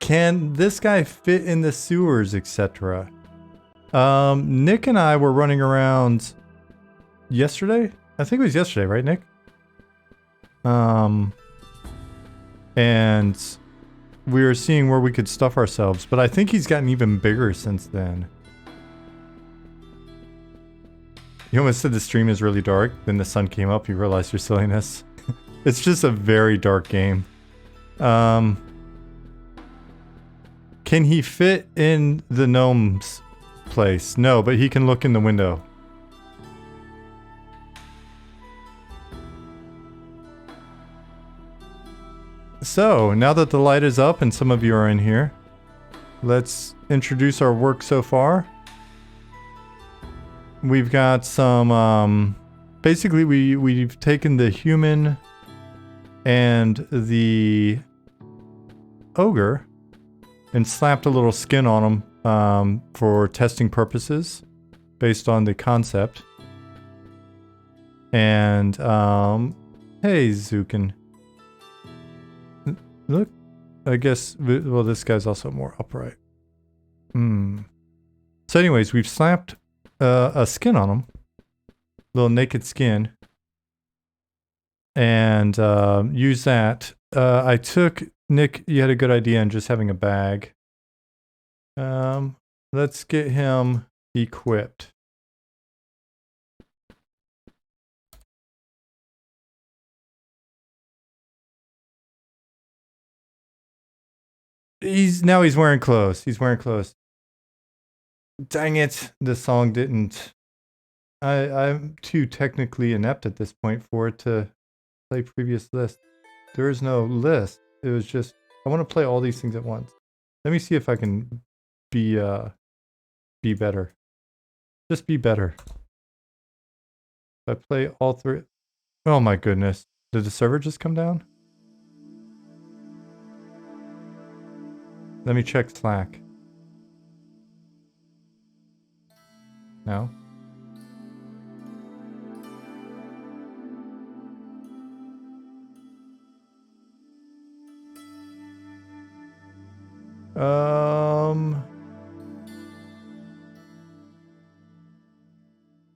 Can this guy fit in the sewers, etc.? Nick and I were running around yesterday. I think it was yesterday, right, Nick? And we were seeing where we could stuff ourselves, but I think he's gotten even bigger since then. You almost said the stream is really dark, then the sun came up, you realized your silliness. It's just a very dark game. Can he fit in the gnome's place? No, but he can look in the window. So, now that the light is up and some of you are in here, let's introduce our work so far. We've got some, basically we've taken the human and the ogre and slapped a little skin on them for testing purposes based on the concept. And, hey Zukin. Look, I guess, well, this guy's also more upright. So anyways, we've slapped a skin on him. Little naked skin. And use that. I took, Nick, you had a good idea in just having a bag. Let's get him equipped. Now he's wearing clothes. He's wearing clothes. Dang it, the song didn't. I'm too technically inept at this point for it to play previous list. There is no list. It was just, I want to play all these things at once. Let me see if I can be better. Just be better. If I play all three. Oh my goodness. Did the server just come down? Let me check Slack. No.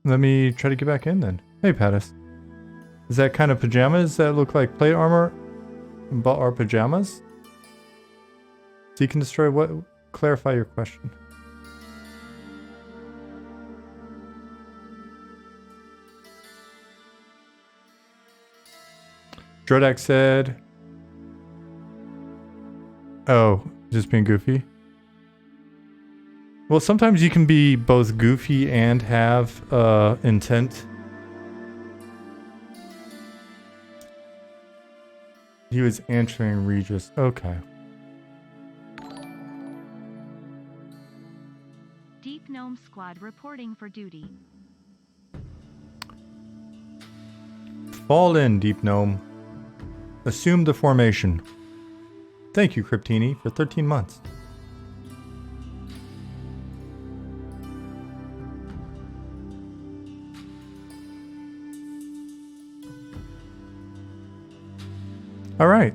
Let me try to get back in then. Hey, Pattis. Is that kind of pajamas that look like plate armor, but are pajamas? So you can destroy what? Clarify your question. Drodak said, oh, just being goofy? Well, sometimes you can be both goofy and have intent. He was answering Regis. Okay. Deep Gnome Squad reporting for duty. Fall in, Deep Gnome. Assume the formation. Thank you, Cryptini, for 13 months. All right.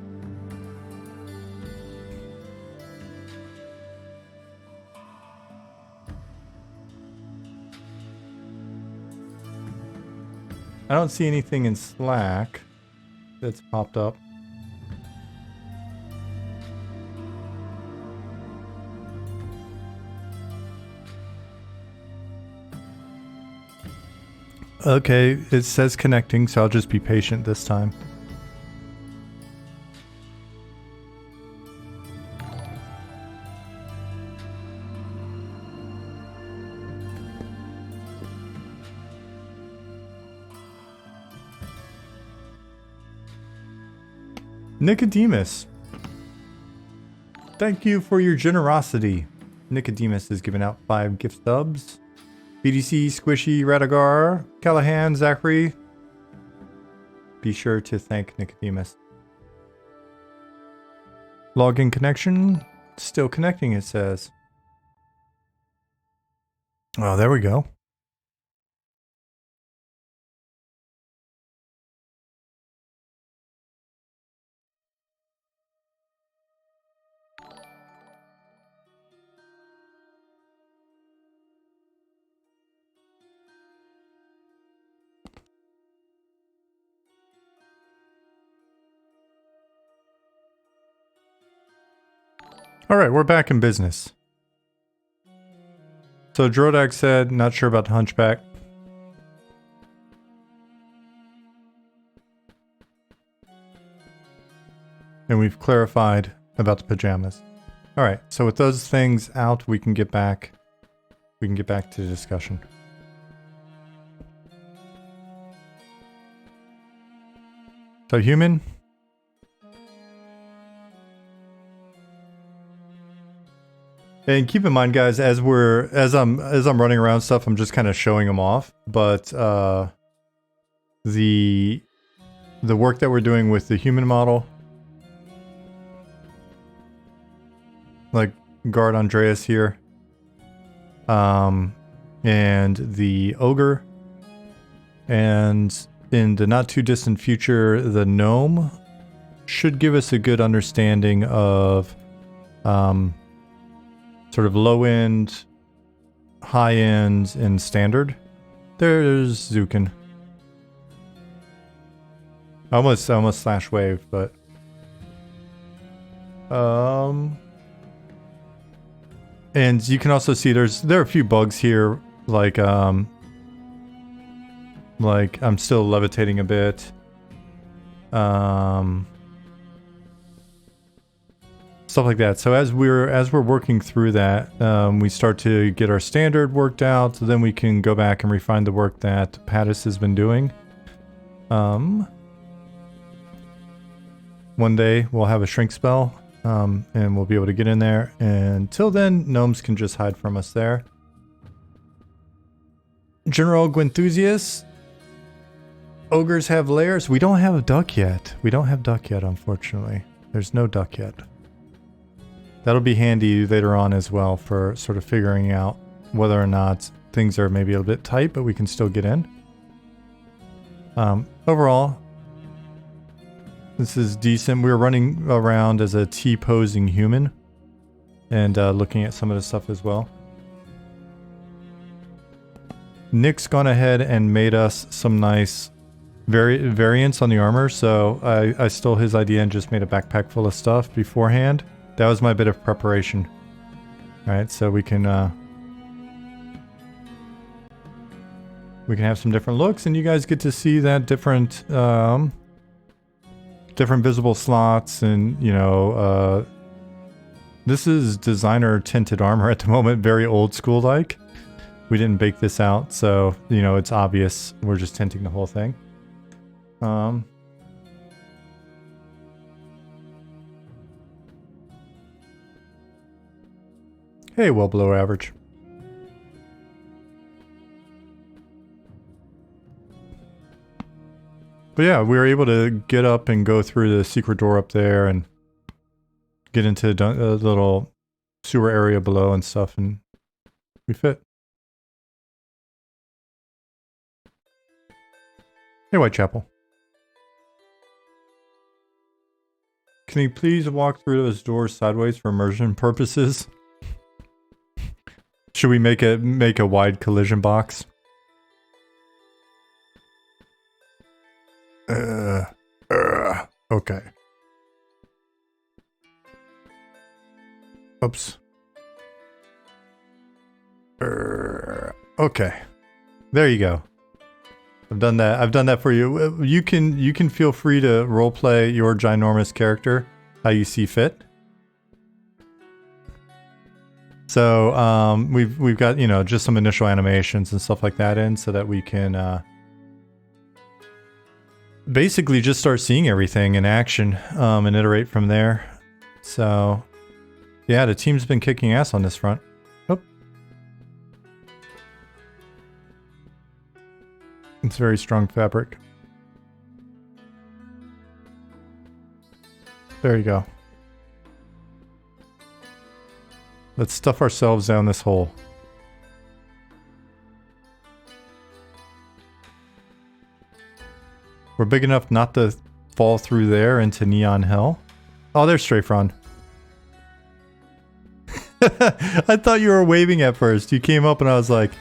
I don't see anything in Slack that's popped up. Okay, it says connecting, so I'll just be patient this time. Nicodemus. Thank you for your generosity. Nicodemus is giving out 5 gift stubs. BDC, Squishy, Radagar, Callahan, Zachary. Be sure to thank Nicodemus. Login connection. Still connecting, it says. Oh, there we go. All right, we're back in business. So Drodag said, not sure about the hunchback. And we've clarified about the pajamas. All right, so with those things out, we can get back to the discussion. So human. And keep in mind, guys, as I'm running around stuff, I'm just kind of showing them off. But the work that we're doing with the human model, like Guard Andreas here, and the Ogre, and in the not too distant future, the gnome should give us a good understanding of sort of low end, high end, and standard. There's Zukin. I almost slash wave, but and you can also see there are a few bugs here, like I'm still levitating a bit. Stuff like that. So as we're working through that, we start to get our standard worked out. So then we can go back and refine the work that Pattis has been doing. One day we'll have a shrink spell, and we'll be able to get in there. And until then, gnomes can just hide from us there. General Gwenthusiast. Ogres have lairs. We don't have a duck yet. Unfortunately. There's no duck yet. That'll be handy later on as well for sort of figuring out whether or not things are maybe a little bit tight, but we can still get in. Overall, this is decent. We're running around as a T-posing human and looking at some of the stuff as well. Nick's gone ahead and made us some nice variants on the armor, so I stole his idea and just made a backpack full of stuff beforehand. That was my bit of preparation. Alright, so we can have some different looks, and you guys get to see that different visible slots, and you know, this is designer tinted armor at the moment, very old school like. We didn't bake this out, so you know it's obvious. We're just tinting the whole thing. Hey, well below average. But yeah, we were able to get up and go through the secret door up there and get into the little sewer area below and stuff, and we fit. Hey, Whitechapel. Can you please walk through those doors sideways for immersion purposes? Should we make a wide collision box? Okay. Oops. Okay. There you go. I've done that for you. You can feel free to roleplay your ginormous character how you see fit. So we've got, you know, just some initial animations and stuff like that in so that we can basically just start seeing everything in action and iterate from there. So yeah, the team's been kicking ass on this front. Oh. It's very strong fabric. There you go. Let's stuff ourselves down this hole. We're big enough not to fall through there into neon hell. Oh, there's Strafron. I thought you were waving at first. You came up and I was like,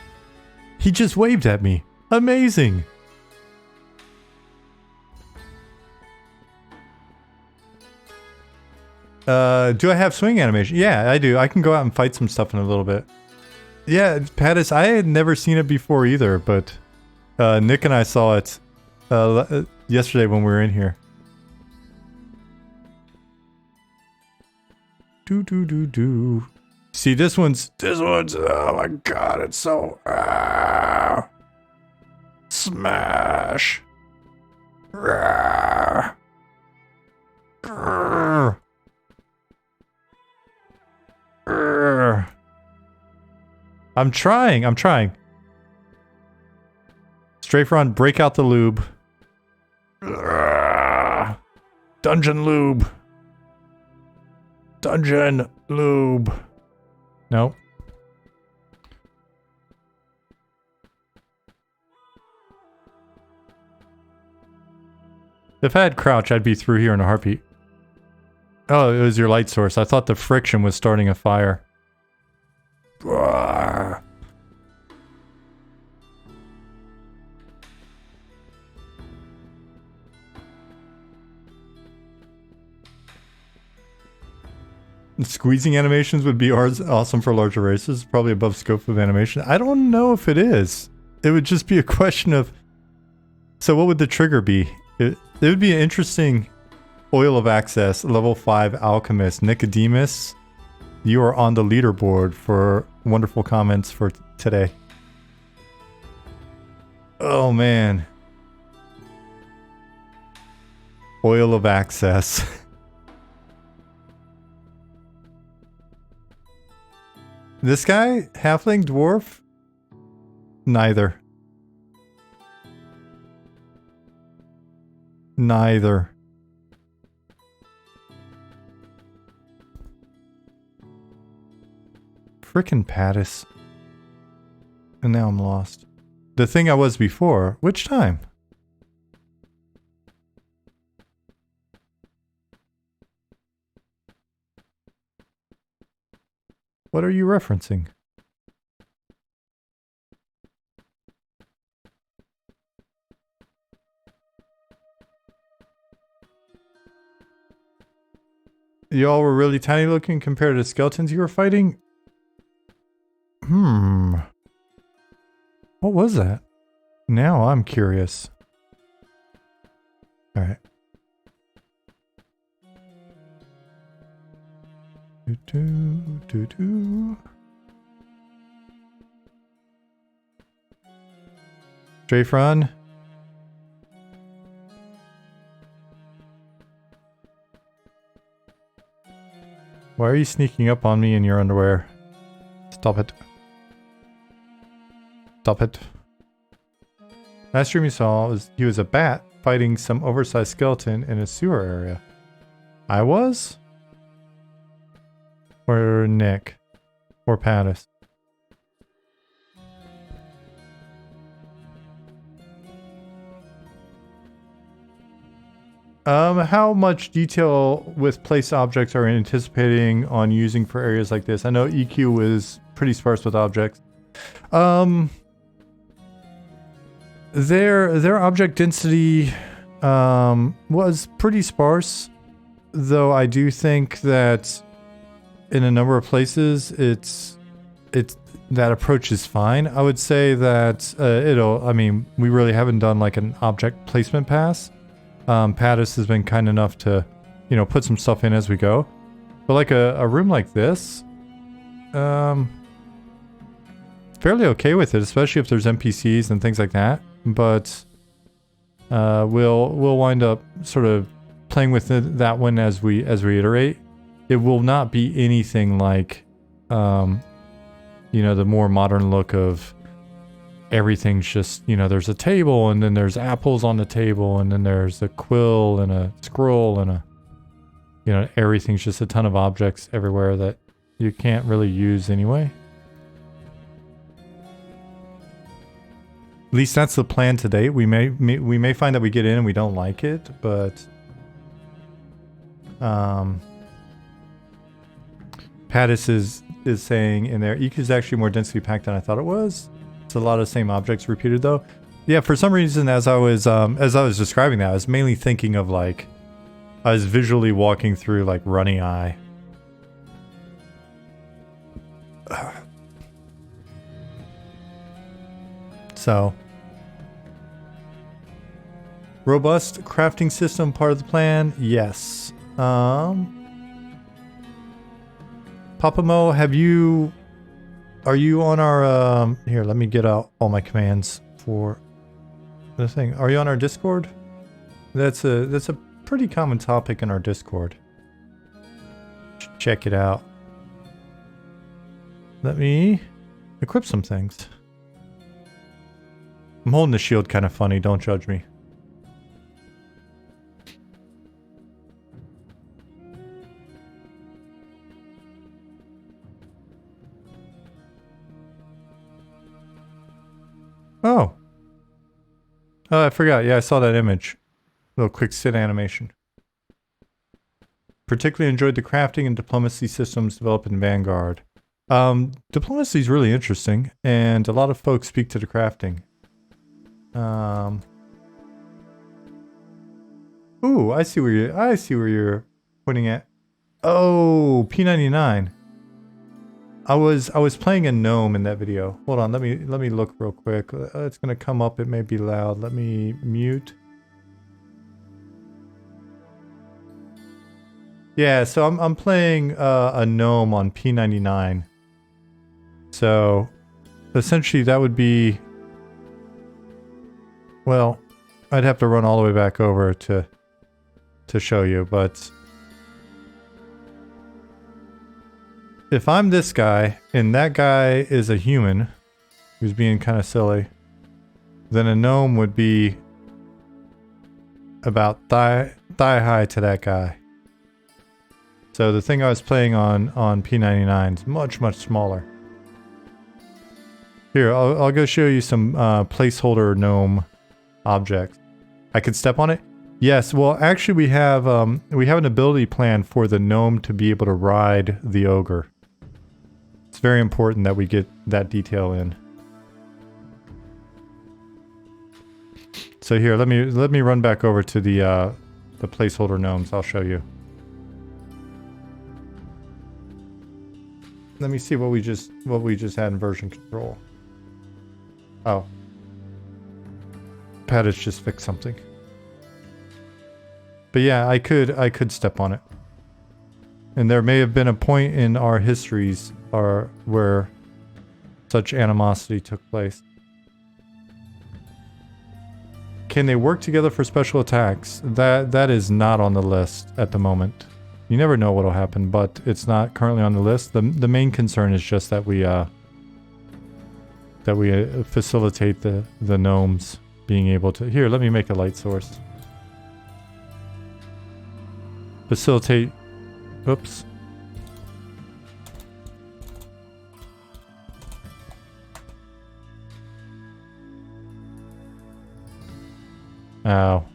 he just waved at me. Amazing. Do I have swing animation? Yeah, I do. I can go out and fight some stuff in a little bit. Yeah, Pattis, I had never seen it before either, but Nick and I saw it yesterday when we were in here. Do. See, this one's, oh my god, it's so, smash. I'm trying. Strafe run, break out the lube. Dungeon lube. Nope. If I had crouch, I'd be through here in a heartbeat. Oh, it was your light source. I thought the friction was starting a fire. Squeezing animations would be awesome for larger races. Probably above scope of animation. I don't know if it is. It would just be a question of... So what would the trigger be? It would be an interesting... Oil of Access, level 5 Alchemist, Nicodemus. You are on the leaderboard for wonderful comments for today. Oh man. Oil of Access. This guy? Halfling? Dwarf? Neither. Frickin' Pattis. And now I'm lost. The thing I was before. Which time? What are you referencing? Y'all were really tiny looking compared to the skeletons you were fighting? What was that? Now I'm curious. Alright. Strafe run. Why are you sneaking up on me in your underwear? Stop it. Stop it. Last stream you saw was he was a bat fighting some oversized skeleton in a sewer area. I was? Or Nick? Or Pattis? How much detail with place objects are you anticipating on using for areas like this? I know EQ is pretty sparse with objects. Their object density was pretty sparse, though I do think that in a number of places it's that approach is fine. I would say that I mean, we really haven't done like an object placement pass. Pattis has been kind enough to, you know, put some stuff in as we go. But like a room like this, fairly okay with it, especially if there's NPCs and things like that. But we'll wind up sort of playing with that one as we iterate. It will not be anything like, you know, the more modern look of everything's just, you know, there's a table and then there's apples on the table and then there's a quill and a scroll and a, you know, everything's just a ton of objects everywhere that you can't really use anyway. At least that's the plan today. We may find that we get in and we don't like it, but Pattis is saying in there, EQ is actually more densely packed than I thought it was. It's a lot of same objects repeated though. Yeah, for some reason as I was describing that, I was mainly thinking of like I was visually walking through like runny eye. So, robust crafting system part of the plan? Yes. Papa Mo, are you on our, here, let me get out all my commands for the thing. Are you on our Discord? That's a pretty common topic in our Discord. Check it out. Let me equip some things. I'm holding the shield kind of funny, don't judge me. Oh. Oh, I forgot. Yeah, I saw that image. Little quick sit animation. Particularly enjoyed the crafting and diplomacy systems developed in Vanguard. Diplomacy is really interesting, and a lot of folks speak to the crafting. Ooh, I see where you're pointing at. Oh, P99. I was playing a gnome in that video. Hold on, let me look real quick. It's gonna come up. It may be loud. Let me mute. Yeah, so I'm playing a gnome on P99. So essentially that would be, well, I'd have to run all the way back over to show you, but if I'm this guy and that guy is a human who's being kind of silly, then a gnome would be about thigh high to that guy. So the thing I was playing on P99 is much smaller. Here, I'll go show you some placeholder gnome objects. I could step on it? Yes, well actually we have an ability plan for the gnome to be able to ride the ogre. It's very important that we get that detail in. So here, let me run back over to the placeholder gnomes. I'll show you. Let me see what we just had in version control. Oh. Padditch just fixed something. But yeah, I could step on it. And there may have been a point in our histories where such animosity took place. Can they work together for special attacks? That is not on the list at the moment. You never know what'll happen, but it's not currently on the list. The main concern is just that we facilitate the gnomes being able to. Here, let me make a light source. Facilitate. Oops. Ow.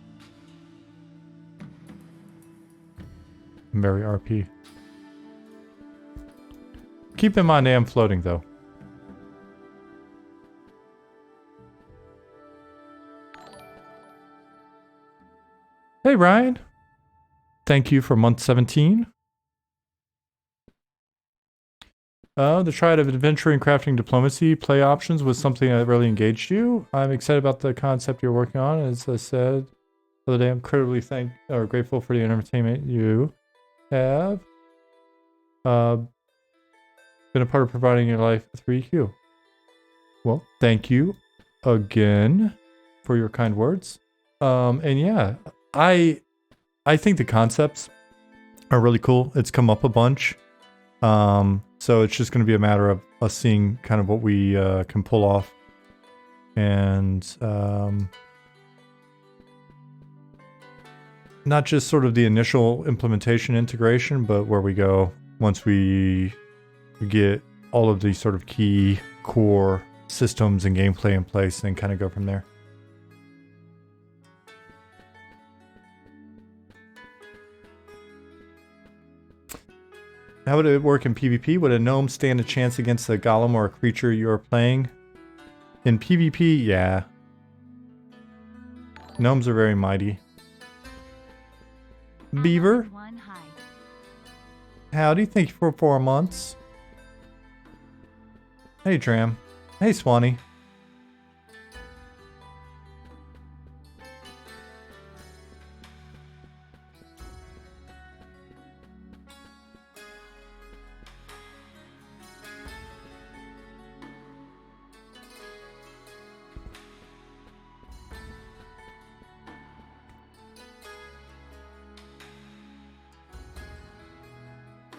I'm very RP. Keep in mind I am floating though. Hey Ryan. Thank you for month 17. The triad of adventuring, crafting, diplomacy, play options was something that really engaged you. I'm excited about the concept you're working on. As I said the other day, I'm incredibly grateful for the entertainment you have been a part of providing your life with EQ. Well, thank you again for your kind words. And yeah, I think the concepts are really cool. It's come up a bunch. So it's just going to be a matter of us seeing kind of what we can pull off. And not just sort of the initial implementation integration, but where we go once we get all of these sort of key core systems and gameplay in place and kind of go from there. How would it work in PvP? Would a gnome stand a chance against a golem or a creature you are playing? In PvP, yeah. Gnomes are very mighty. Beaver. One high. Howdy, thank you for 4 months. Hey, Tram. Hey, Swanee.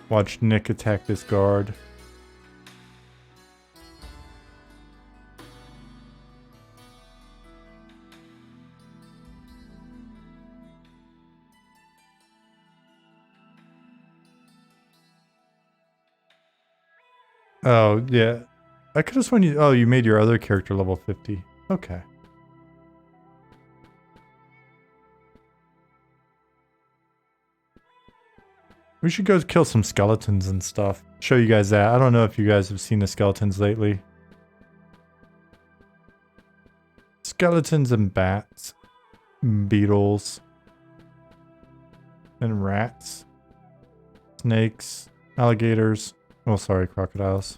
Watch Nick attack this guard. Oh, yeah. I could have sworn you... Oh, you made your other character level 50. Okay. We should go kill some skeletons and stuff. Show you guys that. I don't know if you guys have seen the skeletons lately. Skeletons and bats. Beetles. And rats. Snakes. Alligators. Oh, sorry, crocodiles.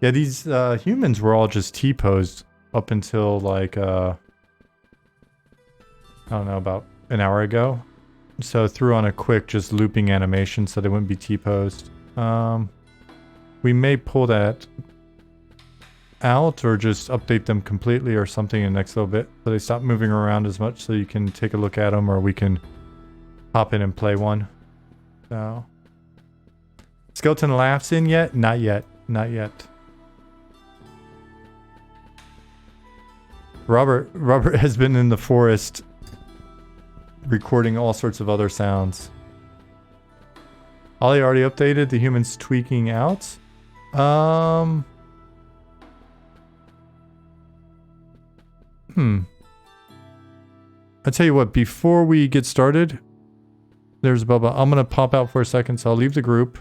Yeah, these humans were all just T-posed up until like, I don't know, about an hour ago. So threw on a quick just looping animation so they wouldn't be T-posed. We may pull that out or just update them completely or something in the next little bit so they stop moving around as much so you can take a look at them or we can hop in and play one. So, Skeleton laughs in yet? Not yet. Not yet. Robert has been in the forest recording all sorts of other sounds. Ollie already updated the humans tweaking out. I tell you what, before we get started, there's Bubba. I'm going to pop out for a second, so I'll leave the group.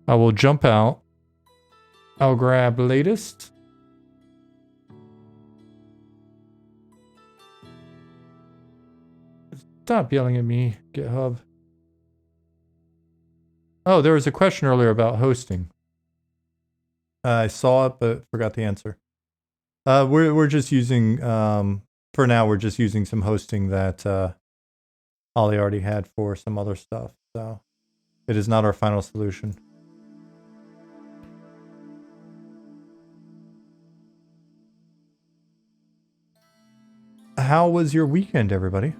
I will jump out. I'll grab latest. Stop yelling at me, GitHub. Oh, there was a question earlier about hosting. I saw it, but forgot the answer. We're just using, for now, we're just using some hosting that Ollie already had for some other stuff. So it is not our final solution. How was your weekend, everybody?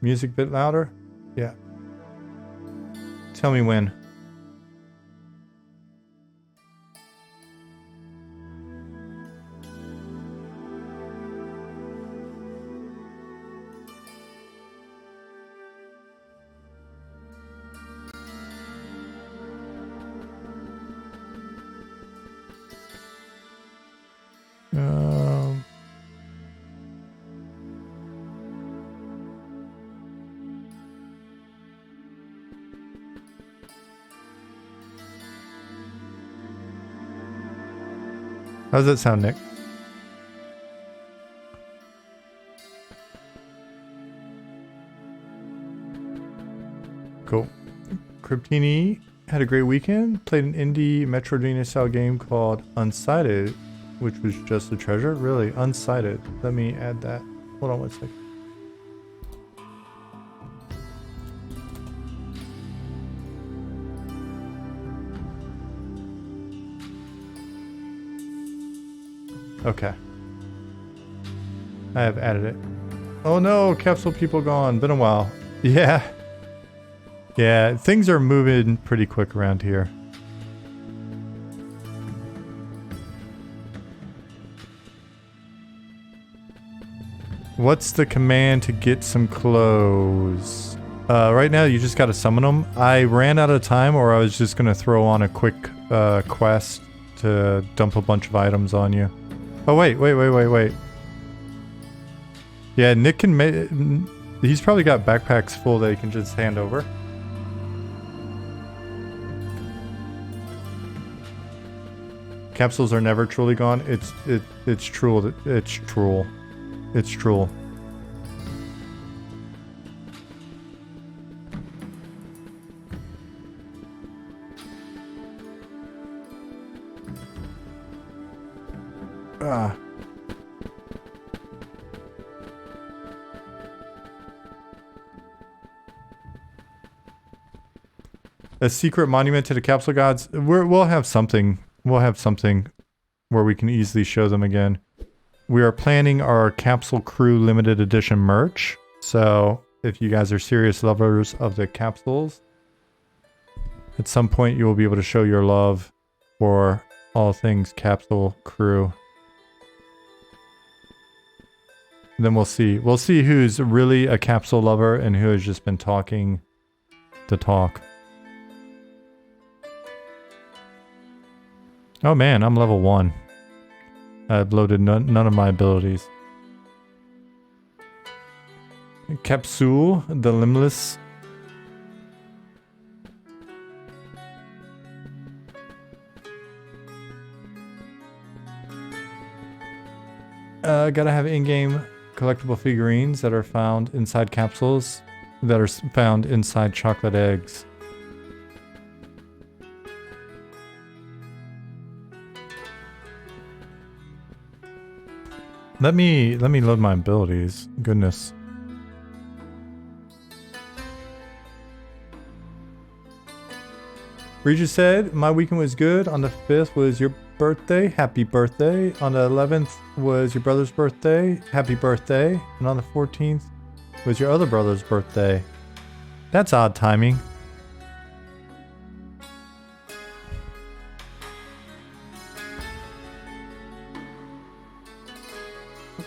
Music a bit louder? Yeah. Tell me when. How does that sound, Nick? Cool. Cryptini had a great weekend. Played an indie Metroidvania style game called Unsighted, which was just a treasure. Really, Unsighted. Let me add that. Hold on one second. Okay. I have added it. Oh no, capsule people gone. Been a while. Yeah. Yeah, things are moving pretty quick around here. What's the command to get some clothes? Right now you just gotta summon them. I ran out of time or I was just gonna throw on a quick quest to dump a bunch of items on you. Oh wait. Yeah, Nick can He's probably got backpacks full that he can just hand over. Capsules are never truly gone. It's true. It's true. It's true. Ah. A secret monument to the capsule gods. We'll have something. We'll have something where we can easily show them again. We are planning our Capsule Crew limited edition merch. So if you guys are serious lovers of the capsules, at some point you will be able to show your love for all things Capsule Crew. Then we'll see. We'll see who's really a capsule lover and who has just been talking the talk. Oh man, I'm level 1. I've loaded none of my abilities. Capsule, the Limbless. Gotta have in-game collectible figurines that are found inside capsules that are found inside chocolate eggs. Let me load my abilities. Goodness. Regis said, my weekend was good. On the 5th was your birthday. Happy birthday. On the 11th was your brother's birthday. Happy birthday. And on the 14th was your other brother's birthday. That's odd timing.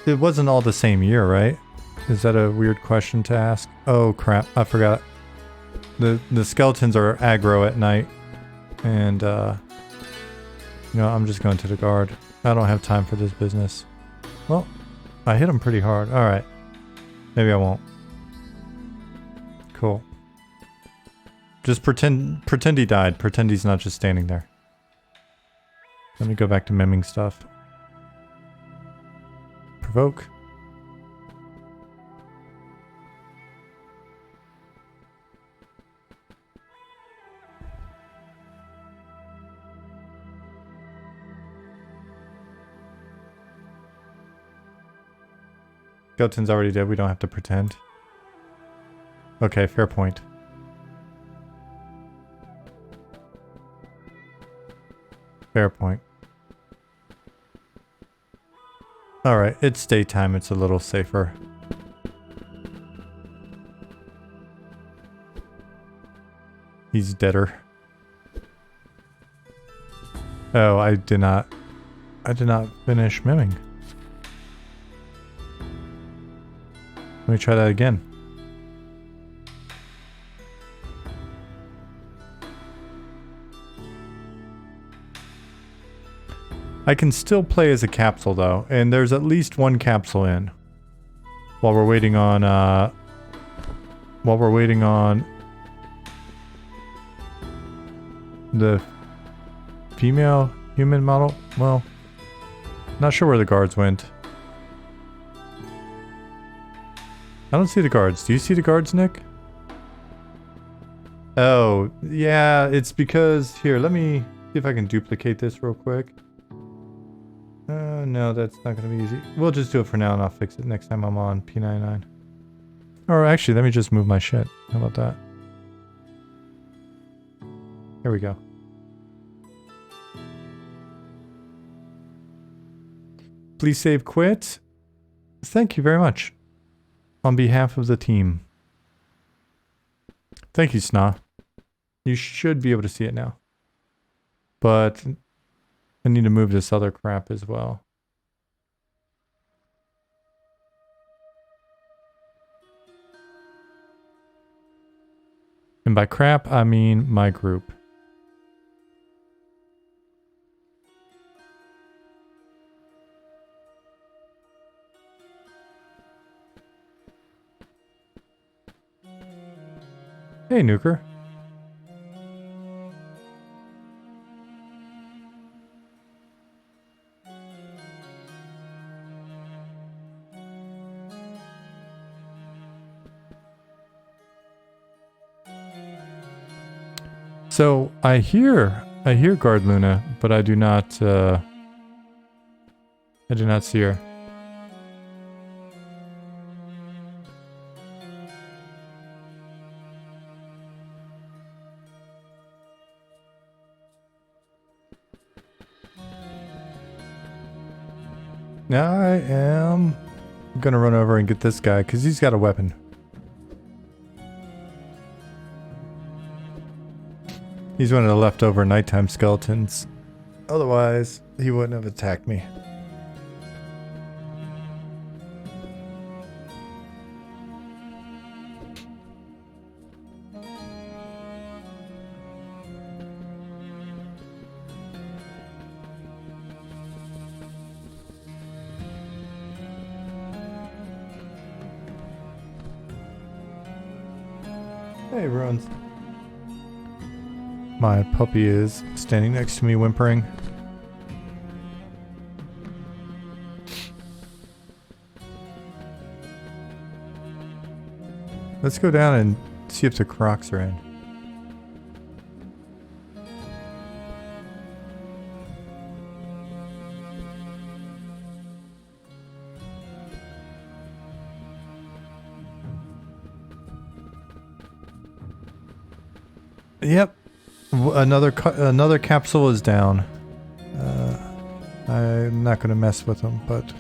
It wasn't all the same year, right? Is that a weird question to ask? Oh crap, I forgot. The skeletons are aggro at night. And you know, I'm just going to the guard. I don't have time for this business. Well, I hit him pretty hard. Alright. Maybe I won't. Cool. Just pretend he died. Pretend he's not just standing there. Let me go back to memming stuff. Provoke. Skeleton's already dead. We don't have to pretend. Okay, fair point. Fair point. Alright, it's daytime. It's a little safer. He's deader. Oh, I did not finish memming. Let me try that again. I can still play as a capsule though, and there's at least one capsule in. While we're waiting on the female human model. Well, not sure where the guards went. I don't see the guards. Do you see the guards, Nick? Oh, yeah, it's because... Here, let me see if I can duplicate this real quick. No, that's not going to be easy. We'll just do it for now and I'll fix it next time I'm on P99. Or actually, let me just move my shit. How about that? Here we go. Please save quit. Thank you very much. On behalf of the team. Thank you, Sna. You should be able to see it now. But I need to move this other crap as well. And by crap, I mean my group. Hey, Nuker. So I hear Guard Luna, but I do not see her. Now I am gonna run over and get this guy because he's got a weapon. He's one of the leftover nighttime skeletons. Otherwise, he wouldn't have attacked me. Hey, Ruins. My puppy is standing next to me whimpering. Let's go down and see if the Crocs are in. Yep. Another capsule is down. I'm not going to mess with them, but...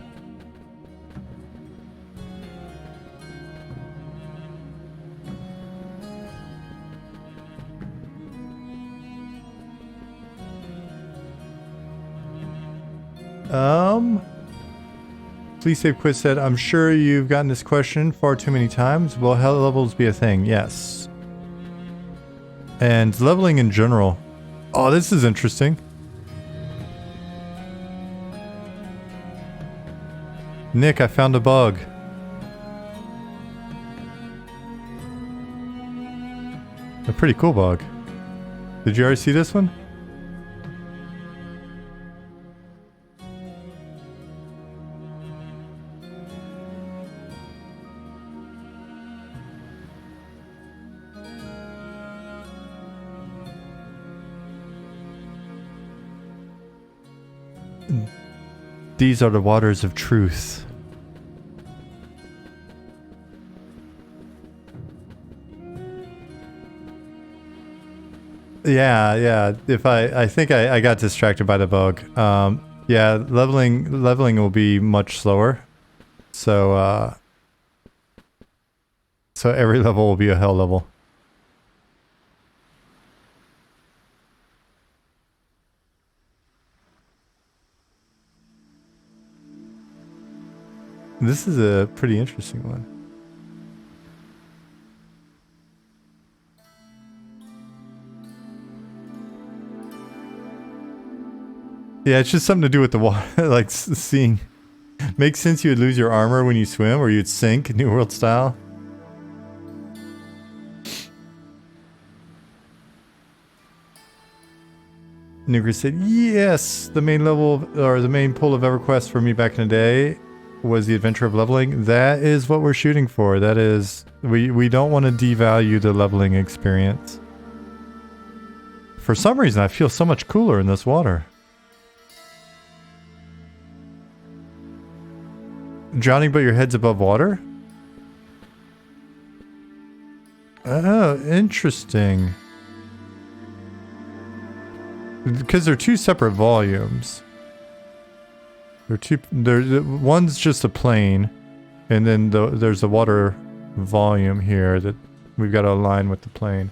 Please Save Quiz said, I'm sure you've gotten this question far too many times. Will hell levels be a thing? Yes. And leveling in general. Oh, this is interesting. Nick, I found a bug. A pretty cool bug. Did you already see this one? These are the waters of truth. Yeah. If I think I got distracted by the bug. Yeah, leveling will be much slower. So so every level will be a hell level. This is a pretty interesting one. Yeah, it's just something to do with the water, like seeing. Makes sense you would lose your armor when you swim, or you'd sink, New World style. Nuker said, yes, the main level, or the main pull of EverQuest for me back in the day was the adventure of leveling. That is what we're shooting for. That is, we don't want to devalue the leveling experience. For some reason, I feel so much cooler in this water. Drowning but your head's above water? Oh, interesting. Because they're two separate volumes. One's just a plane, and then there's a water volume here that we've got to align with the plane.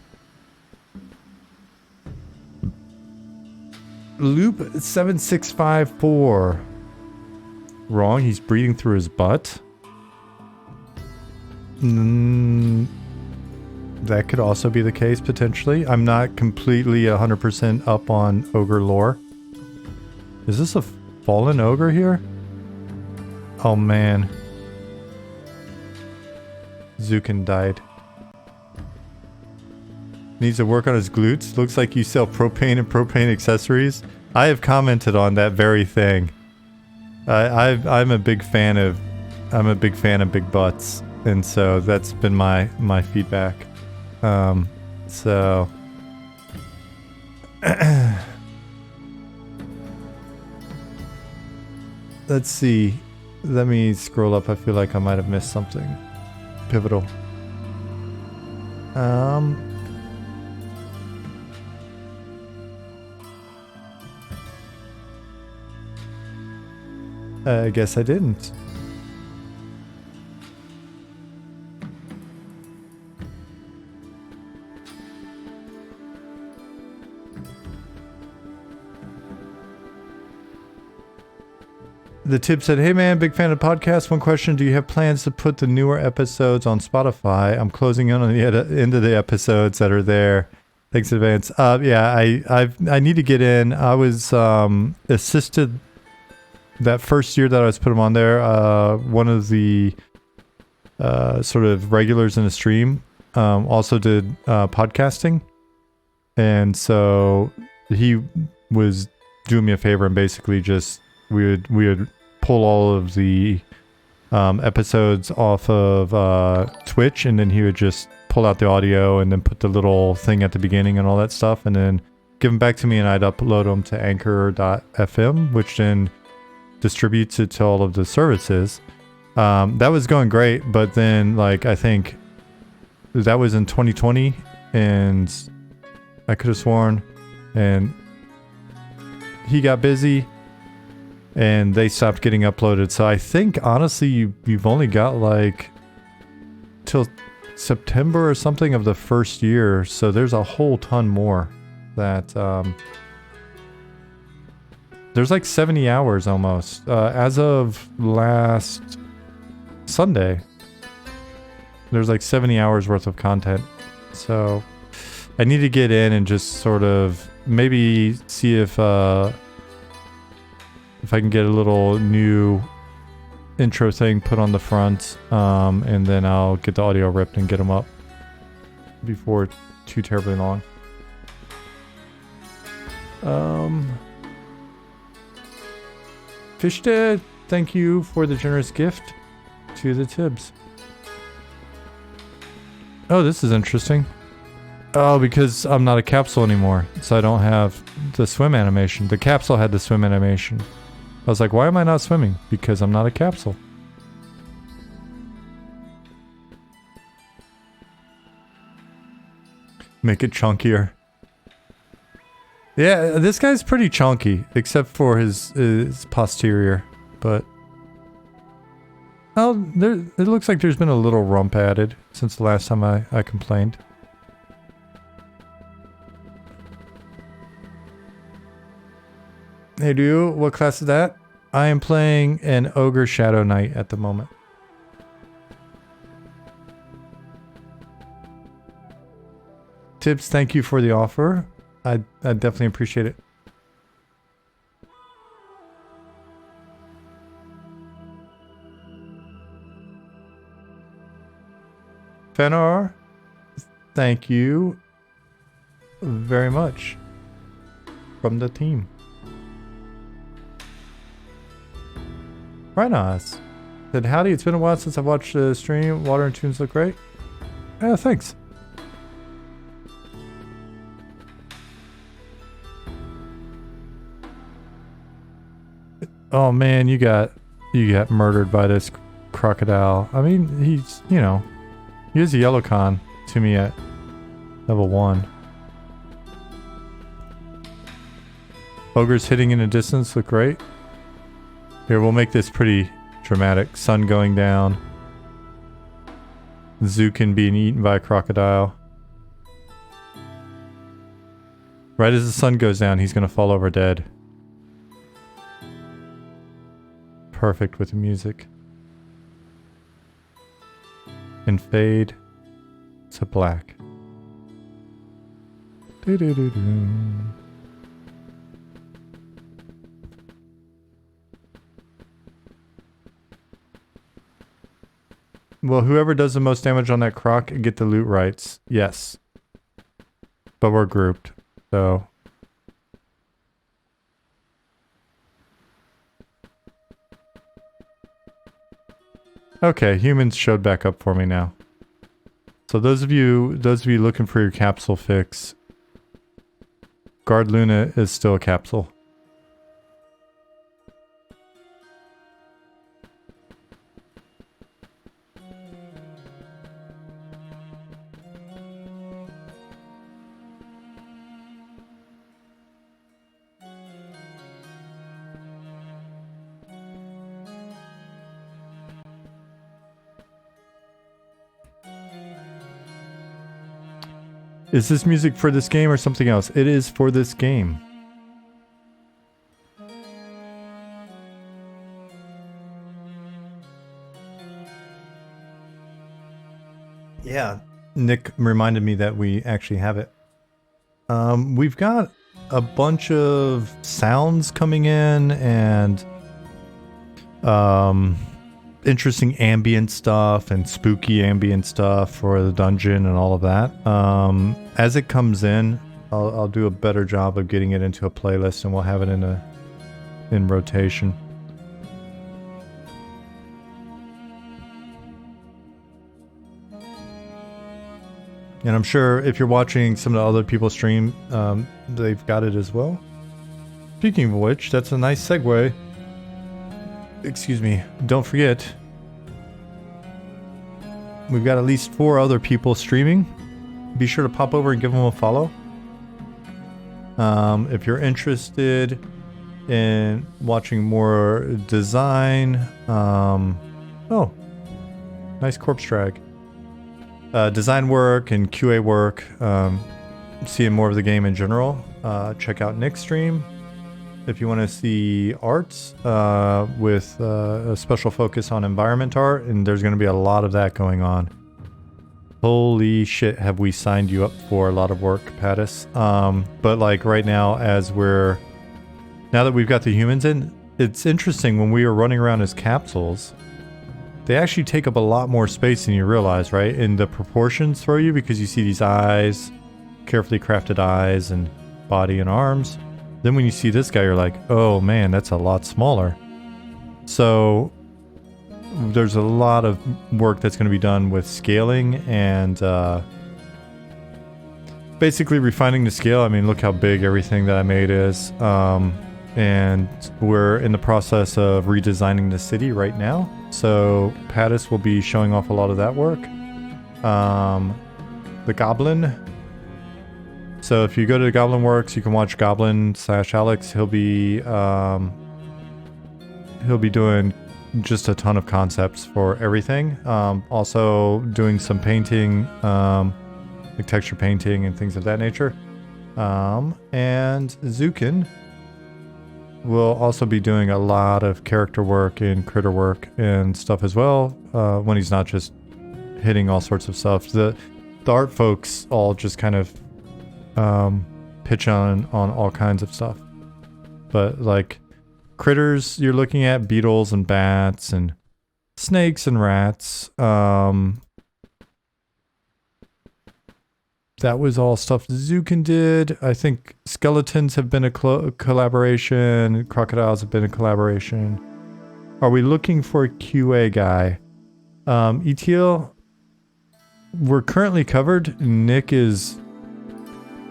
Loop 7654. Wrong, he's breathing through his butt. That could also be the case, potentially. I'm not completely 100% up on Ogre lore. Is this a fallen Ogre here? Oh man. Zukin died. Needs to work on his glutes. Looks like you sell propane and propane accessories. I have commented on that very thing. I'm a big fan of big butts, and so that's been my feedback. So let's see. Let me scroll up. I feel like I might have missed something pivotal. I guess I didn't. The tip said, "Hey man, big fan of the podcast. One question: do you have plans to put the newer episodes on Spotify? I'm closing in on the end of the episodes that are there. Thanks in advance." Yeah, I need to get in. I was assisted that first year that I was putting them on there. One of the sort of regulars in the stream also did podcasting, and so he was doing me a favor and basically just we would pull all of the episodes off of Twitch, and then he would just pull out the audio and then put the little thing at the beginning and all that stuff, and then give them back to me, and I'd upload them to anchor.fm, which then distributes it to all of the services. That was going great, but then like I think that was in 2020, and I could have sworn, and he got busy and they stopped getting uploaded. So I think honestly you've only got like till September or something of the first year, so there's a whole ton more that there's like 70 hours almost as of last Sunday. There's like 70 hours worth of content, so I need to get in and just sort of maybe see if I can get a little new intro thing put on the front, and then I'll get the audio ripped and get them up before too terribly long. Fishted, thank you for the generous gift to the Tibbs. Oh, this is interesting. Oh, because I'm not a capsule anymore, so I don't have the swim animation. The capsule had the swim animation. I was like, why am I not swimming? Because I'm not a capsule. Make it chunkier. Yeah, this guy's pretty chunky, except for his posterior. But oh, it looks like there's been a little rump added since the last time I complained. Hey, dude, what class is that? I am playing an Ogre Shadow Knight at the moment. Tips, thank you for the offer. I definitely appreciate it. Fenor, thank you very much from the team. Right on. Said howdy, it's been a while since I've watched the stream. Water and tunes look great. Yeah, thanks. Oh man, you got murdered by this crocodile. I mean, he's, you know, he is a yellow con to me at level 1. Ogres hitting in the distance look great. Here, we'll make this pretty dramatic. Sun going down. Zukin being eaten by a crocodile. Right as the sun goes down, he's gonna fall over dead. Perfect with the music. And fade to black. Do-do-do-do. Well, whoever does the most damage on that croc get the loot rights. Yes. but we're grouped. So okay, humans showed back up for me now. So those of you looking for your capsule fix, Guard Luna is still a capsule. Is this music for this game or something else? It is for this game. Yeah, Nick reminded me that we actually have it. We've got a bunch of sounds coming in and interesting ambient stuff and spooky ambient stuff for the dungeon and all of that. As it comes in, I'll do a better job of getting it into a playlist, and we'll have it in rotation. And I'm sure if you're watching some of the other people stream, they've got it as well. Speaking of which, that's a nice segue. Excuse me. Don't forget, we've got at least 4 other people streaming. Be sure to pop over and give them a follow. If you're interested in watching more design, oh, nice corpse drag. Design work and QA work, seeing more of the game in general, check out Nick's stream. If you want to see arts with a special focus on environment art, and there's going to be a lot of that going on. Holy shit, have we signed you up for a lot of work, Pattis. But like right now, now that we've got the humans in, it's interesting when we were running around as capsules, they actually take up a lot more space than you realize, right? And the proportions throw you because you see these eyes, carefully crafted eyes and body and arms. Then when you see this guy, you're like, oh man, that's a lot smaller. So there's a lot of work that's going to be done with scaling and basically refining the scale. I mean, look how big everything that I made is. And we're in the process of redesigning the city right now. So Pattis will be showing off a lot of that work. The Goblin. So if you go to the Goblin Works, you can watch Goblin/Alex. He'll be doing just a ton of concepts for everything. Also doing some painting, like texture painting and things of that nature. And Zukin will also be doing a lot of character work and critter work and stuff as well, when he's not just hitting all sorts of stuff. The art folks all just kind of pitch on all kinds of stuff. But like critters, you're looking at beetles and bats and snakes and rats. That was all stuff Zukin did. I think skeletons have been a collaboration. Crocodiles have been a collaboration. Are we looking for a QA guy? ETL, we're currently covered. Nick is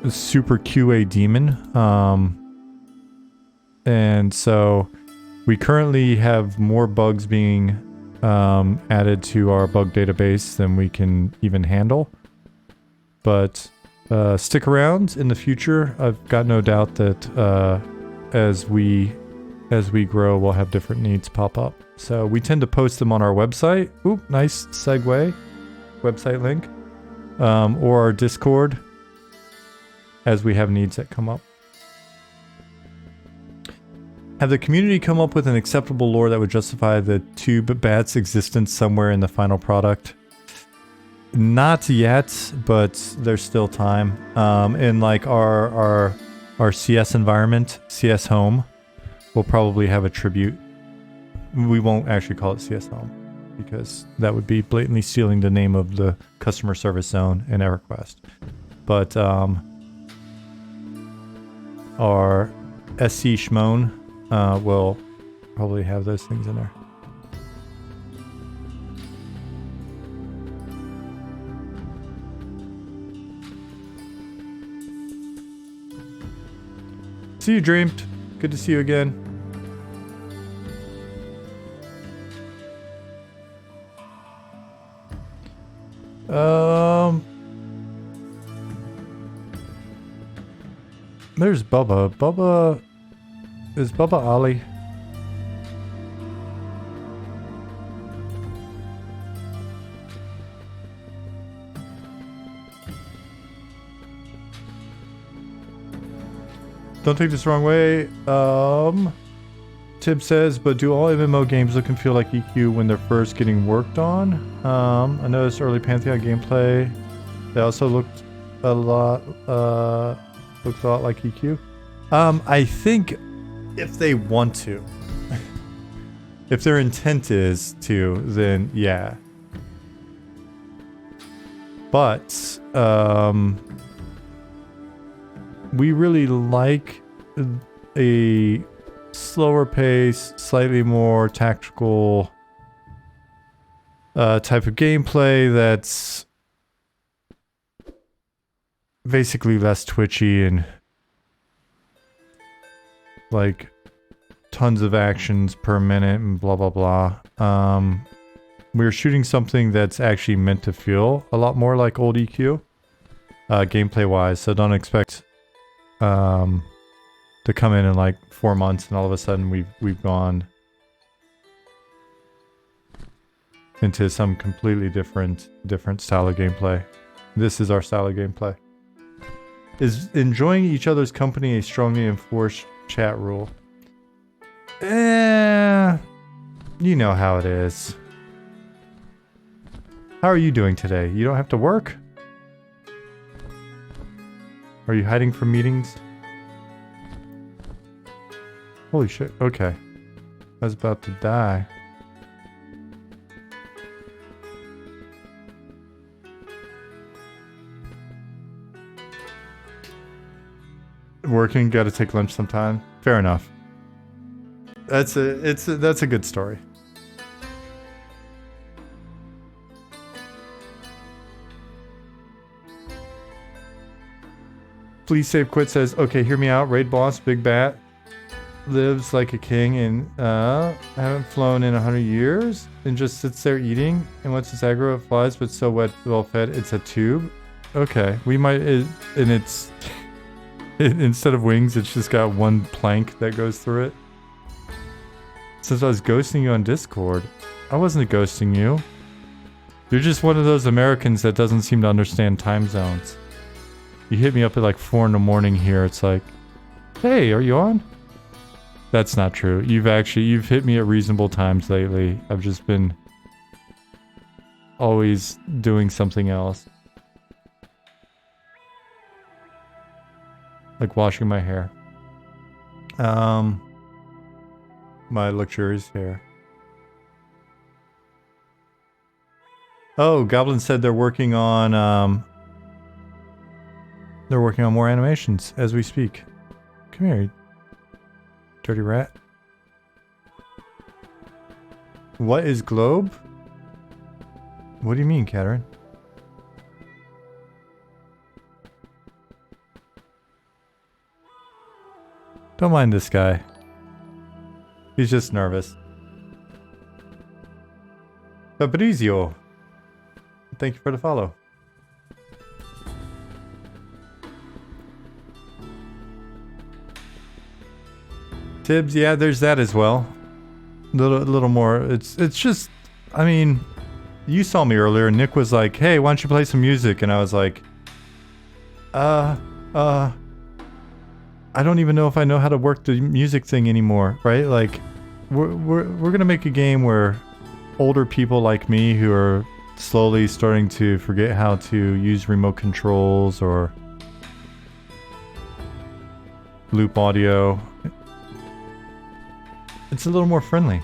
a super QA demon. And so we currently have more bugs being added to our bug database than we can even handle. But stick around in the future. I've got no doubt that as we grow, we'll have different needs pop up. So we tend to post them on our website. Oop, nice segue. Website link. Or our Discord as we have needs that come up. Have the community come up with an acceptable lore that would justify the tube bat's existence somewhere in the final product? Not yet, but there's still time. In like our CS environment, CS Home, we'll probably have a tribute. We won't actually call it CS Home because that would be blatantly stealing the name of the customer service zone in EverQuest. But our SC Shmone will probably have those things in there. See you, Dreamed. Good to see you again. There's Bubba. Bubba... Is Bubba Ali? Don't take this the wrong way. Tib says, but do all MMO games look and feel like EQ when they're first getting worked on? I noticed early Pantheon gameplay. They also looked a lot like EQ. I think if they want to, if their intent is to, then yeah. But we really like a slower pace, slightly more tactical type of gameplay that's basically less twitchy and like tons of actions per minute and blah blah blah. We're shooting something that's actually meant to feel a lot more like old EQ, gameplay wise, so don't expect to come in like 4 months and all of a sudden we've gone into some completely different style of gameplay. This is our style of gameplay. Is enjoying each other's company a strongly enforced chat rule? You know how it is. How are you doing today? You don't have to work? Are you hiding from meetings? Holy shit, okay. I was about to die. Working, gotta take lunch sometime. Fair enough. That's a good story. Please Save Quit says, okay, hear me out. Raid boss, Big Bat, lives like a king and haven't flown in 100 years and just sits there eating. And once it's aggro, it flies, but so well fed, it's a tube. Okay, we might, and it's, instead of wings, it's just got one plank that goes through it. Since I was ghosting you on Discord, I wasn't ghosting you. You're just one of those Americans that doesn't seem to understand time zones. You hit me up at like 4 in the morning here. It's like, hey, are you on? That's not true. You've hit me at reasonable times lately. I've just been always doing something else. Like washing my hair. My luxurious hair. Oh, Goblin said they're working on more animations as we speak. Come here, you dirty rat. What is globe? What do you mean, Catherine? Don't mind this guy. He's just nervous. Fabrizio, thank you for the follow. Tibbs, yeah, there's that as well. Little more. It's just, I mean, you saw me earlier. Nick was like, "Hey, why don't you play some music?" And I was like, I don't even know if I know how to work the music thing anymore, right? Like, we're gonna make a game where older people like me who are slowly starting to forget how to use remote controls or loop audio. It's a little more friendly.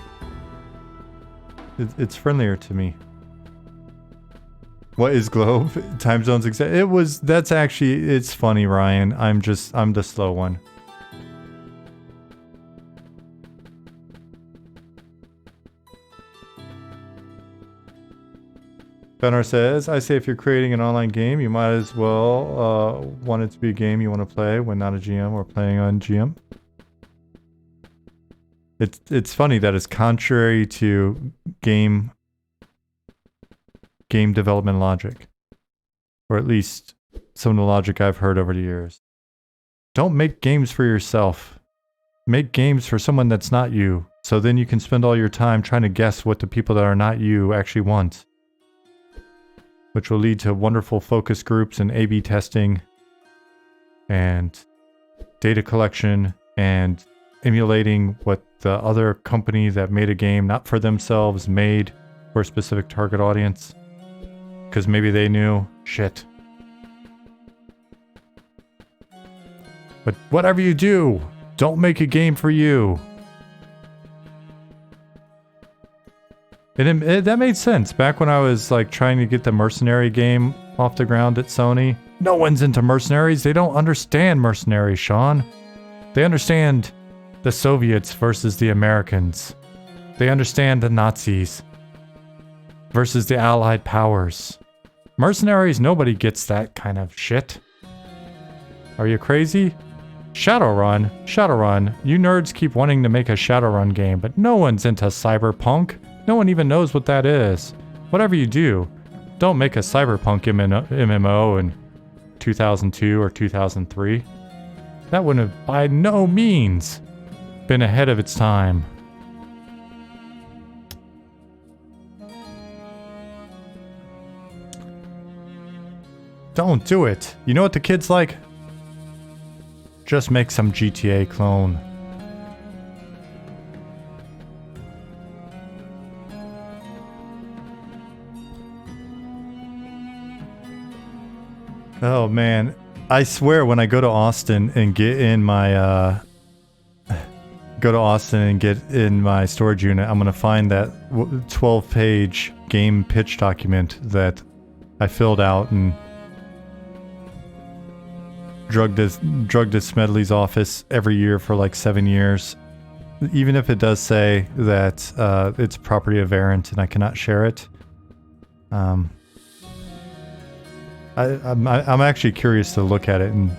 It's friendlier to me. What is globe? Time zones exact. That's actually, it's funny, Ryan. I'm the slow one. Benar says, I say if you're creating an online game, you might as well want it to be a game you want to play when not a GM or playing on GM. It's funny that it's contrary to game development logic. Or at least some of the logic I've heard over the years. Don't make games for yourself. Make games for someone that's not you. So then you can spend all your time trying to guess what the people that are not you actually want. Which will lead to wonderful focus groups and A/B testing and data collection and emulating what the other company that made a game not for themselves made for a specific target audience. Because maybe they knew shit. But whatever you do, don't make a game for you. That made sense. Back when I was like trying to get the mercenary game off the ground at Sony. No one's into mercenaries. They don't understand mercenaries, Shawn. They understand the Soviets versus the Americans. They understand the Nazis versus the Allied powers. Mercenaries, nobody gets that kind of shit. Are you crazy? Shadowrun. You nerds keep wanting to make a Shadowrun game, but no one's into cyberpunk. No one even knows what that is. Whatever you do, don't make a cyberpunk MMO in 2002 or 2003. That wouldn't have by no means been ahead of its time. Don't do it. You know what the kids like? Just make some GTA clone. Oh man, I swear when I go to Austin and get in my storage unit, I'm gonna find that 12-page game pitch document that I filled out and drugged to Smedley's office every year for like 7 years. Even if it does say that it's property of Errant and I cannot share it. I'm actually curious to look at it and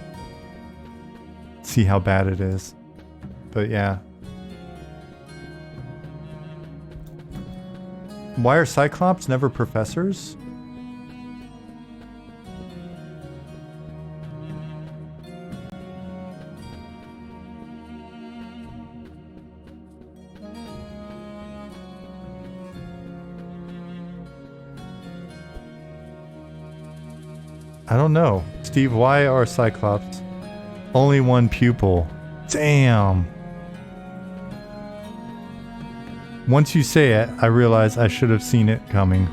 see how bad it is. But yeah. Why are Cyclops never professors? I don't know. Steve, why are Cyclops only one pupil? Damn. Once you say it, I realize I should have seen it coming.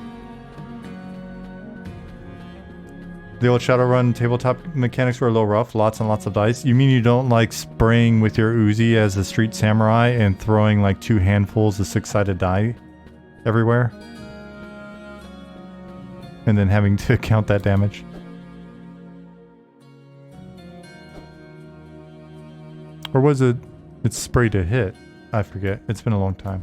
The old Shadowrun tabletop mechanics were a little rough. Lots and lots of dice. You mean you don't like spraying with your Uzi as a street samurai and throwing like 2 handfuls of 6-sided die everywhere? And then having to count that damage? Or was it... It's spray to hit? I forget. It's been a long time.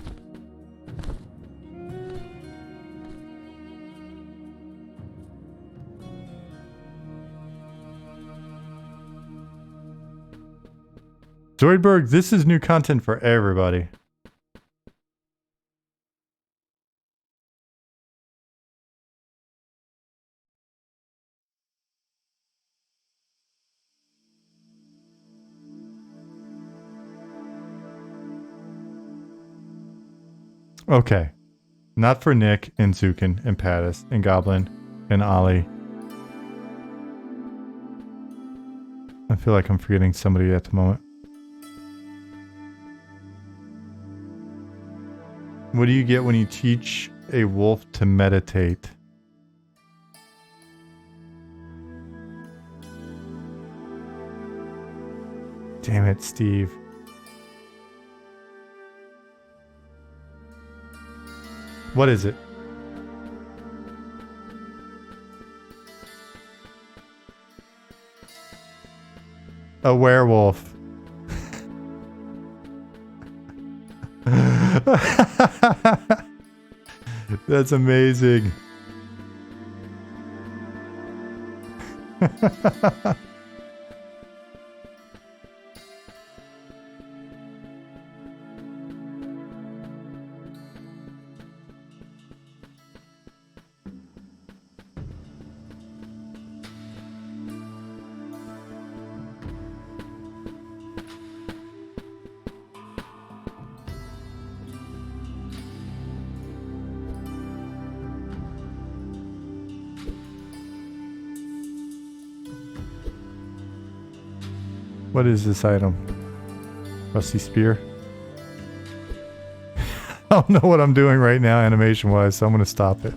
Zoidberg, this is new content for everybody. Okay. Not for Nick and Zukin and Pattis and Goblin and Ollie. I feel like I'm forgetting somebody at the moment. What do you get when you teach a wolf to meditate? Damn it, Steve. What is it? A werewolf. That's amazing. What is this item? Rusty spear? I don't know what I'm doing right now animation wise, so I'm gonna stop it.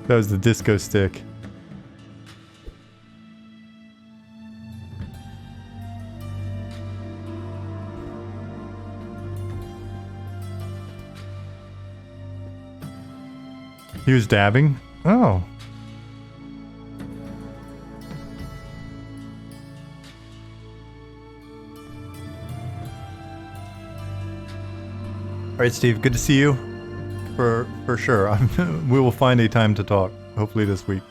That was the disco stick. He was dabbing? Oh. All right, Steve, good to see you. For sure. We will find a time to talk, hopefully this week.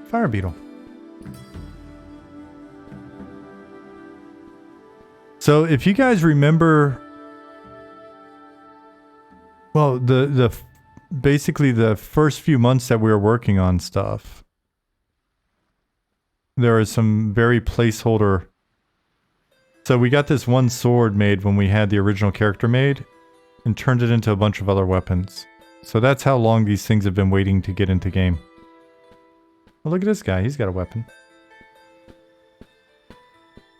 Fire beetle. So if you guys remember, well, basically the first few months that we were working on stuff, there was some very placeholder. So we got this one sword made when we had the original character made and turned it into a bunch of other weapons. So that's how long these things have been waiting to get into game. Oh, look at this guy. He's got a weapon.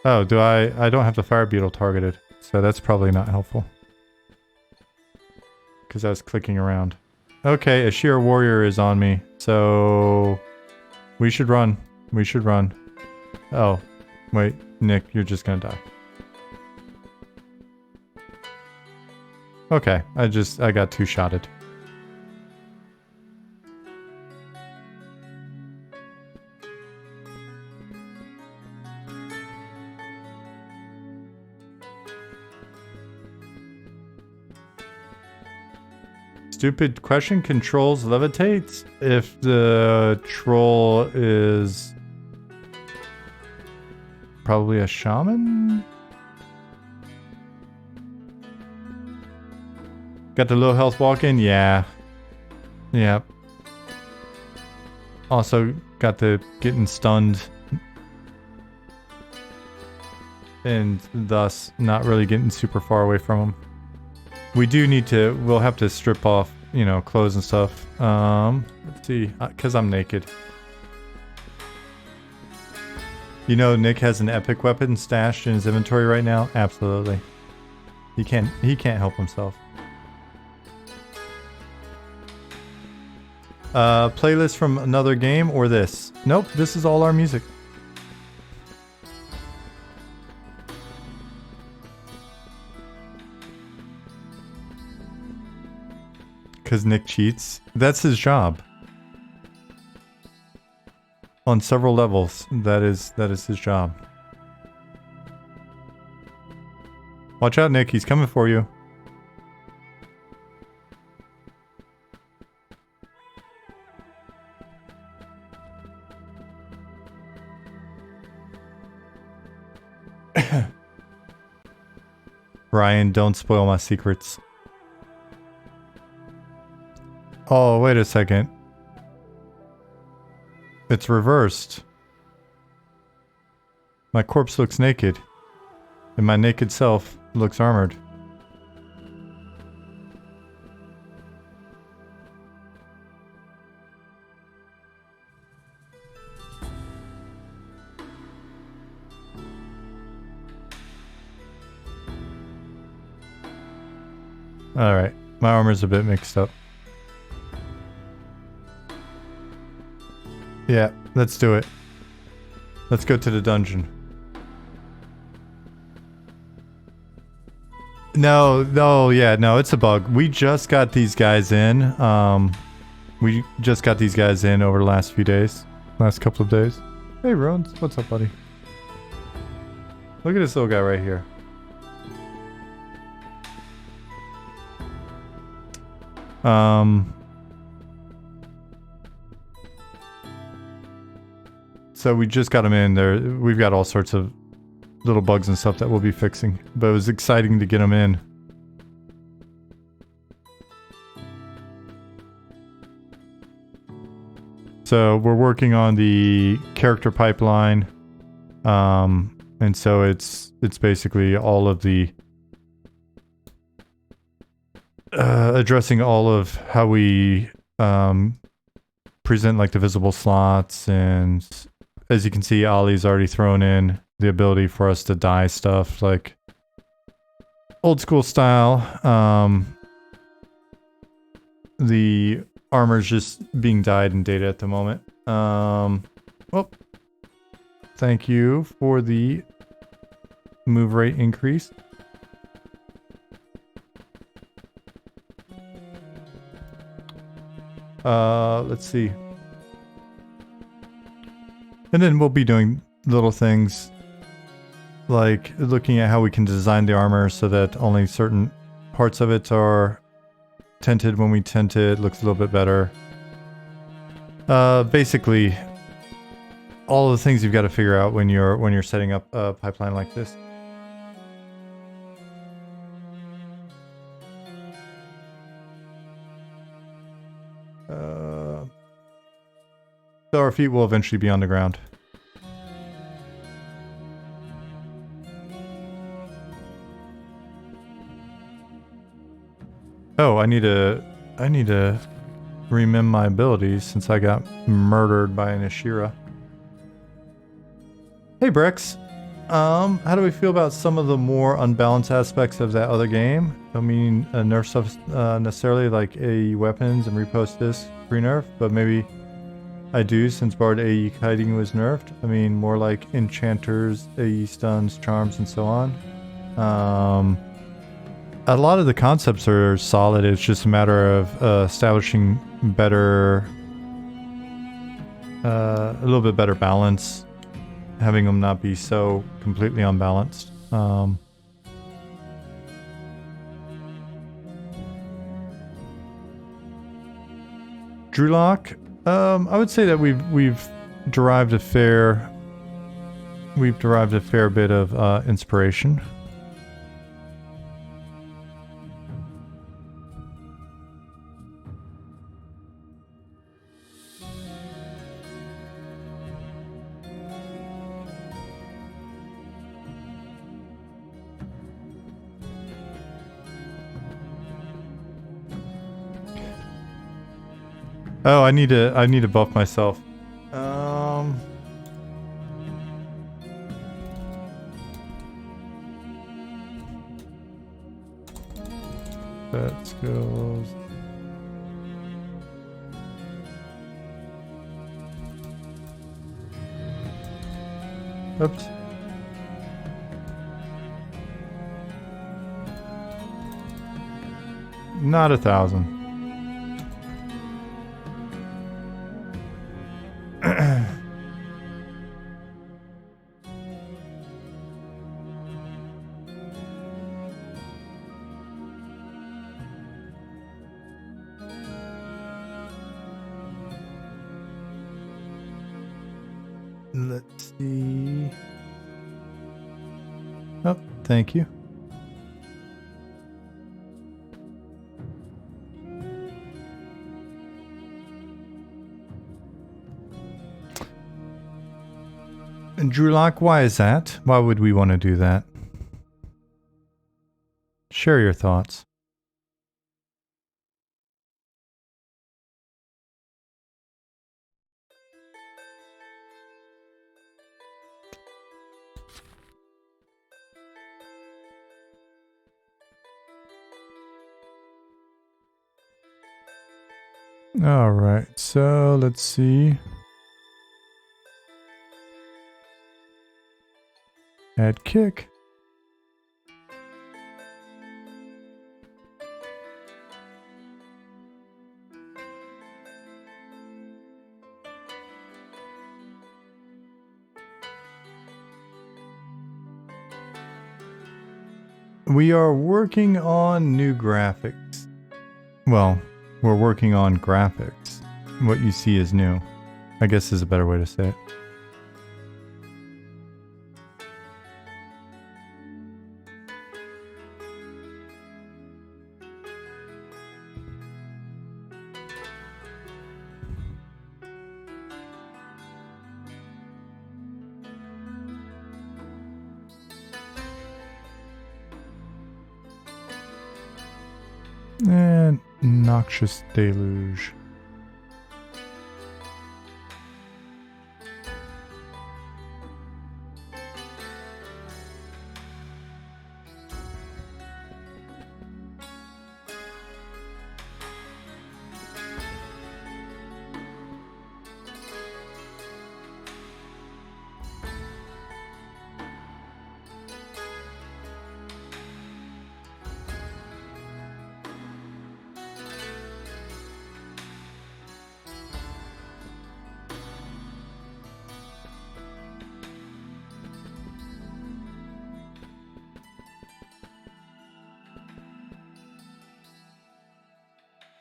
Oh, I don't have the fire beetle targeted. So that's probably not helpful. Because I was clicking around. Okay, a sheer warrior is on me. So we should run. We should run. Oh, wait, Nick, you're just gonna die. Okay, I got two-shotted. Stupid question. Controls levitates if the troll is probably a shaman. Got the low health walk in? Yeah. Yep. Also got the getting stunned. And thus not really getting super far away from him. We do need to, we'll have to strip off, you know, clothes and stuff. Let's see, because I'm naked. You know, Nick has an epic weapon stashed in his inventory right now? Absolutely. He can't help himself. Playlist from another game or this? Nope, this is all our music. Because Nick cheats. That's his job. On several levels, that is his job. Watch out, Nick. He's coming for you. Ryan, don't spoil my secrets. Oh, wait a second. It's reversed. My corpse looks naked, and my naked self looks armored. Alright, my armor's a bit mixed up. Yeah, let's do it. Let's go to the dungeon. No, it's a bug. We just got these guys in. We just got these guys in over the last few days. Last couple of days. Hey, Rones. What's up, buddy? Look at this little guy right here. So we just got him in there. We've got all sorts of little bugs and stuff that we'll be fixing, but it was exciting to get him in. So we're working on the character pipeline, and so it's basically all of the addressing all of how we present like the visible slots, and as you can see, Ollie's already thrown in the ability for us to dye stuff like old school style. The armor's just being dyed in data at the moment. Well, thank you for the move rate increase. Let's see. And then we'll be doing little things like looking at how we can design the armor so that only certain parts of it are tinted. When we tint it, looks a little bit better. Basically, all the things you've got to figure out when you're setting up a pipeline like this. So our feet will eventually be on the ground. Oh, I need to remember my abilities since I got murdered by an Ashira. Hey Brex, how do we feel about some of the more unbalanced aspects of that other game? I mean, nerf stuff necessarily like AE weapons and repost disc pre-nerf, but maybe I do since Bard AE kiting was nerfed. I mean, more like enchanters, AE stuns, charms, and so on. A lot of the concepts are solid. It's just a matter of establishing better, a little bit better balance, having them not be so completely unbalanced. Drewlock, I would say that we've derived a fair bit of inspiration. Oh, I need to buff myself. That skills. Oops. Not 1,000. Let's see. Oh, thank you. And Drewlock, why is that? Why would we want to do that? Share your thoughts. All right, so let's see. Add kick. We are working on new graphics. Well, we're working on graphics. What you see is new, I guess is a better way to say it. And noxious deluge.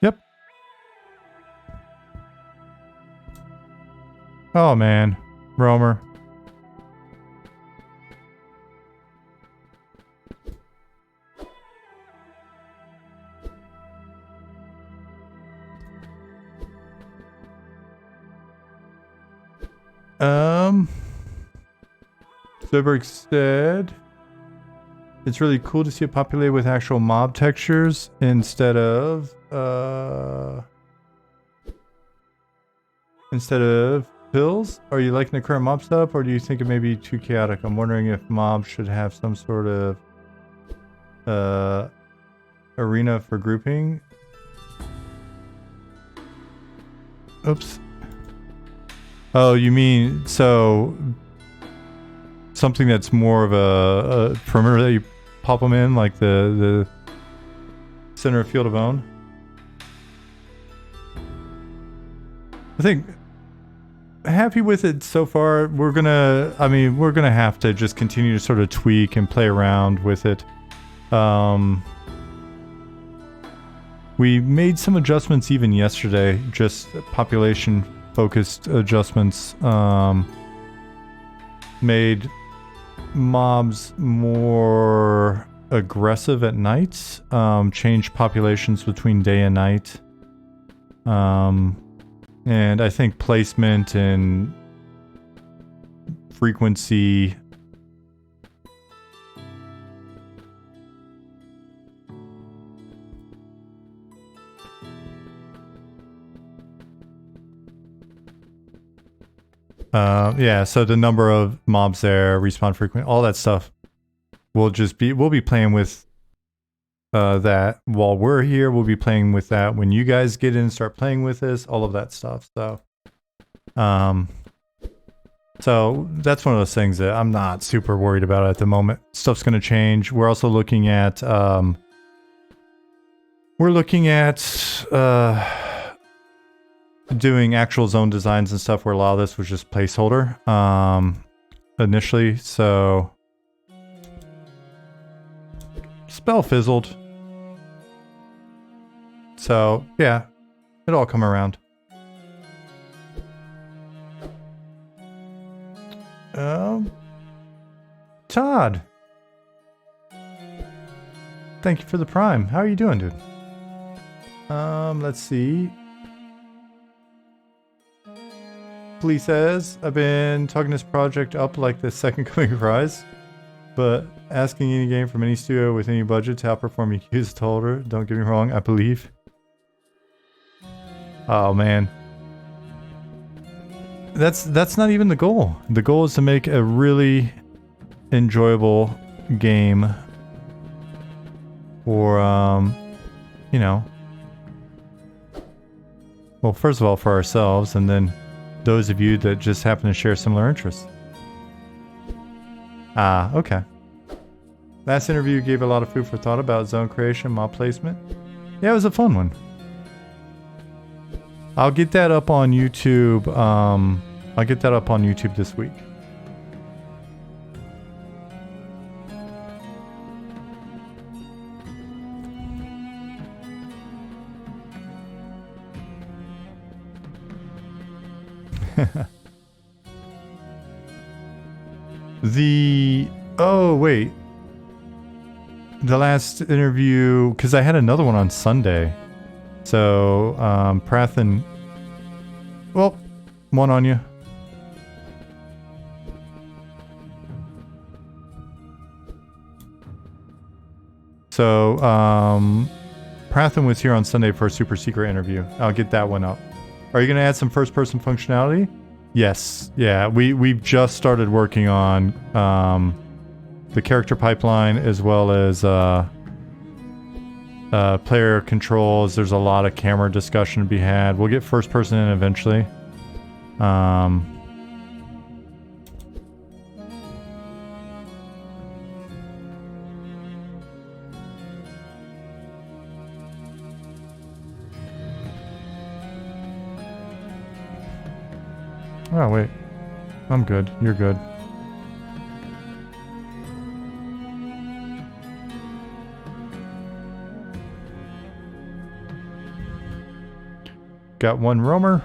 Yep. Oh man, Roamer. Zoberg said it's really cool to see it populated with actual mob textures instead of pills. Are you liking the current mob setup, or do you think it may be too chaotic? I'm wondering if mobs should have some sort of arena for grouping. Oops. Oh, you mean so something that's more of a perimeter that you pop them in, like the center of field of own? I think happy with it so far. We're gonna have to just continue to sort of tweak and play around with it. We made some adjustments even yesterday, just population focused adjustments. Made mobs more aggressive at night, changed populations between day and night. And I think placement and frequency yeah, so the number of mobs there, respawn frequency, all that stuff. We'll be playing with that while we're here. We'll be playing with that when you guys get in and start playing with this, all of that stuff. So so that's one of those things that I'm not super worried about at the moment. Stuff's going to change. We're also looking at doing actual zone designs and stuff, where a lot of this was just placeholder initially. So spell fizzled. So yeah, it'll all come around. Todd, thank you for the prime. How are you doing, dude? Let's see. Flea says, I've been talking this project up like the second coming of Rise, but asking any game from any studio with any budget to outperform Yakuza told her. Don't get me wrong, I believe. Oh man. That's not even the goal. The goal is to make a really enjoyable game for, you know, well, first of all, for ourselves, and then those of you that just happen to share similar interests. Ah, okay. Last interview gave a lot of food for thought about zone creation, mob placement. Yeah, it was a fun one. I'll get that up on YouTube. I'll get that up on YouTube this week. Oh, wait. The last interview, because I had another one on Sunday. So, Prathan... Well, one on you. So, Prathan was here on Sunday for a super secret interview. I'll get that one up. Are you going to add some first-person functionality? Yes. Yeah, we've just started working on the character pipeline as well as player controls. There's a lot of camera discussion to be had. We'll get first-person in eventually. Oh, wait. I'm good. You're good. Got one roamer.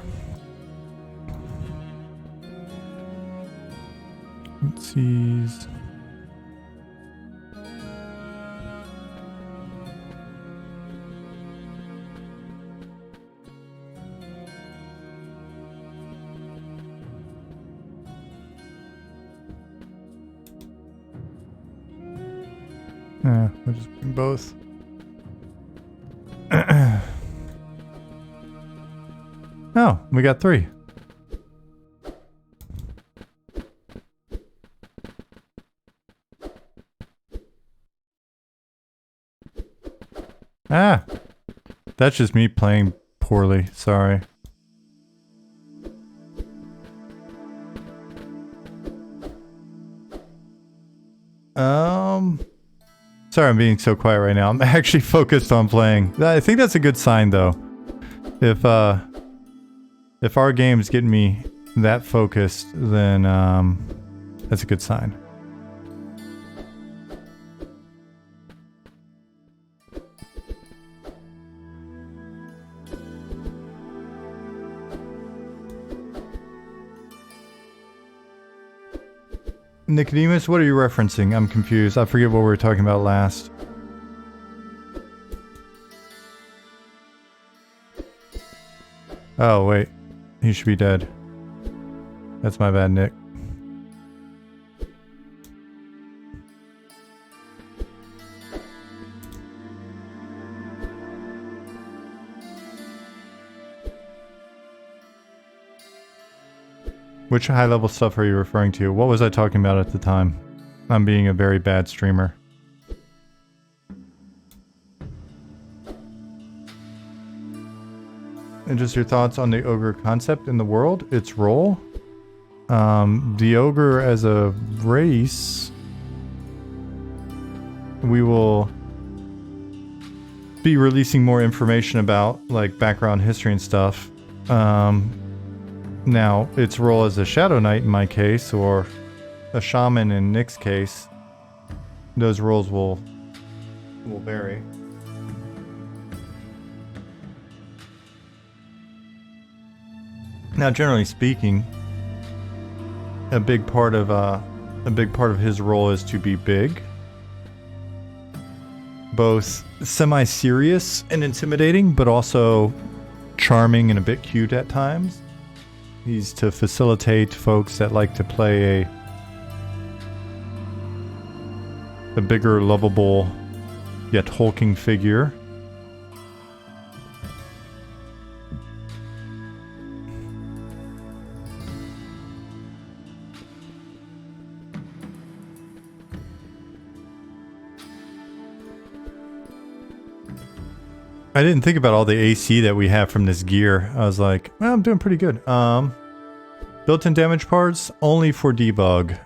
Let's see. We'll just bring both. Oh, we got 3. Ah! That's just me playing poorly, sorry. Sorry I'm being so quiet right now. I'm actually focused on playing. I think that's a good sign though. If our game's getting me that focused, then that's a good sign. Nicodemus, what are you referencing? I'm confused. I forget what we were talking about last. Oh, wait. He should be dead. That's my bad, Nick. Which high-level stuff are you referring to? What was I talking about at the time? I'm being a very bad streamer. And just your thoughts on the Ogre concept in the world, its role? The Ogre as a race... We will be releasing more information about, like, background history and stuff. Now, its role as a Shadow Knight in my case, or a Shaman in Nick's case, those roles will vary. Now, generally speaking, a big part of his role is to be big, both semi-serious and intimidating, but also charming and a bit cute at times. He's to facilitate folks that like to play a bigger, lovable, yet hulking figure. I didn't think about all the AC that we have from this gear. I was like, well, I'm doing pretty good. Built-in damage parts only for debug.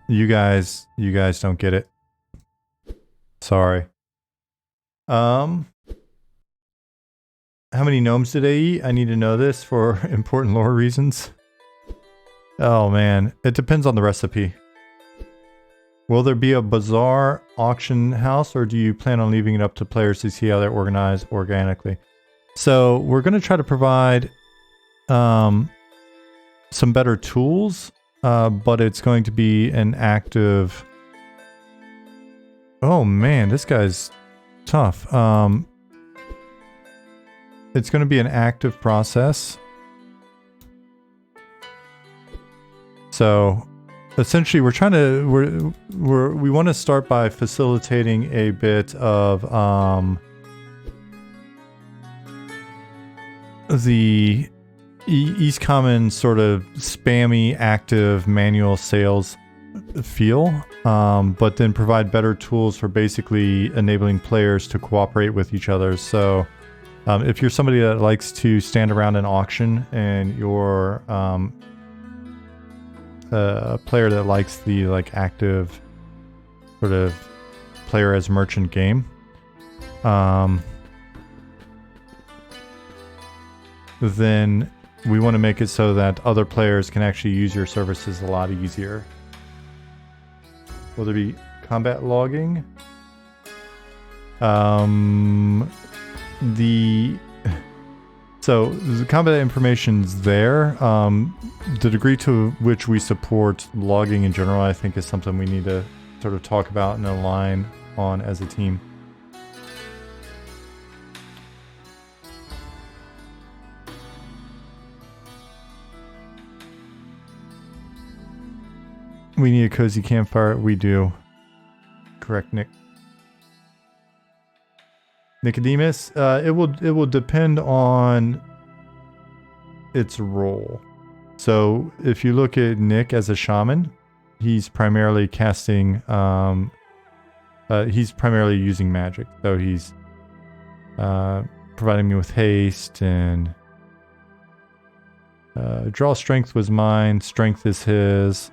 You guys don't get it. Sorry. How many gnomes did I eat? I need to know this for important lore reasons. Oh man, it depends on the recipe. Will there be a bazaar auction house, or do you plan on leaving it up to players to see how they're organized organically? So we're going to try to provide some better tools, but it's going to be an active... Oh man, this guy's tough. It's going to be an active process. So essentially we want to start by facilitating a bit of the East Common sort of spammy active manual sales feel, but then provide better tools for basically enabling players to cooperate with each other. So if you're somebody that likes to stand around an auction and you're a player that likes the active sort of player as merchant game, then we want to make it so that other players can actually use your services a lot easier. Will there be combat logging? So the combat information's there. The degree to which we support logging in general, I think, is something we need to sort of talk about and align on as a team. We need a cozy campfire. We do. Correct, Nick. Nicodemus, it will depend on its role. So if you look at Nick as a shaman, he's primarily casting, he's primarily using magic. So he's providing me with haste, and draw strength was mine, strength is his.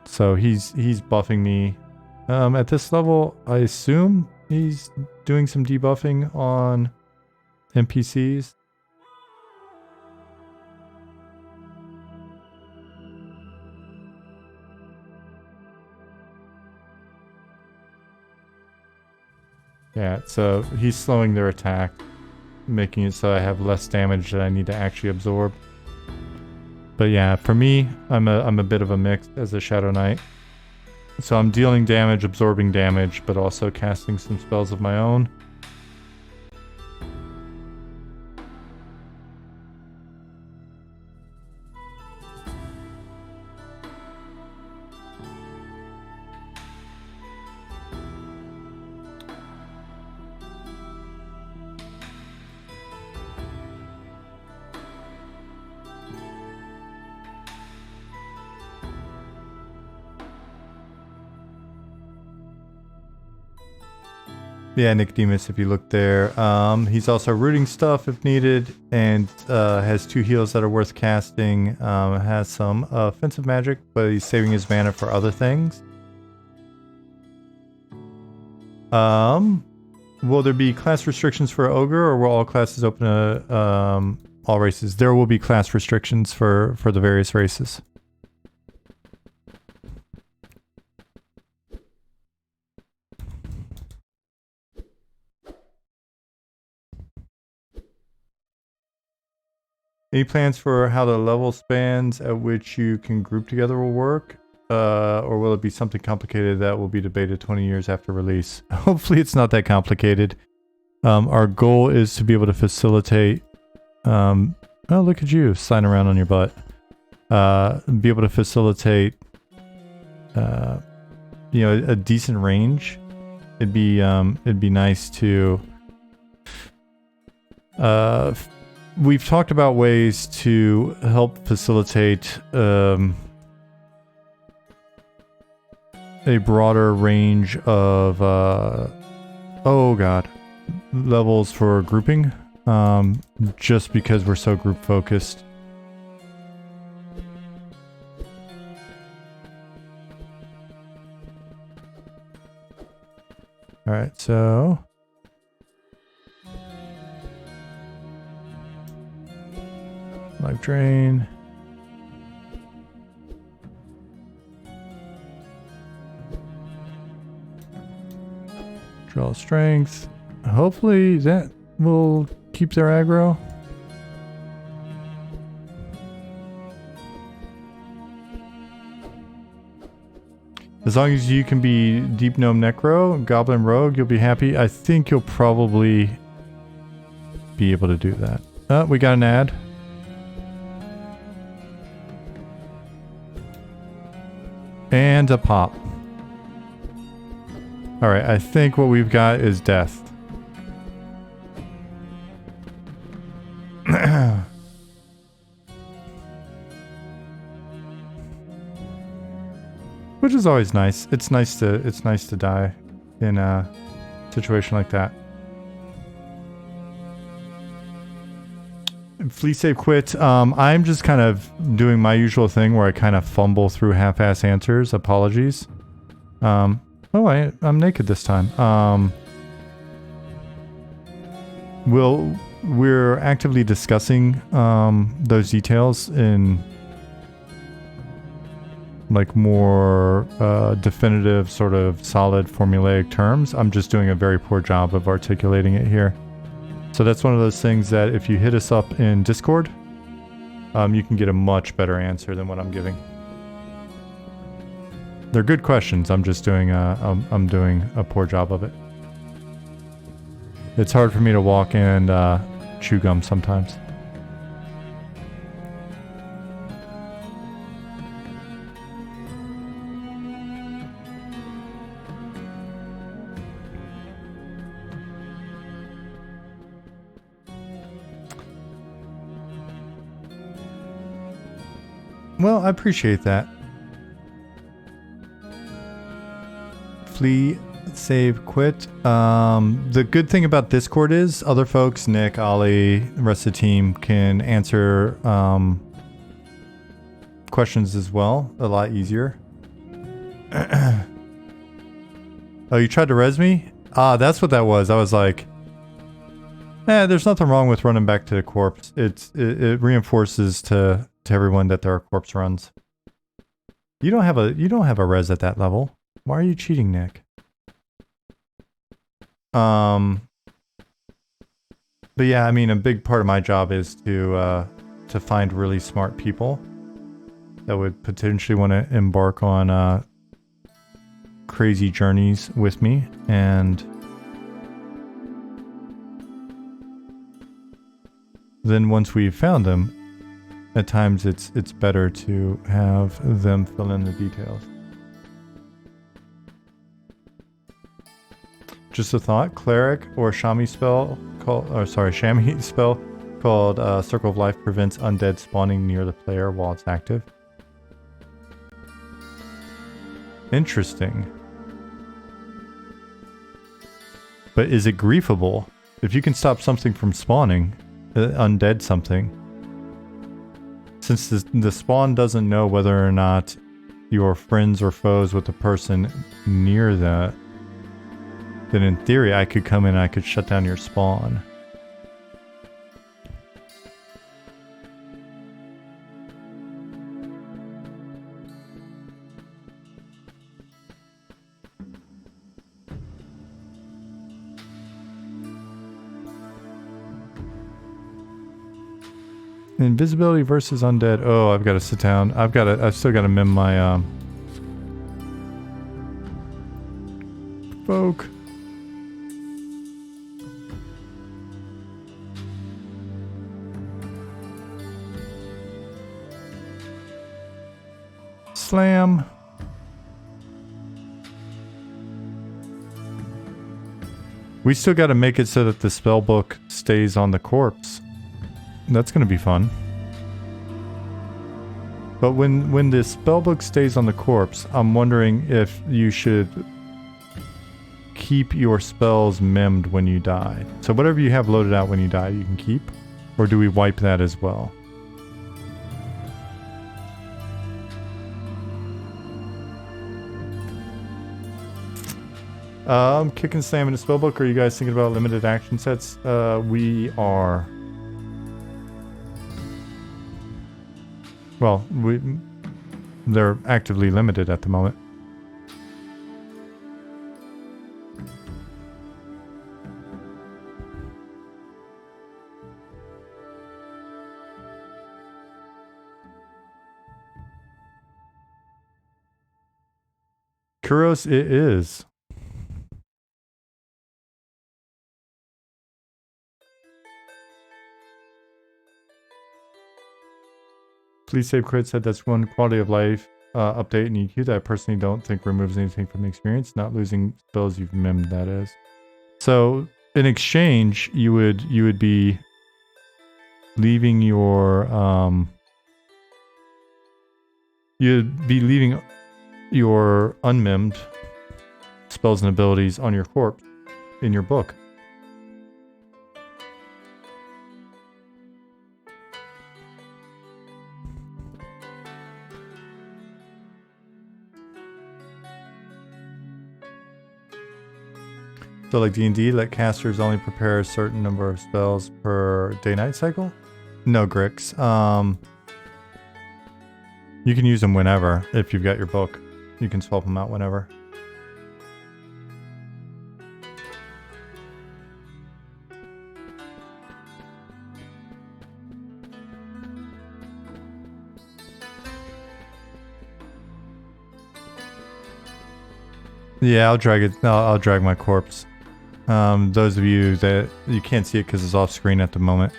So he's buffing me. At this level, I assume he's doing some debuffing on NPCs. Yeah, so he's slowing their attack, making it so I have less damage that I need to actually absorb. But yeah, for me, I'm a bit of a mix as a Shadow Knight. So I'm dealing damage, absorbing damage, but also casting some spells of my own. Yeah, Nicodemus, if you look there. He's also rooting stuff if needed, and has 2 heals that are worth casting. Has some offensive magic, but he's saving his mana for other things. Will there be class restrictions for Ogre, or will all classes open to all races? There will be class restrictions for the various races. Any plans for how the level spans at which you can group together will work? Or will it be something complicated that will be debated 20 years after release? Hopefully it's not that complicated. Our goal is to be able to facilitate... oh, look at you, sliding around on your butt. Be able to facilitate... you know, a decent range. It'd be nice to... we've talked about ways to help facilitate a broader range of levels for grouping, just because we're so group focused. All right, so life drain. Draw strength. Hopefully that will keep their aggro. As long as you can be Deep Gnome Necro, Goblin Rogue, you'll be happy. I think you'll probably be able to do that. We got an ad. And a pop. Alright, I think what we've got is death. Which is always nice. It's nice to die in a situation like that. Flea save quit. I'm just kind of doing my usual thing where I kind of fumble through half-ass answers. Apologies. Oh, I'm naked this time. We're actively discussing those details in like more definitive, sort of solid formulaic terms. I'm just doing a very poor job of articulating it here. So that's one of those things that if you hit us up in Discord, you can get a much better answer than what I'm giving. They're good questions. I'm just doing I'm doing a poor job of it. It's hard for me to walk and chew gum sometimes. Well, I appreciate that. Flee, save, quit. The good thing about Discord is other folks, Nick, Ollie, the rest of the team can answer questions as well. A lot easier. Oh, you tried to res me? Ah, that's what that was. I was like, there's nothing wrong with running back to the corpse. It reinforces to everyone that there are corpse runs. You don't have a res at that level. Why are you cheating, Nick? But yeah, I mean, a big part of my job is to find really smart people that would potentially want to embark on crazy journeys with me, and then once we've found them, at times it's better to have them fill in the details. Just a thought: cleric or chamois spell chamois spell called Circle of Life prevents undead spawning near the player while it's active. Interesting. But is it griefable? If you can stop something from spawning, undead something, since the spawn doesn't know whether or not you're friends or foes with the person near that, then in theory I could come in and I could shut down your spawn. Invisibility versus undead. Oh, I've got to sit down. I've still got to mem my folk. Slam. We still got to make it so that the spell book stays on the corpse. That's going to be fun. But when the spellbook stays on the corpse, I'm wondering if you should keep your spells memmed when you die. So whatever you have loaded out when you die, you can keep? Or do we wipe that as well? Kick and slam in the spellbook. Are you guys thinking about limited action sets? We are. Well, they're actively limited at the moment. Kuros, it is. Please Save Crit said that's one quality of life update in EQ that I personally don't think removes anything from the experience. Not losing spells you've memmed, that is. So in exchange, you would be leaving your you'd be leaving your unmemmed spells and abilities on your corpse in your book. So like D&D, let casters only prepare a certain number of spells per day-night cycle? No, Grix. You can use them whenever, if you've got your book. You can swap them out whenever. Yeah, I'll drag it. I'll drag my corpse. Those of you that you can't see it because it's off screen at the moment.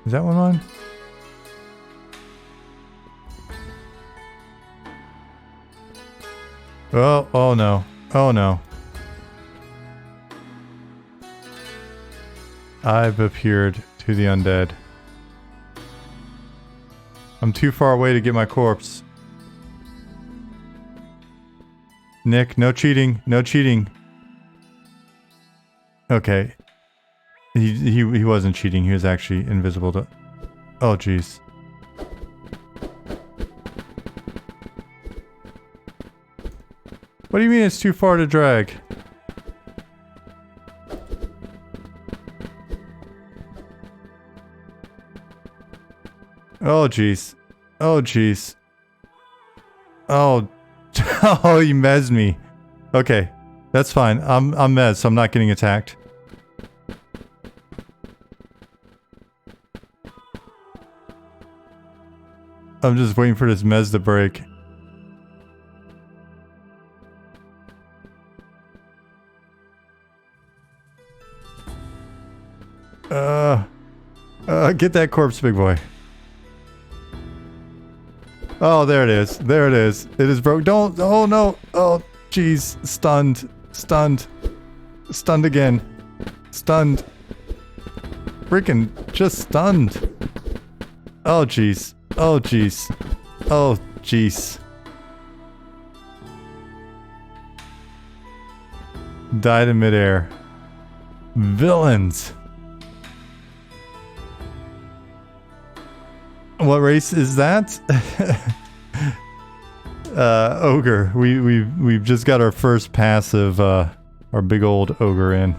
Is that one on? Oh no. Oh no. I've appeared to the undead. I'm too far away to get my corpse. Nick, no cheating. No cheating. Okay. He wasn't cheating. He was actually invisible to... Oh, jeez. What do you mean it's too far to drag? Oh, jeez. Oh, jeez. Oh. Oh, you mezzed me. Okay. That's fine. I'm mezzed, so I'm not getting attacked. I'm just waiting for this mez to break. Get that corpse, big boy. Oh, there it is. There it is. It is broke. Don't. Oh, no. Oh, jeez. Stunned. Stunned. Stunned again. Stunned. Freaking just stunned. Oh, jeez. Oh, jeez. Oh, jeez. Died in midair. Villains. What race is that? Ogre. We've just got our first passive, our big old ogre in.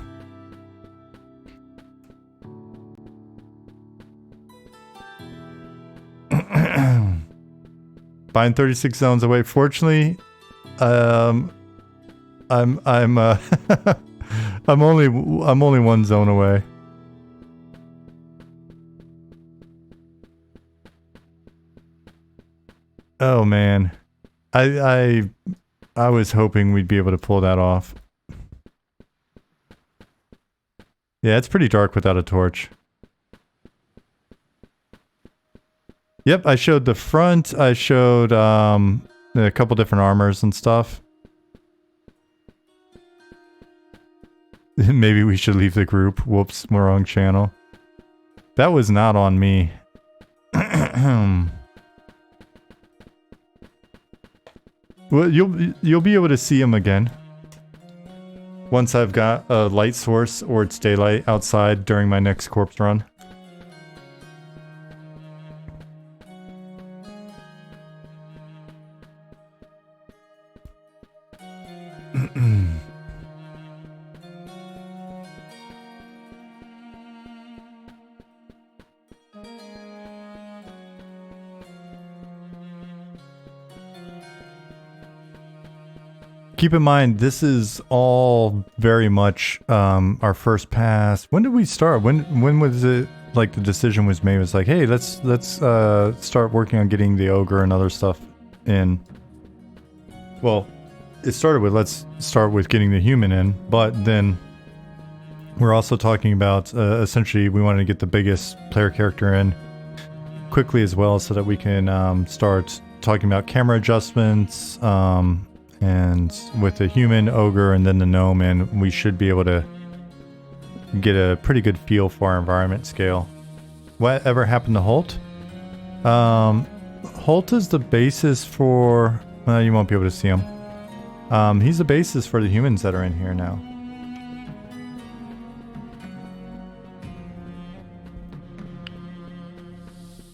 Bind 36 zones away. Fortunately, I'm I'm only one zone away. Oh man. I was hoping we'd be able to pull that off. Yeah, it's pretty dark without a torch. Yep, I showed the front, I showed a couple different armors and stuff. Maybe we should leave the group. Whoops, wrong channel. That was not on me. Well, you'll be able to see him again. Once I've got a light source or it's daylight outside during my next corpse run. Keep in mind, this is all very much our first pass. When did we start? When was it like the decision was made? It was like, hey, let's start working on getting the ogre and other stuff in. Well, it started with let's start with getting the human in, but then we're also talking about essentially we wanted to get the biggest player character in quickly as well, so that we can start talking about camera adjustments. And with the human, ogre, and then the gnome in, we should be able to get a pretty good feel for our environment scale. Whatever happened to Holt? Holt is the basis for... Well, you won't be able to see him. He's the basis for the humans that are in here now.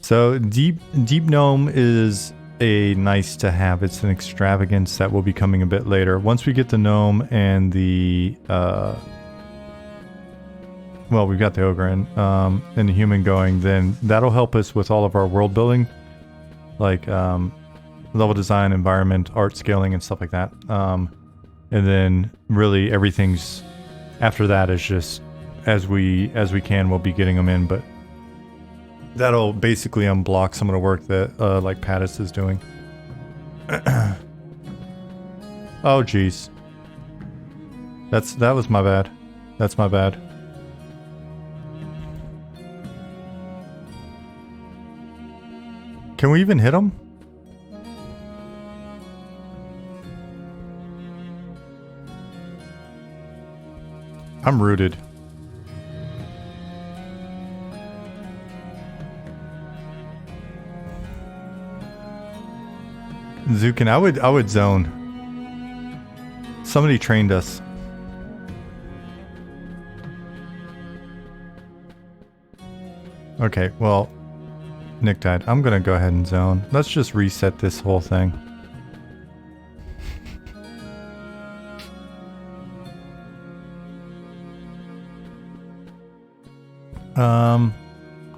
So Deep Gnome is a nice to have. It's an extravagance that will be coming a bit later. Once we get the gnome and the well, we've got the ogre and the human going, then that'll help us with all of our world building, like level design, environment, art scaling, and stuff like that. And then really everything's after that is just as we can, we'll be getting them in, but that'll basically unblock some of the work that like Pattis is doing. Oh jeez. That was my bad. That's my bad. Can we even hit him? I'm rooted. Zukin, I would zone. Somebody trained us. Okay, well, Nick died. I'm gonna go ahead and zone. Let's just reset this whole thing.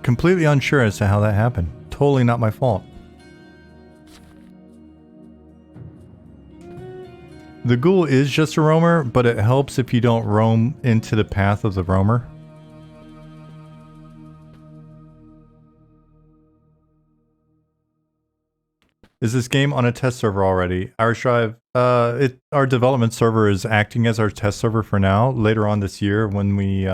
Completely unsure as to how that happened. Totally not my fault. The ghoul is just a roamer, but it helps if you don't roam into the path of the roamer. Is this game on a test server already? Irish Drive, our development server is acting as our test server for now. Later on this year when we,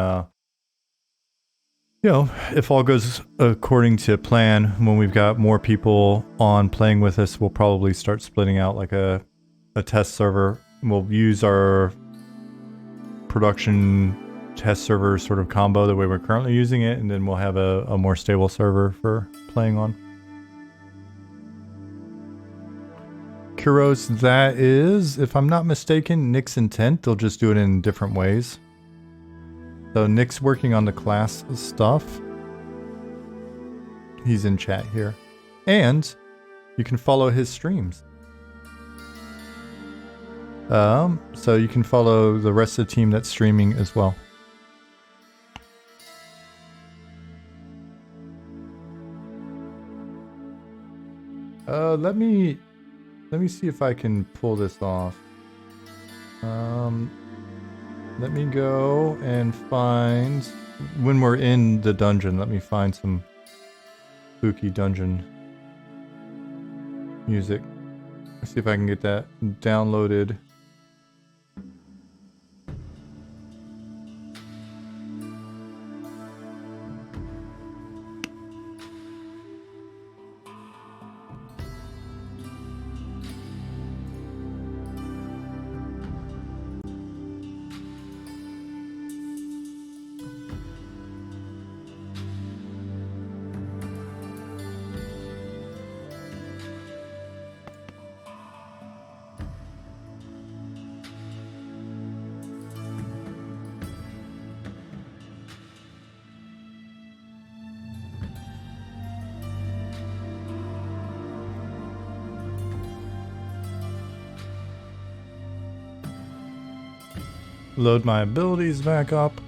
you know, if all goes according to plan, when we've got more people on playing with us, we'll probably start splitting out like a test server. We'll use our production test server sort of combo the way we're currently using it, and then we'll have a more stable server for playing on. Kuros, that is, if I'm not mistaken, Nick's intent. They'll just do it in different ways. So Nick's working on the class stuff. He's in chat here. And you can follow his streams. So you can follow the rest of the team that's streaming as well. Let me see if I can pull this off. Let me go and find, when we're in the dungeon, let me find some spooky dungeon music. Let's see if I can get that downloaded. Load my abilities back up.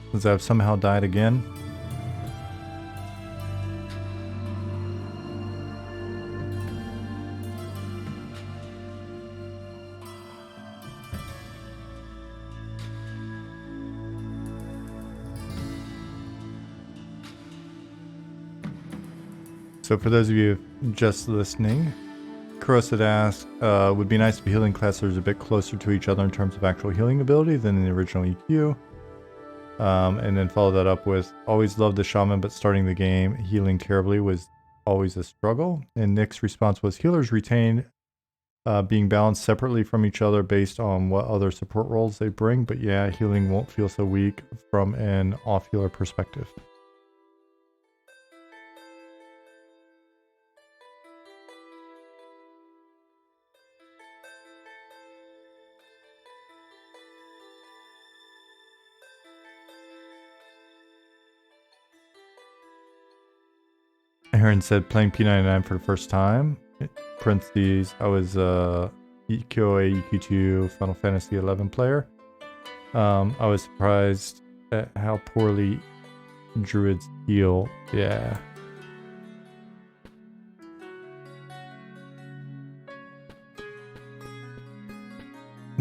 Because I've somehow died again. So for those of you just listening, Kuros had asked, would be nice if healing classes are a bit closer to each other in terms of actual healing ability than in the original EQ. And then follow that up with, always loved the shaman, but starting the game healing terribly was always a struggle. And Nick's response was, healers retain being balanced separately from each other based on what other support roles they bring, but yeah, healing won't feel so weak from an off-healer perspective. Aaron said playing P99 for the first time. Parentheses, I was EQA, EQ2, Final Fantasy 11 player. I was surprised at how poorly druids heal. Yeah.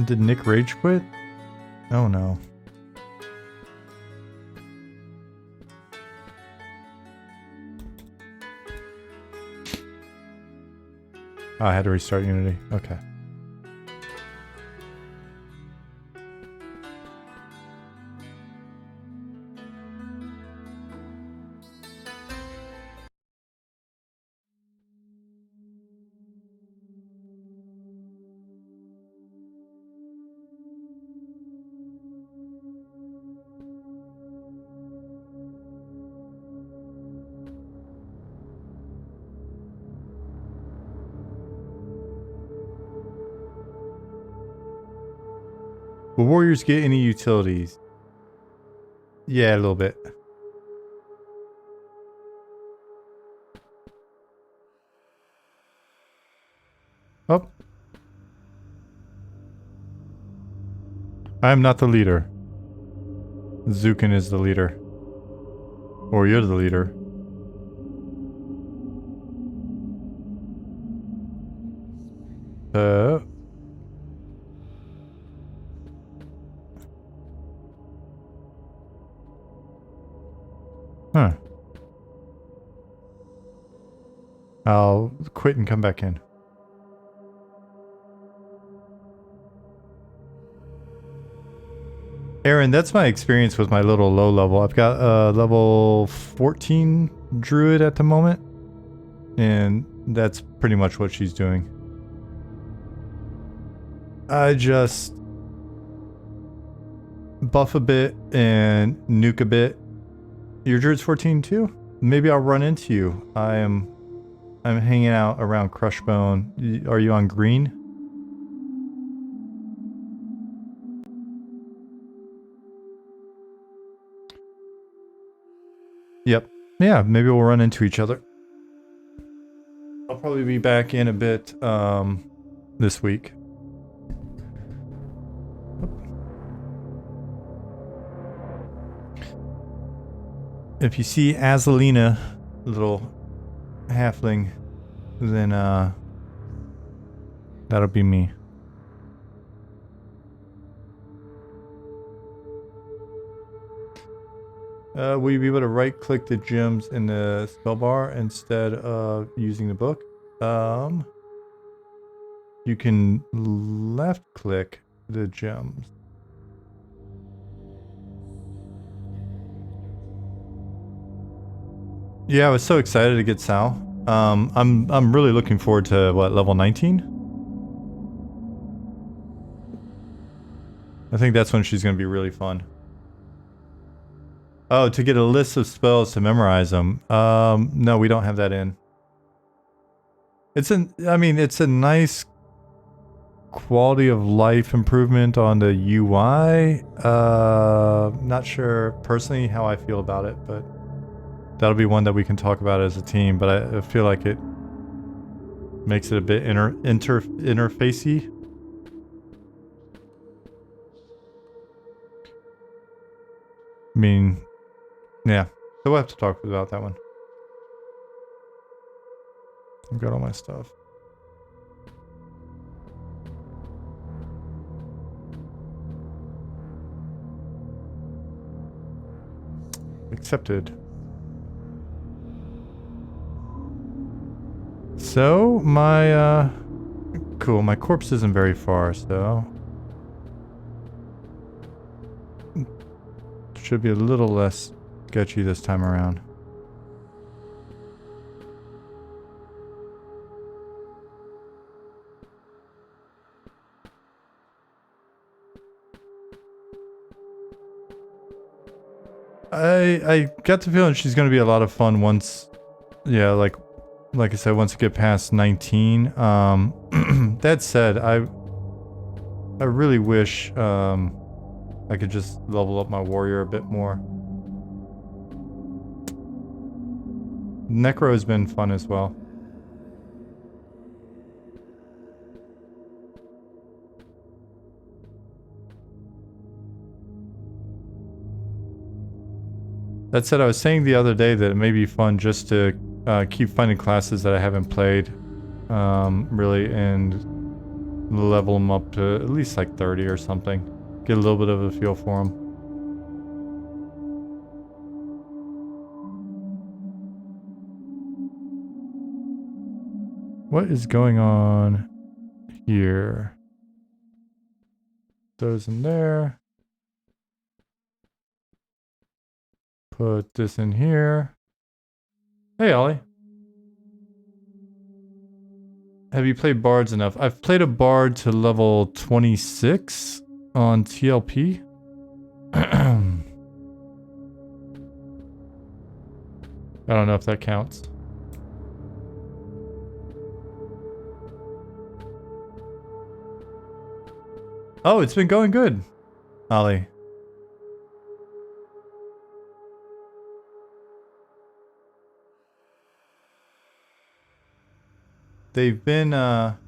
Did Nick rage quit? Oh no. Oh, I had to restart Unity. Okay. Will warriors get any utilities? Yeah, a little bit. Oh. I am not the leader. Zukin is the leader. Or you're the leader. Huh. I'll quit and come back in. Aaron, that's my experience with my little low level. I've got level 14 druid at the moment. And that's pretty much what she's doing. I just buff a bit and nuke a bit. Your druid's 14 too? Maybe I'll run into you. I'm hanging out around Crushbone. Are you on green? Yep. Yeah, maybe we'll run into each other. I'll probably be back in a bit this week. If you see Azalina, little halfling, then that'll be me. Will you be able to right click the gems in the spell bar instead of using the book? You can left click the gems. Yeah, I was so excited to get Sal. I'm really looking forward to what, level 19? I think that's when she's gonna be really fun. Oh, to get a list of spells to memorize them. No, we don't have that in. It's it's a nice quality of life improvement on the UI. Not sure personally how I feel about it, but that'll be one that we can talk about as a team. But I feel like it makes it a bit interfacey. I mean, yeah. So we'll have to talk about that one. I've got all my stuff. Accepted. So my cool, my corpse isn't very far, so should be a little less sketchy this time around. I got the feeling she's gonna be a lot of fun once, yeah, like I said, once you get past 19. That said, I really wish I could just level up my warrior a bit more. Necro has been fun as well. That said, I was saying the other day that it may be fun just to keep finding classes that I haven't played, really, and level them up to at least like 30 or something. Get a little bit of a feel for them. What is going on here? Those in there. Put this in here. Hey, Ollie. Have you played bards enough? I've played a bard to level 26 on TLP. I don't know if that counts. Oh, it's been going good, Ollie. They've been, 1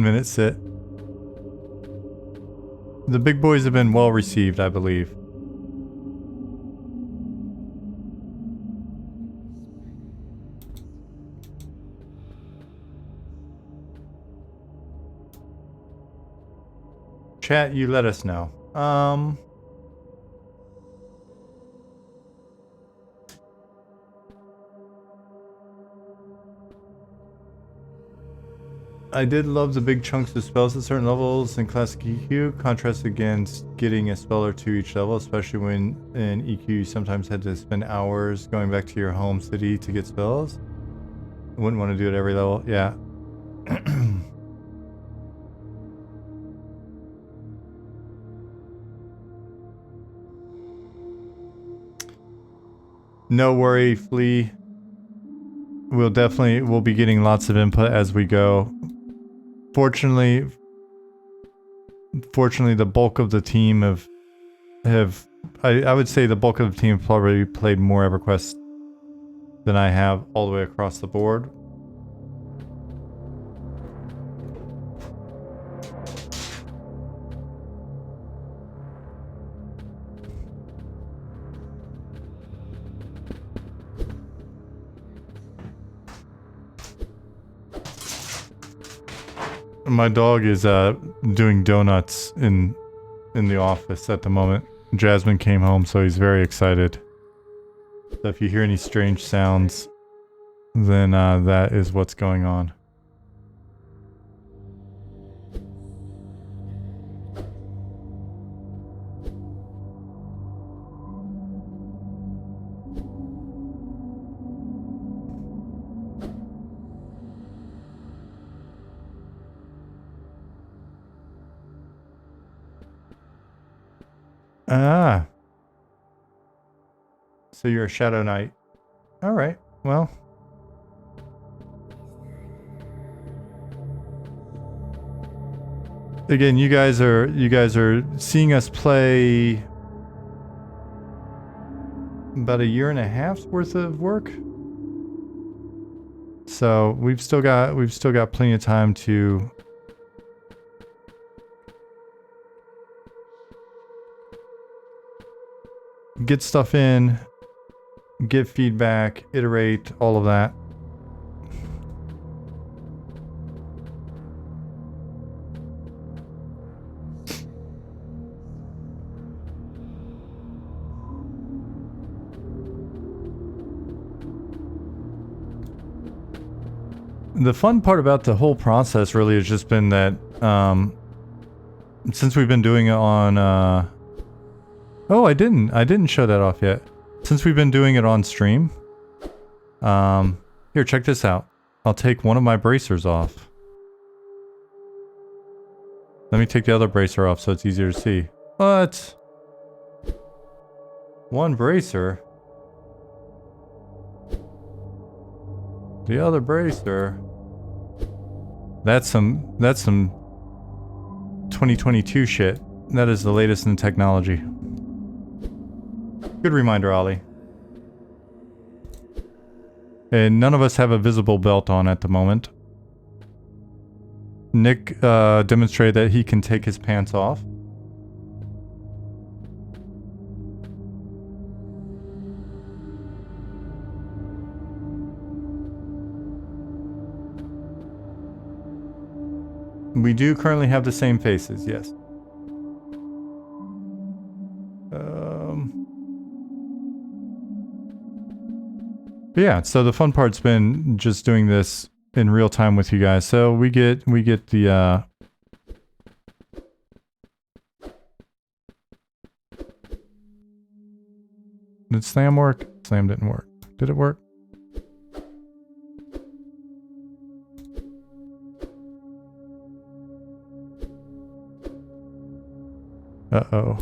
minute sit. The big boys have been well received, I believe. Chat, you let us know. I did love the big chunks of spells at certain levels in Classic EQ, contrast against getting a spell or two each level, especially when in EQ you sometimes had to spend hours going back to your home city to get spells. I wouldn't want to do it every level, yeah. No worry, Flea. We'll be getting lots of input as we go. Fortunately, the bulk of the team I would say the bulk of the team have probably played more EverQuest than I have all the way across the board. My dog is doing donuts in the office at the moment. Jasmine came home, so he's very excited. So if you hear any strange sounds, then that is what's going on. Ah. So you're a Shadow Knight. Alright, well. Again, you guys are seeing us play about 1.5 years worth of work. So we've still got plenty of time to get stuff in, get feedback, iterate, all of that. the fun part about the whole process really has just been that since we've been doing it on oh, I didn't show that off yet. Since we've been doing it on stream, here, check this out. I'll take one of my bracers off. Let me take the other bracer off so it's easier to see. What? One bracer? The other bracer? That's some 2022 shit. That is the latest in technology. Good reminder, Ollie. And none of us have a visible belt on at the moment. Nick demonstrated that he can take his pants off. We do currently have the same faces, yes. But yeah, so the fun part's been just doing this in real time with you guys. So we get the did Slam work? Slam didn't work. Did it work? Uh-oh.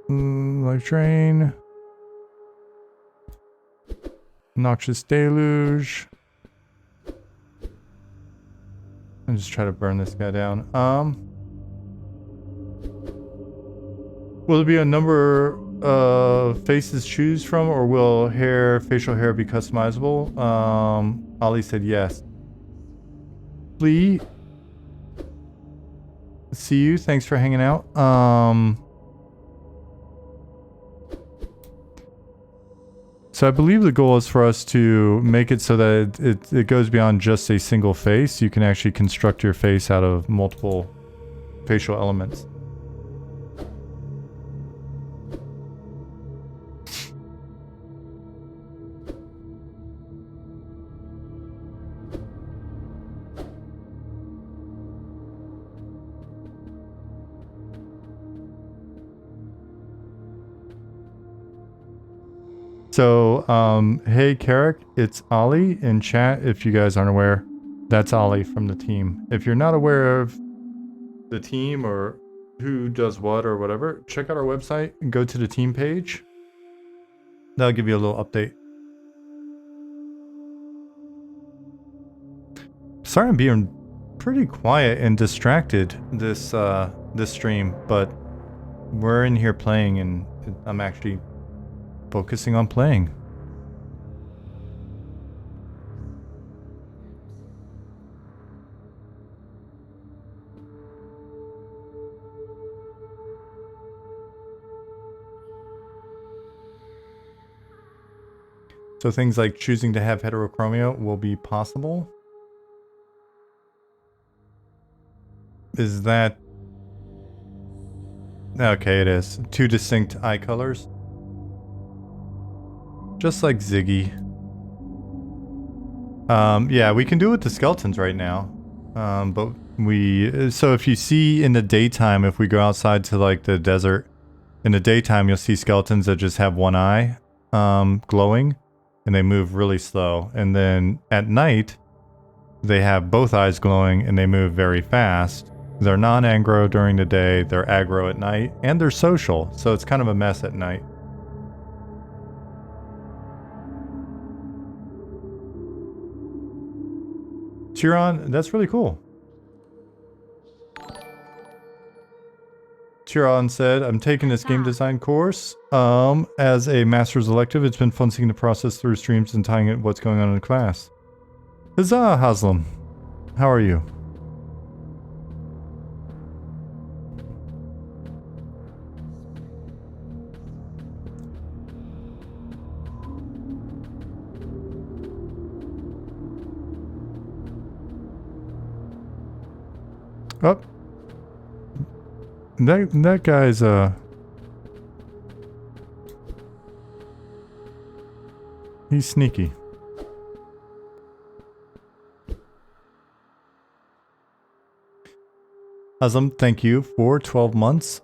Life drain. Noxious deluge. I'll just try to burn this guy down. Will there be a number of faces to choose from, or will facial hair be customizable? Ali said yes. Lee, see you. Thanks for hanging out. So I believe the goal is for us to make it so that it goes beyond just a single face. You can actually construct your face out of multiple facial elements. So, hey Carrick, it's Ollie in chat. If you guys aren't aware, that's Ollie from the team. If you're not aware of the team or who does what or whatever, check out our website and go to the team page. That'll give you a little update. Sorry I'm being pretty quiet and distracted this stream, but we're in here playing and I'm actually focusing on playing. So things like choosing to have heterochromia will be possible. Is that... Okay, it is. 2 distinct eye colors. Just like Ziggy. Yeah, we can do it with the skeletons right now. But so if you see in the daytime, if we go outside to like the desert, in the daytime you'll see skeletons that just have one eye glowing, and they move really slow. And then at night, they have both eyes glowing and they move very fast. They're non-aggro during the day, they're aggro at night, and they're social, so it's kind of a mess at night. Tyron, that's really cool. Tyron said, I'm taking this game design course as a master's elective. It's been fun seeing the process through streams and tying it what's going on in the class. Huzzah, Haslam. How are you? Oh. That guy's he's sneaky. Azam, thank you for 12 months.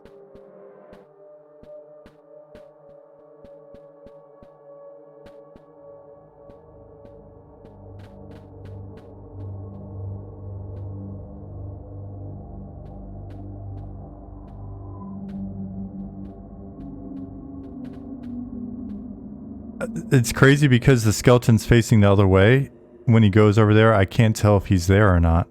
It's crazy because the skeleton's facing the other way. When he goes over there, I can't tell if he's there or not.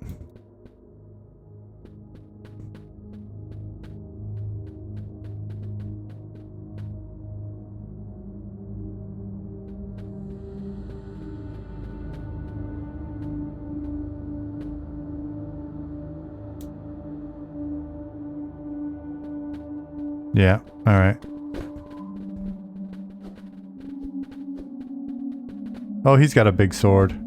Yeah, alright. Oh, he's got a big sword.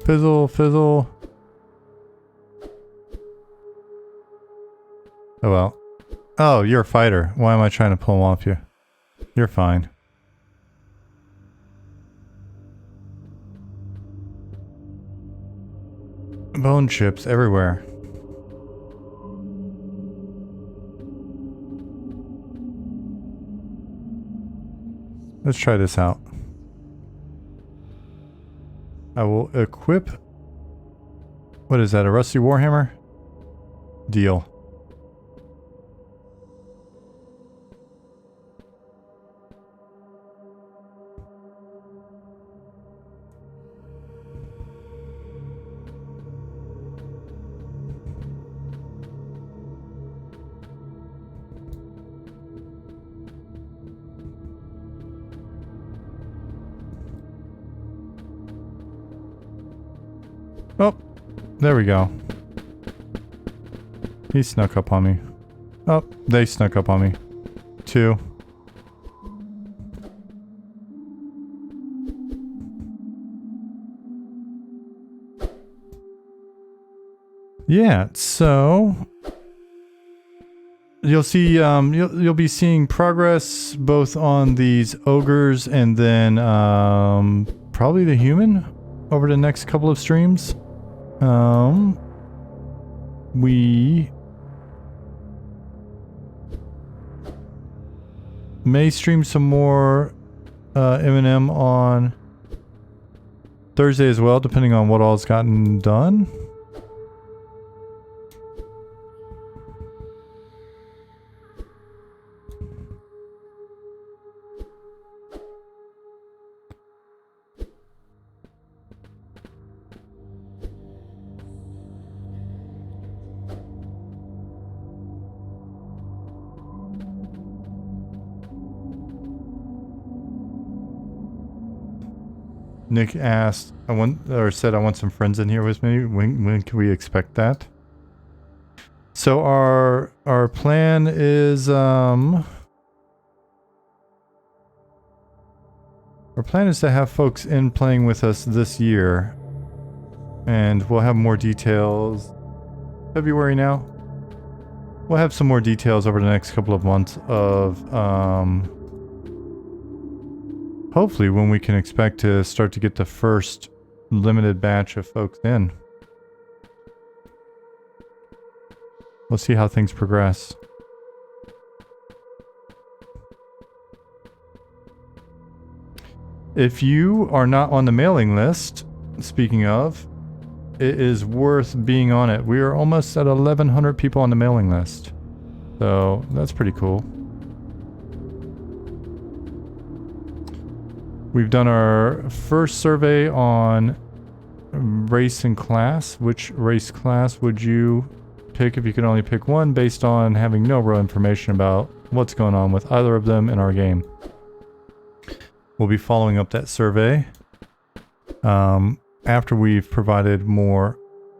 Fizzle, fizzle. Oh well. Oh, you're a fighter. Why am I trying to pull him off you? You're fine. Bone chips everywhere. Let's try this out. I will equip... What is that, a rusty warhammer? Deal. Oh, there we go. He snuck up on me. Oh, they snuck up on me. 2. Yeah, so you'll see you'll be seeing progress both on these ogres and then probably the human over the next couple of streams. We may stream some more M&M on Thursday as well, depending on what all's gotten done. Nick asked, said I want some friends in here with me. When can we expect that? So our plan is to have folks in playing with us this year, and we'll have more details. February now. We'll have some more details over the next couple of months of hopefully when we can expect to start to get the first limited batch of folks in. We'll see how things progress. If you are not on the mailing list, speaking of, it is worth being on it. We are almost at 1,100 people on the mailing list. So that's pretty cool. We've done our first survey on race and class. Which race class would you pick if you could only pick one based on having no real information about what's going on with either of them in our game. We'll be following up that survey after we've provided more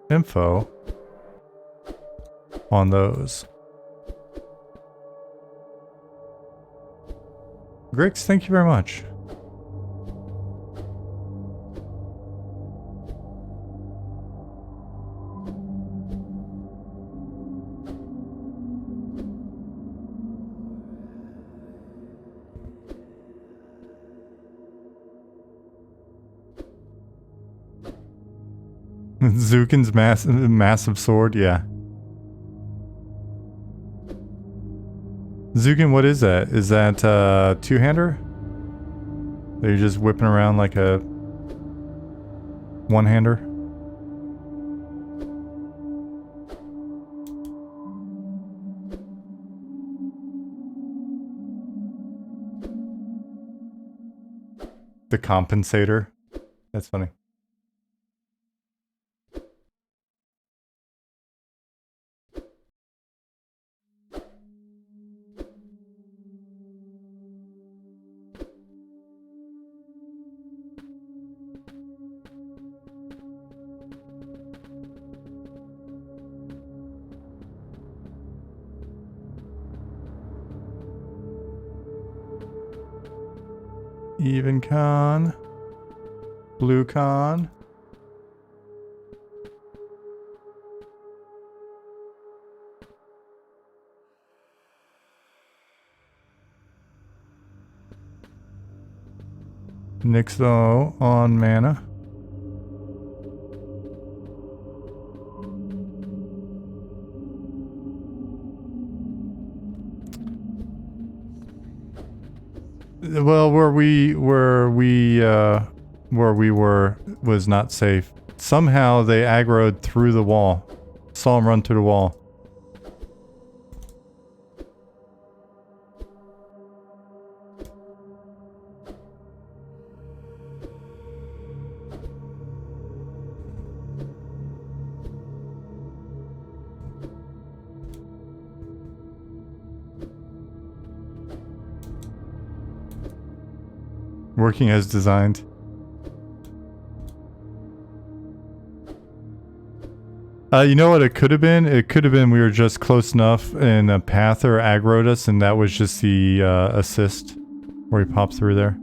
info on those. Grix, thank you very much. Zukin's massive sword, yeah. Zukin, what is that? Is that two-hander? Are you just whipping around like a one-hander? The compensator? That's funny. Even con. Blue con. Nixo on mana. Well, where we were was not safe. Somehow they aggroed through the wall. Saw him run through the wall. Working as designed. You know what it could have been? It could have been we were just close enough and a pather aggroed us and that was just the assist where he popped through there.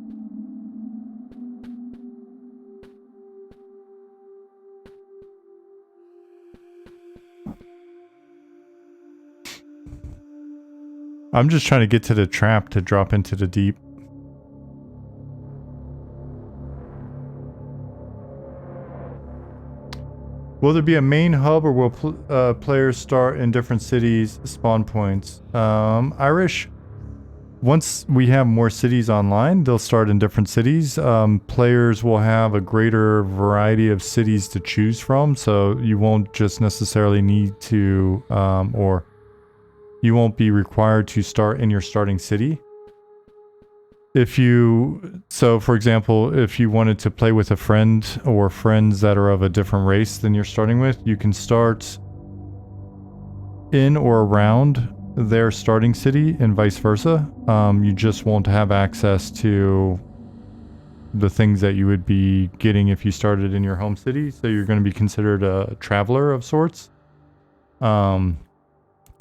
I'm just trying to get to the trap to drop into the deep. Will there be a main hub or will players start in different cities, spawn points? Irish, once we have more cities online, they'll start in different cities. Players will have a greater variety of cities to choose from, so you won't just necessarily need to, or you won't be required to start in your starting city. So for example, if you wanted to play with a friend or friends that are of a different race than you're starting with, you can start in or around their starting city and vice versa. You just won't have access to the things that you would be getting if you started in your home city. So you're going to be considered a traveler of sorts.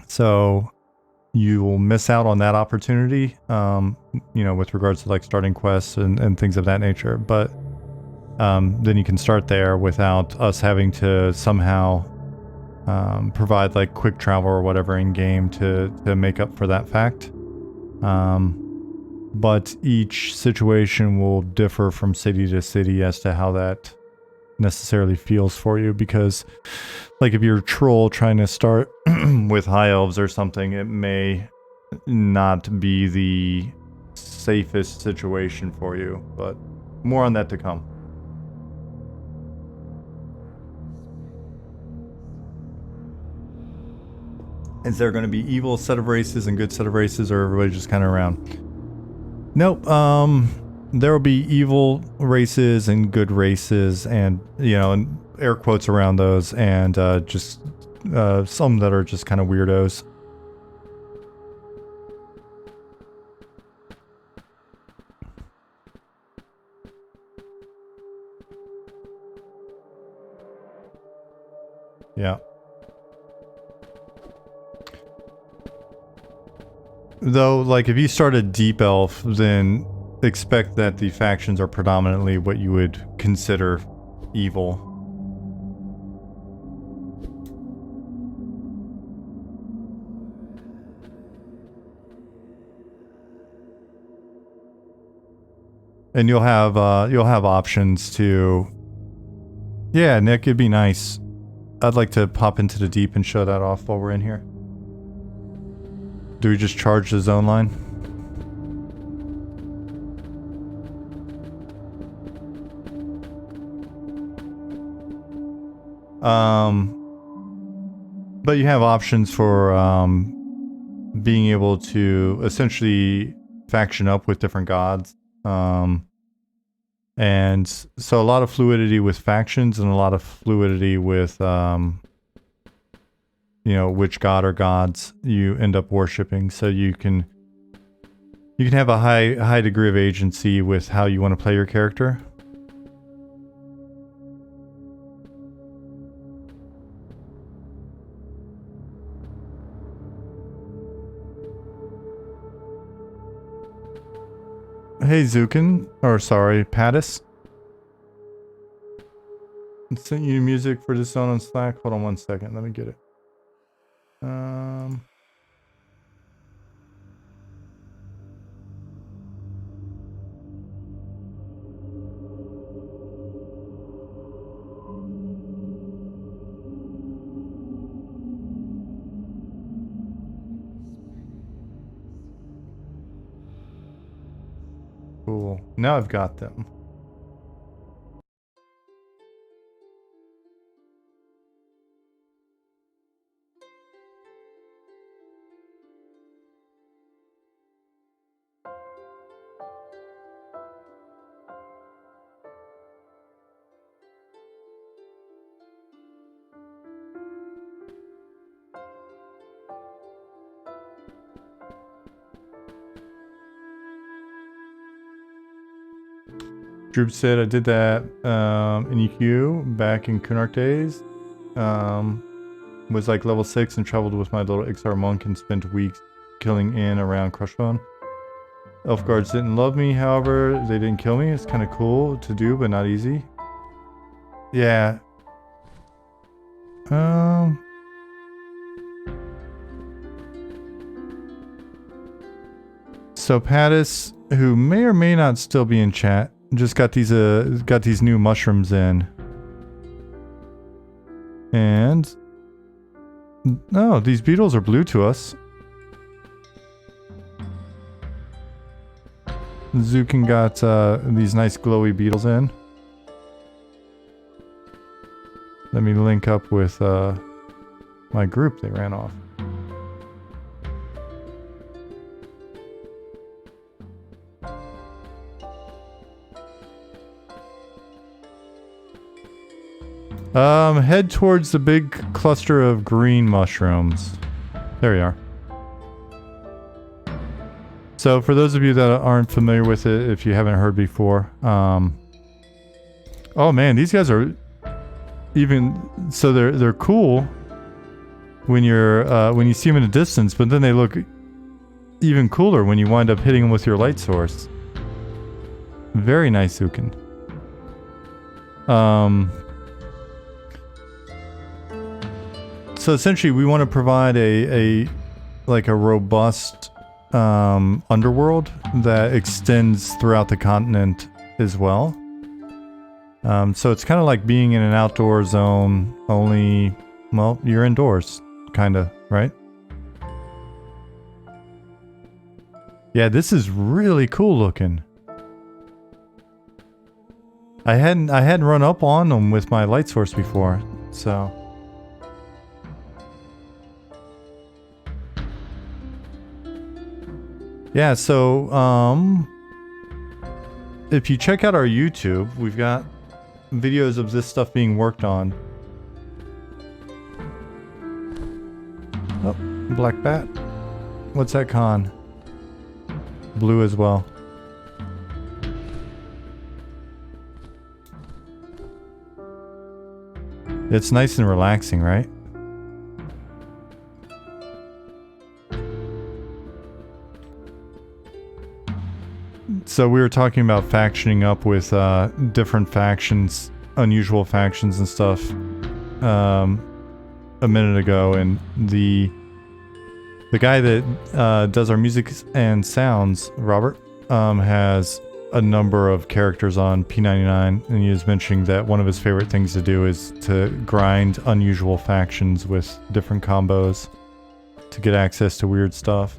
So you will miss out on that opportunity, you know, with regards to like starting quests and things of that nature. But then you can start there without us having to somehow provide like quick travel or whatever in game to make up for that fact. But each situation will differ from city to city as to how that necessarily feels for you, because like if you're a troll trying to start with high elves or something, it may not be the safest situation for you, but more on that to come. Is there going to be evil set of races and good set of races, or everybody just kind of around? Nope. There will be evil races and good races, and you know, and air quotes around those, and just some that are just kind of weirdos. Yeah. Though, like, if you start a deep elf, then expect that the factions are predominantly what you would consider evil. And you'll have options to... Yeah, Nick, it'd be nice. I'd like to pop into the deep and show that off while we're in here. Do we just charge the zone line? But you have options for being able to essentially faction up with different gods. And so a lot of fluidity with factions and a lot of fluidity with, you know, which god or gods you end up worshipping. So you can have a high degree of agency with how you want to play your character. Hey Zukin, or sorry, Pattis. I sent you music for this zone on Slack. Hold on one second, let me get it. Cool. Now I've got them. Droop said I did that in EQ back in Kunark days. Was like level 6 and traveled with my little XR monk and spent weeks killing in around Crushbone. Elf guards didn't love me, however, they didn't kill me. It's kind of cool to do, but not easy. Yeah. So Pattis, who may or may not still be in chat, just got these new mushrooms in. And no, these beetles are blue to us. Zukin got these nice glowy beetles in. Let me link up with my group. They ran off. Head towards the big cluster of green mushrooms. There we are. So for those of you that aren't familiar with it, if you haven't heard before, oh man, these guys are so they're cool when you see them in a distance, but then they look even cooler when you wind up hitting them with your light source. Very nice, Zukin. So essentially, we want to provide a robust underworld that extends throughout the continent as well. So it's kind of like being in an outdoor zone, only, well, you're indoors, kind of, right? Yeah, this is really cool looking. I hadn't run up on them with my light source before, so. Yeah, so if you check out our YouTube, we've got videos of this stuff being worked on. Black bat. What's that con? Blue as well. It's nice and relaxing, right? So we were talking about factioning up with different factions, unusual factions and stuff a minute ago, and the guy that does our music and sounds, Robert, has a number of characters on P99, and he was mentioning that one of his favorite things to do is to grind unusual factions with different combos to get access to weird stuff.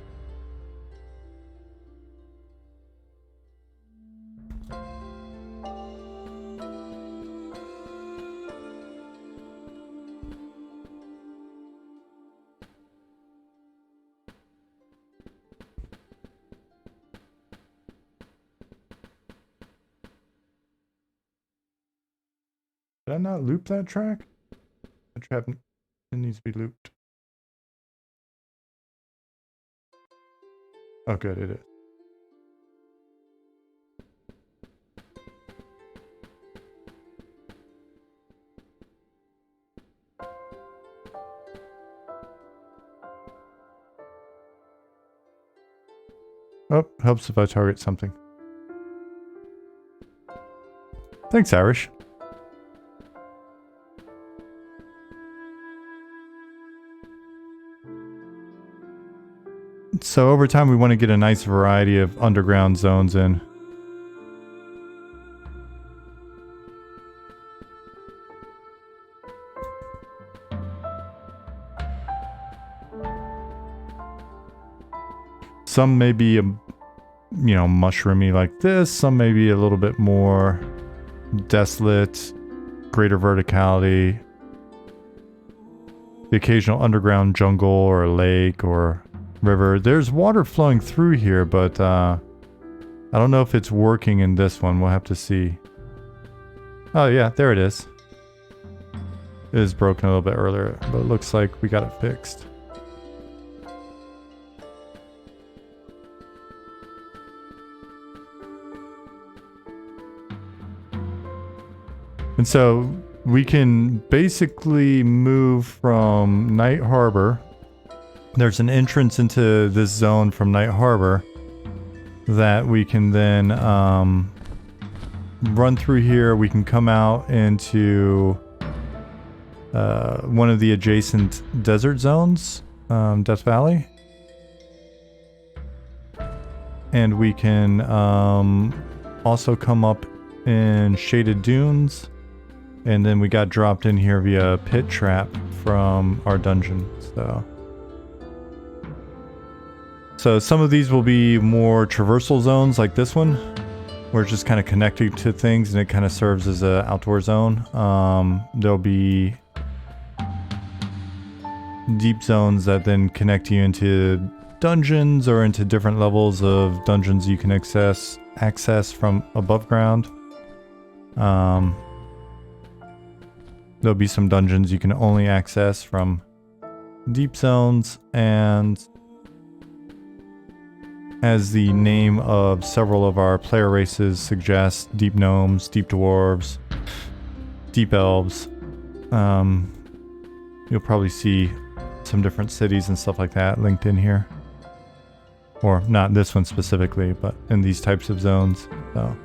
Did I not loop that track? That track needs to be looped. Oh, good, it is. Oh, helps if I target something. Thanks, Irish. So over time, we want to get a nice variety of underground zones in. Some may be, mushroomy like this. Some may be a little bit more desolate, greater verticality. The occasional underground jungle or a lake or river. There's water flowing through here, but I don't know if it's working in this one. We'll have to see. Oh yeah, there it is. It is broken a little bit earlier, but it looks like we got it fixed. And so we can basically move from Night Harbor. There's an entrance into this zone from Night Harbor that we can then run through here. We can come out into one of the adjacent desert zones, Death Valley. And we can also come up in Shaded Dunes. And then we got dropped in here via pit trap from our dungeon. So some of these will be more traversal zones like this one, where it's just kind of connecting to things and it kind of serves as an outdoor zone. There'll be deep zones that then connect you into dungeons or into different levels of dungeons you can access from above ground. There'll be some dungeons you can only access from deep zones, and as the name of several of our player races suggests, deep gnomes, deep dwarves, deep elves. You'll probably see some different cities and stuff like that linked in here. Or not this one specifically, but in these types of zones. So.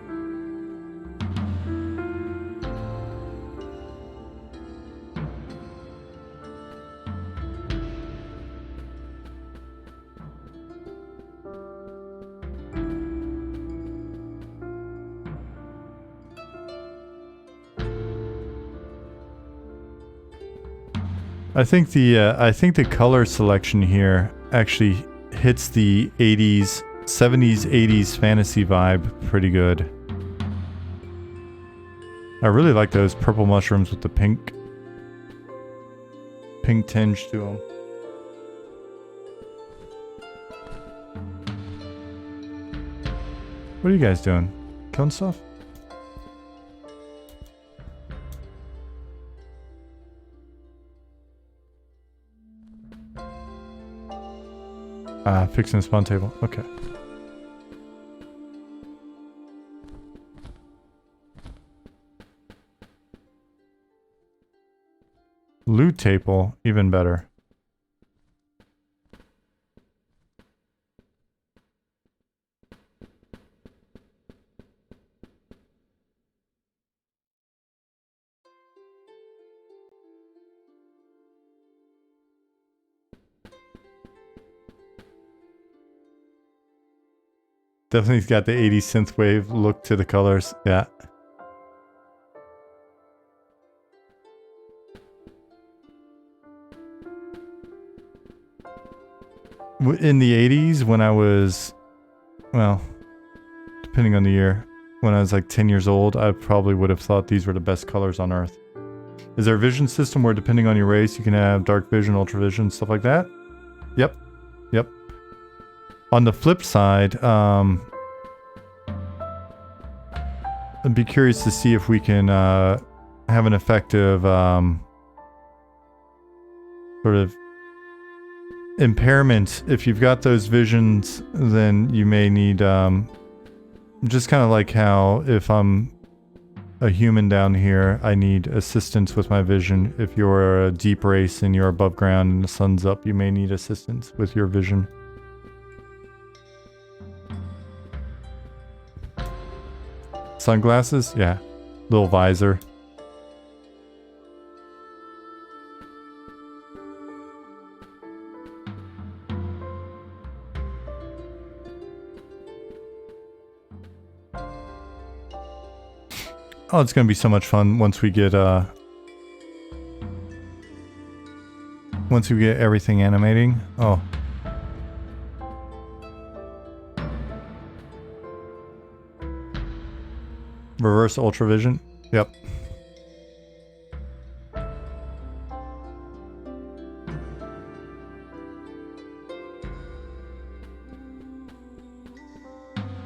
I think the color selection here actually hits the 80s, 70s, 80s fantasy vibe pretty good. I really like those purple mushrooms with the pink tinge to them. What are you guys doing? Killing stuff? Fixing the spawn table. Okay. Loot table, even better. Definitely got the 80s synthwave look to the colors. Yeah. In the 80s, when I was, well, depending on the year, when I was like 10 years old, I probably would have thought these were the best colors on Earth. Is there a vision system where depending on your race, you can have dark vision, ultra vision, stuff like that? Yep. Yep. On the flip side, I'd be curious to see if we can have an effective sort of impairment. If you've got those visions, then you may need just kind of like how if I'm a human down here, I need assistance with my vision. If you're a deep race and you're above ground and the sun's up, you may need assistance with your vision. Sunglasses? Yeah. Little visor. Oh, it's gonna be so much fun once we get everything animating. Oh. Reverse ultravision. Yep.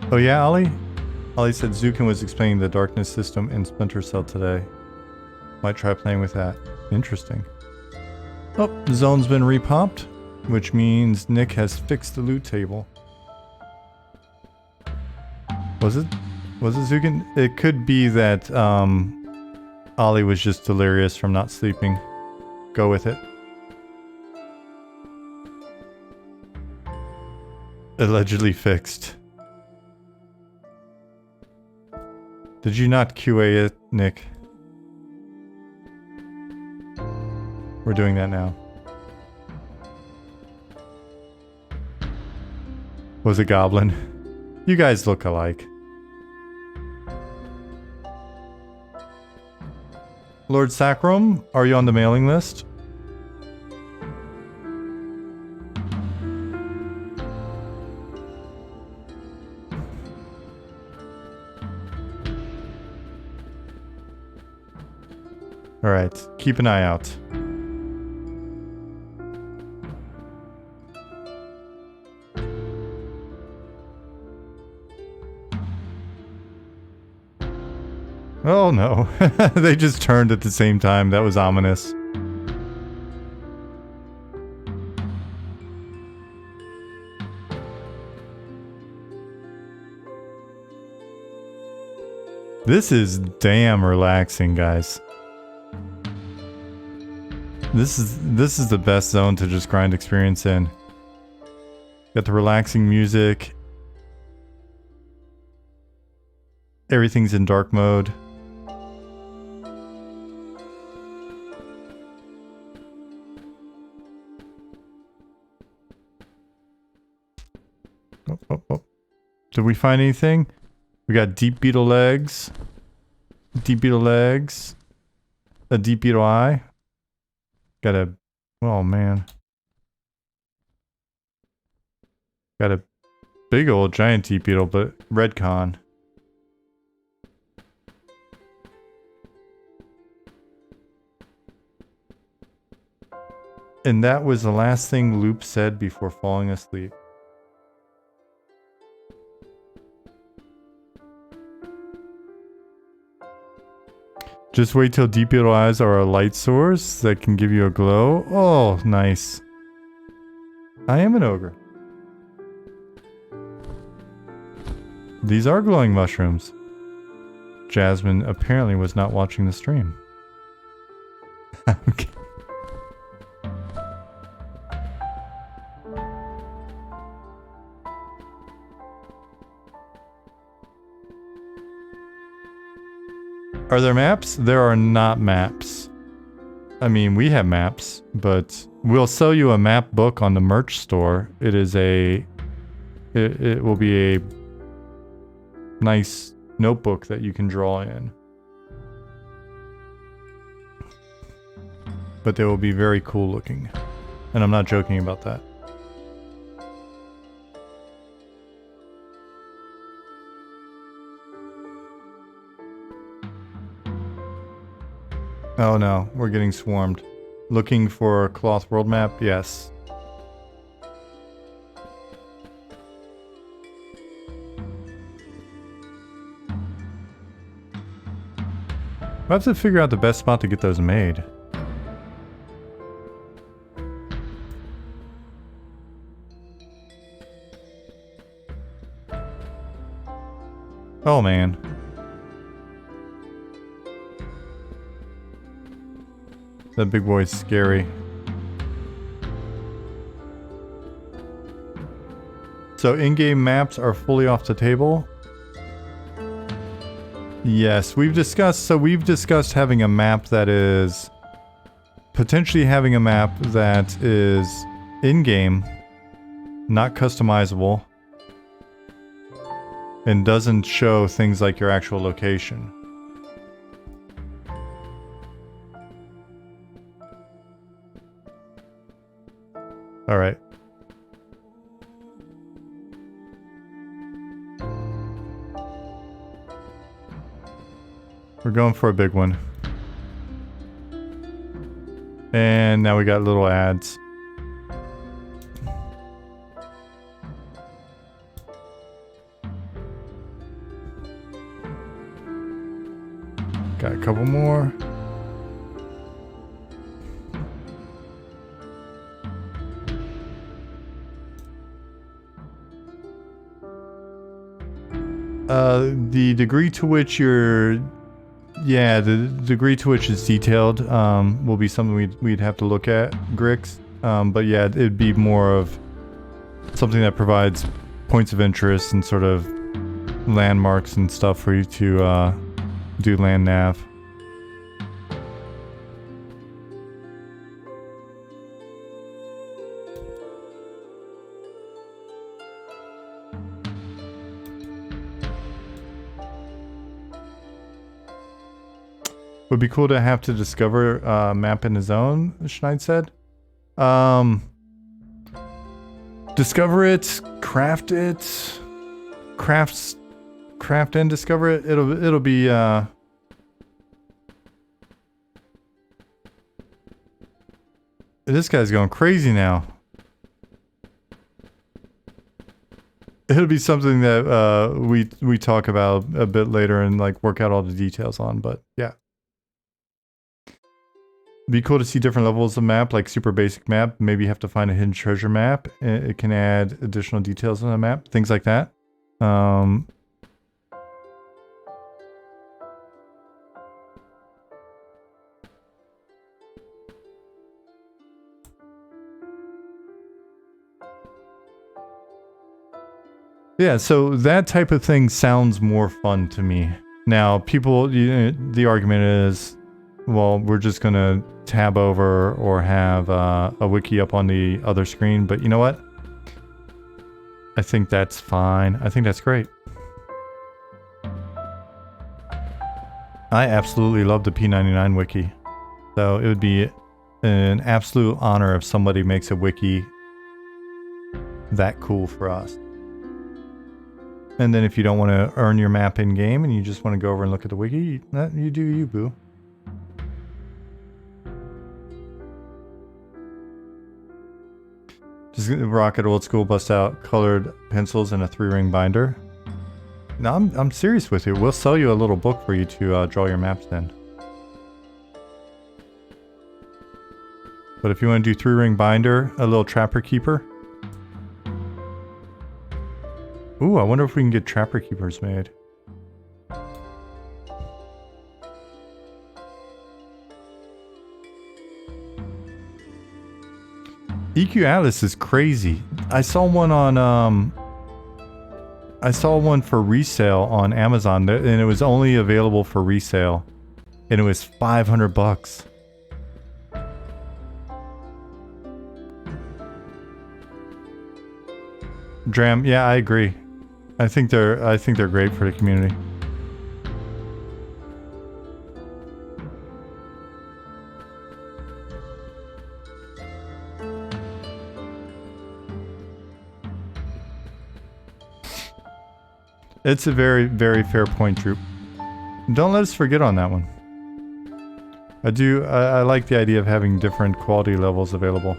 Oh yeah, Ollie? Ollie said Zukin was explaining the darkness system in Splinter Cell today. Might try playing with that. Interesting. Oh, the zone's been repopped, which means Nick has fixed the loot table. Was it Zukin? It could be that Ollie was just delirious from not sleeping. Go with it. Allegedly fixed. Did you not QA it, Nick? We're doing that now. Was a goblin. You guys look alike. Lord Sacrum, are you on the mailing list? Alright, keep an eye out. Oh no, they just turned at the same time. That was ominous. This is damn relaxing, guys. This is the best zone to just grind experience in. Got the relaxing music. Everything's in dark mode. Oh. Did we find anything? We got deep beetle legs. Deep beetle legs. A deep beetle eye. Got a... Oh, man. Got a big old giant deep beetle, but red con. And that was the last thing Loop said before falling asleep. Just wait till deep beetle eyes are a light source that can give you a glow. Oh, nice. I am an ogre. These are glowing mushrooms. Jasmine apparently was not watching the stream. Okay. Are there maps? There are not maps. I mean, we have maps, but we'll sell you a map book on the merch store. It is a... It will be a nice notebook that you can draw in. But they will be very cool looking. And I'm not joking about that. Oh no, we're getting swarmed. Looking for a cloth world map? Yes. We'll have to figure out the best spot to get those made. Oh man. That big boy's scary. So in-game maps are fully off the table. Yes, we've discussed having a map that is potentially having a map that is in-game, not customizable, and doesn't show things like your actual location. All right. We're going for a big one. And now we got little ads. Got a couple more. The degree to which you're... Yeah, the degree to which it's detailed will be something we'd have to look at, Grix. But yeah, it'd be more of something that provides points of interest and sort of landmarks and stuff for you to do land nav. Would be cool to have to discover a map in his own, Schneid said. Discover it, craft it, craft and discover it. It'll be this guy's going crazy now. It'll be something that we talk about a bit later and like work out all the details on, but yeah. Be cool to see different levels of map, like super basic map. Maybe you have to find a hidden treasure map. It can add additional details on the map, things like that. Yeah, so that type of thing sounds more fun to me. Now, people, the argument is, well, we're just gonna tab over or have a wiki up on the other screen, but you know what? I think that's fine. I think that's great. I absolutely love the P99 wiki. So it would be an absolute honor if somebody makes a wiki that cool for us. And then if you don't want to earn your map in game and you just want to go over and look at the wiki, you do you, boo. Just rock it old school, bust out colored pencils and a 3-ring binder. No, I'm serious with you. We'll sell you a little book for you to draw your maps in. But if you want to do 3-ring binder, a little trapper keeper. Ooh, I wonder if we can get trapper keepers made. EQ Atlas is crazy. I saw one on I saw one for resale on Amazon, and it was only available for resale, and it was 500 bucks. Dram, yeah, I agree. I think they're great for the community. It's a very, very fair point, Troop. Don't let us forget on that one. I like the idea of having different quality levels available.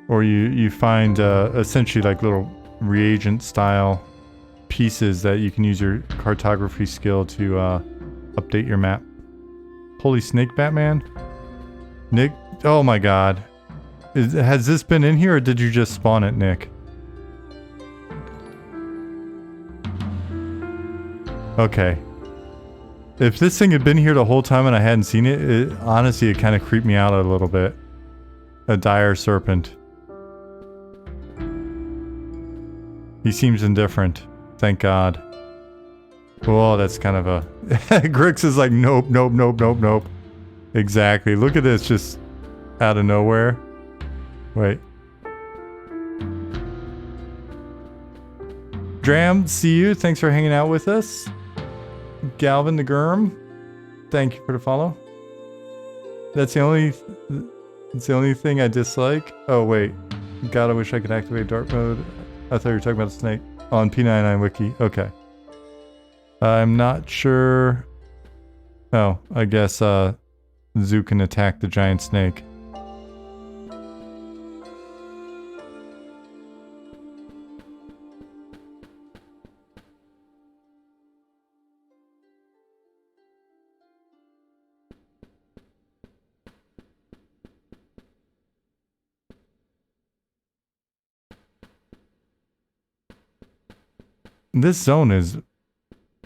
Or you find essentially like little reagent style pieces that you can use your cartography skill to update your map. Holy snake, Batman. Nick, oh my god. Has this been in here or did you just spawn it, Nick? Okay. If this thing had been here the whole time and I hadn't seen it, honestly, it kind of creeped me out a little bit. A dire serpent. He seems indifferent. Thank God. Oh, that's kind of a... Grix is like, nope, nope, nope, nope, nope. Exactly. Look at this, just out of nowhere. Wait. Dram, see you. Thanks for hanging out with us. Galvin the Germ, thank you for the follow. That's the only thing I dislike. Oh, wait. God, I wish I could activate dark mode. I thought you were talking about the snake. On P99 Wiki. Okay. I'm not sure. Oh, I guess Zoo can attack the giant snake. This zone is...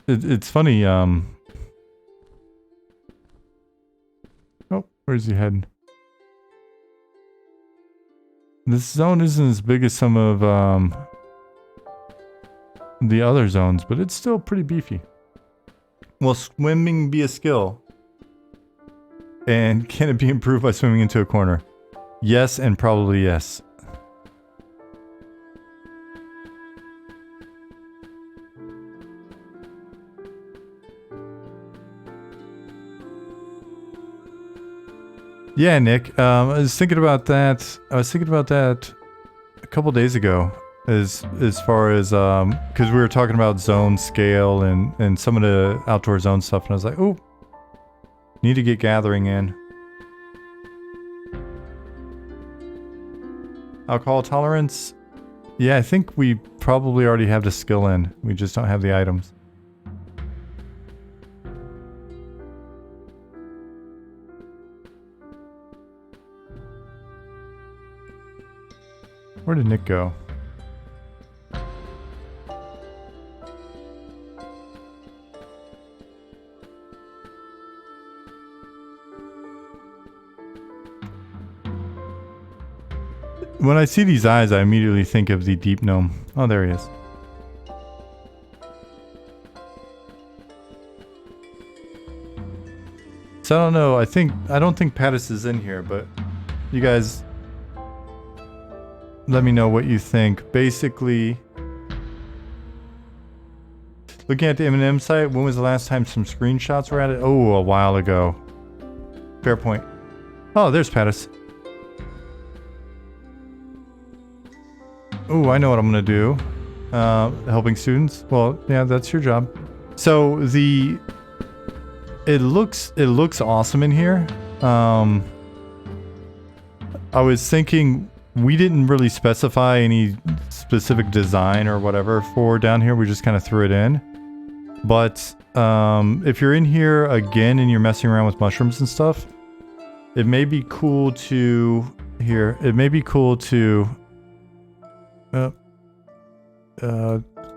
It's funny, Oh, where's he heading? This zone isn't as big as some of, the other zones, but it's still pretty beefy. Will swimming be a skill? And can it be improved by swimming into a corner? Yes, and probably yes. Yeah, Nick. I was thinking about that. A couple days ago, as far as because we were talking about zone scale and some of the outdoor zone stuff, and I was like, oh, need to get gathering in. Alcohol tolerance. Yeah, I think we probably already have the skill in. We just don't have the items. Where did Nick go? When I see these eyes, I immediately think of the deep gnome. Oh, there he is. So I don't know. I don't think Pattis is in here, but you guys let me know what you think. Basically, looking at the M&M site, when was the last time some screenshots were added? Oh, a while ago. Fair point. Oh, there's Pattis. Oh, I know what I'm gonna do. Helping students. Well, yeah, that's your job. So it looks awesome in here. I was thinking we didn't really specify any specific design or whatever for down here. We just kind of threw it in. But if you're in here again and you're messing around with mushrooms and stuff, it may be cool to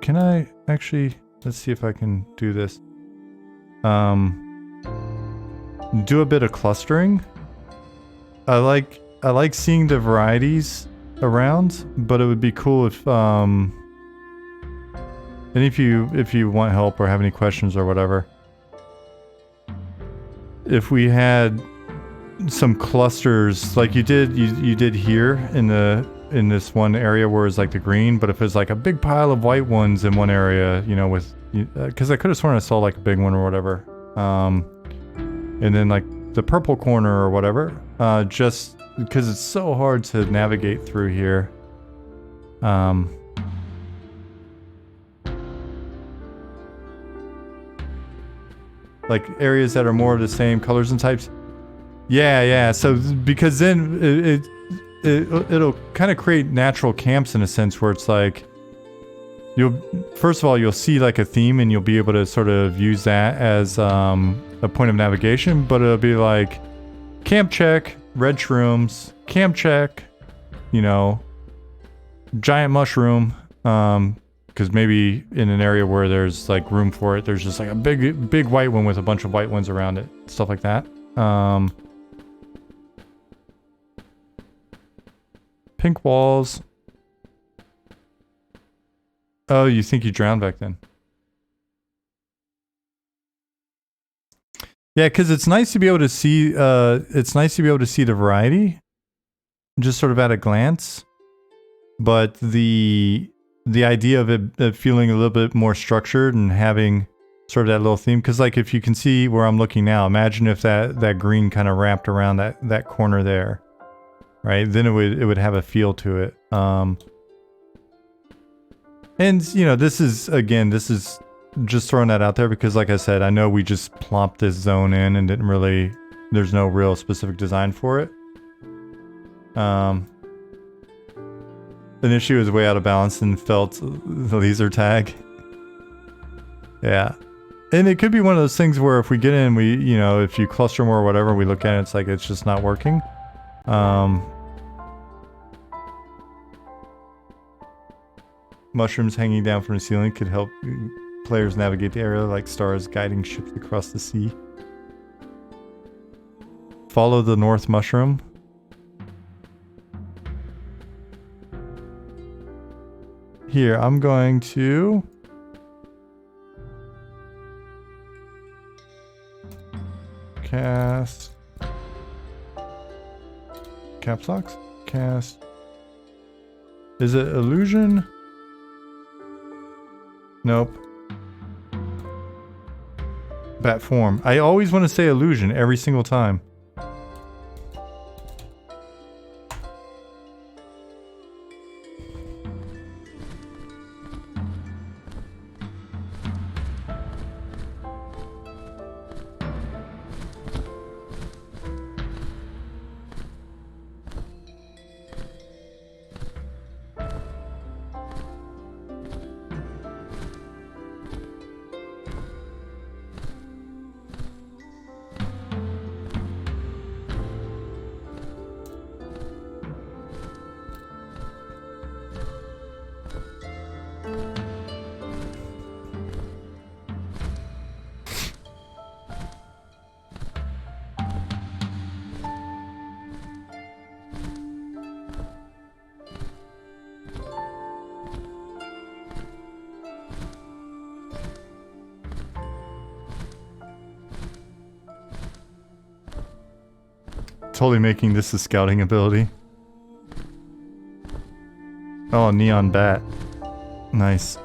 can I actually, let's see if I can do this. Do a bit of clustering. I like seeing the varieties around, but it would be cool if and if you want help or have any questions or whatever, if we had some clusters like you did here in this one area where it's like the green, but if it's like a big pile of white ones in one area, you know, with because I could have sworn I saw like a big one or whatever, and then like the purple corner or whatever, just because it's so hard to navigate through here. Like areas that are more of the same colors and types. Yeah. So because then it'll kind of create natural camps in a sense where it's like first of all you'll see like a theme and you'll be able to sort of use that as a point of navigation, but it'll be like camp check, red shrooms, camp check, you know, giant mushroom, because maybe in an area where there's like room for it, there's just like a big white one with a bunch of white ones around it, stuff like that. Pink walls. Oh, you think you drowned back then? Yeah, because it's nice to be able to see. It's nice to be able to see the variety, just sort of at a glance. But the idea of it feeling a little bit more structured and having sort of that little theme, because like if you can see where I'm looking now, imagine if that green kind of wrapped around that corner there, right? Then it would have a feel to it. And you know, this is just throwing that out there because like I said, I know we just plopped this zone in and didn't really, there's no real specific design for it. Initially it was way out of balance and felt the laser tag. Yeah. And it could be one of those things where if we get in, you know, if you cluster more or whatever, we look at it, it's like it's just not working. Mushrooms hanging down from the ceiling could help players navigate the area like stars guiding ships across the sea. Follow the north mushroom. Here, I'm going to cast caps locks. Cast. Is it illusion? Nope. Bat form. I always want to say illusion every single time. Totally making this a scouting ability. Oh, neon bat. Nice.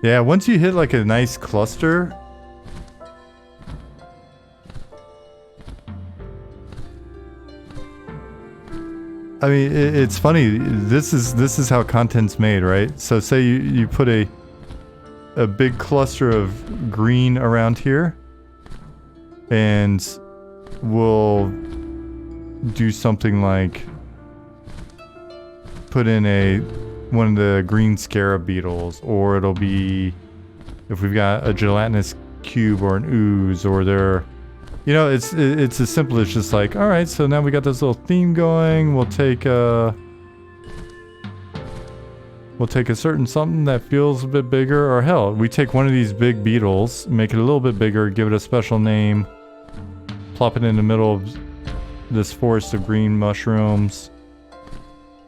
Yeah, once you hit like a nice cluster. I mean, it's funny. This is how content's made, right? So say you put a big cluster of green around here, and we'll do something like put in one of the green scarab beetles, or it'll be if we've got a gelatinous cube or an ooze, or they're, you know, it's as simple as just like, all right, so now we got this little theme going. We'll take a certain something that feels a bit bigger, or hell, we take one of these big beetles, make it a little bit bigger, give it a special name, plop it in the middle of this forest of green mushrooms.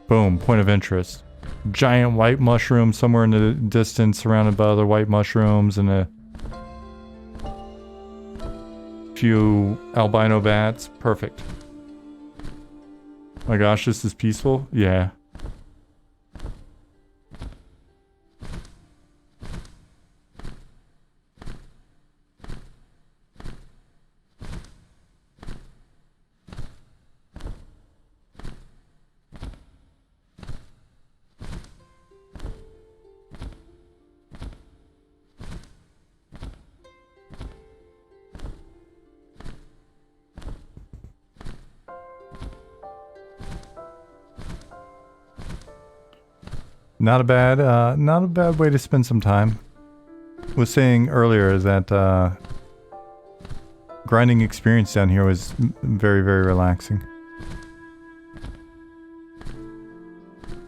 Boom, point of interest. Giant white mushroom somewhere in the distance surrounded by other white mushrooms and a few albino bats. Perfect. My gosh, this is peaceful? Yeah. Not a bad way to spend some time. Was saying earlier that grinding experience down here was very, very relaxing.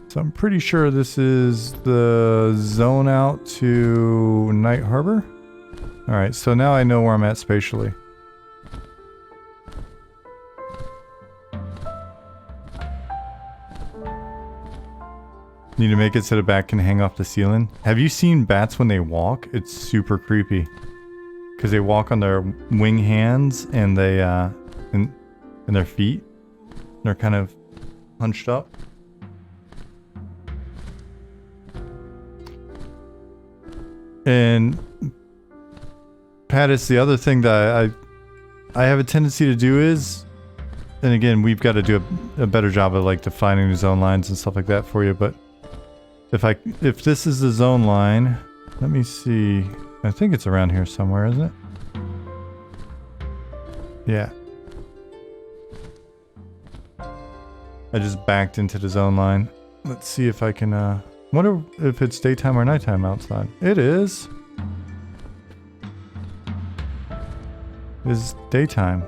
So I'm pretty sure this is the zone out to Night Harbor. All right, so now I know where I'm at spatially. Need to make it so the bat can hang off the ceiling. Have you seen bats when they walk? It's super creepy. Because they walk on their wing hands and they, and their feet. They're kind of hunched up. And Pattis, the other thing that I have a tendency to do is, and again, we've got to do a better job of like defining the zone lines and stuff like that for you, but if this is the zone line, let me see. I think it's around here somewhere, isn't it? Yeah. I just backed into the zone line. Let's see if I can, wonder if it's daytime or nighttime outside. It is. It is daytime.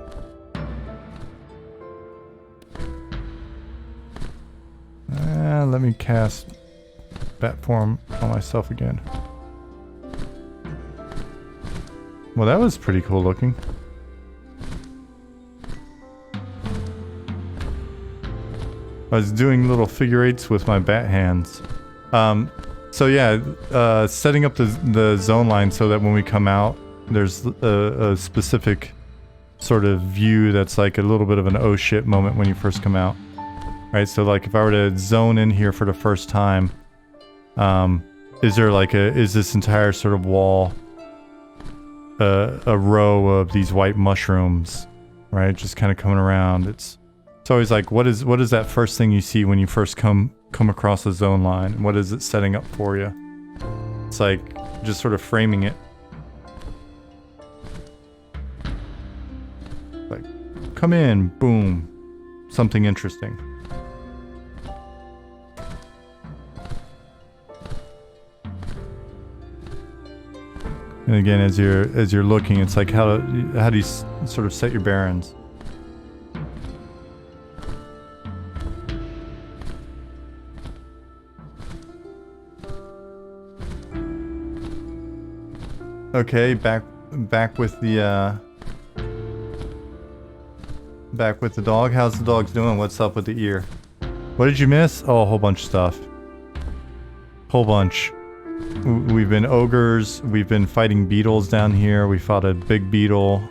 Let me cast bat form on myself again. Well, that was pretty cool looking. I was doing little figure eights with my bat hands. So yeah, setting up the zone line so that when we come out, there's a specific sort of view that's like a little bit of an oh shit moment when you first come out. Right, so like if I were to zone in here for the first time, is this entire sort of wall a row of these white mushrooms, right? Just kind of coming around. It's always like, what is that first thing you see when you first come across the zone line? What is it setting up for you? It's like just sort of framing it. Like, come in, boom, something interesting. And again, as you're looking, it's like how do you sort of set your bearings? Okay, back with the dog. How's the dog doing? What's up with the ear? What did you miss? Oh, a whole bunch of stuff. Whole bunch. We've been ogres, we've been fighting beetles down here, we fought a big beetle.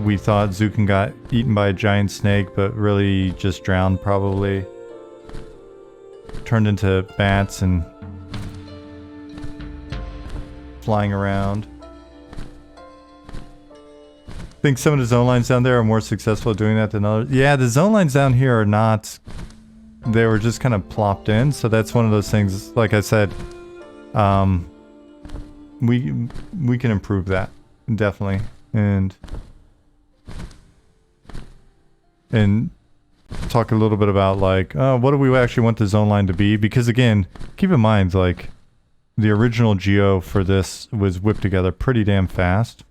We thought Zukin got eaten by a giant snake, but really just drowned probably. Turned into bats and flying around. I think some of the zone lines down there are more successful at doing that than others. Yeah, the zone lines down here are not... They were just kind of plopped in, so that's one of those things, like I said... we can improve that, definitely, and talk a little bit about like what do we actually want the zone line to be, because again, keep in mind like the original geo for this was whipped together pretty damn fast,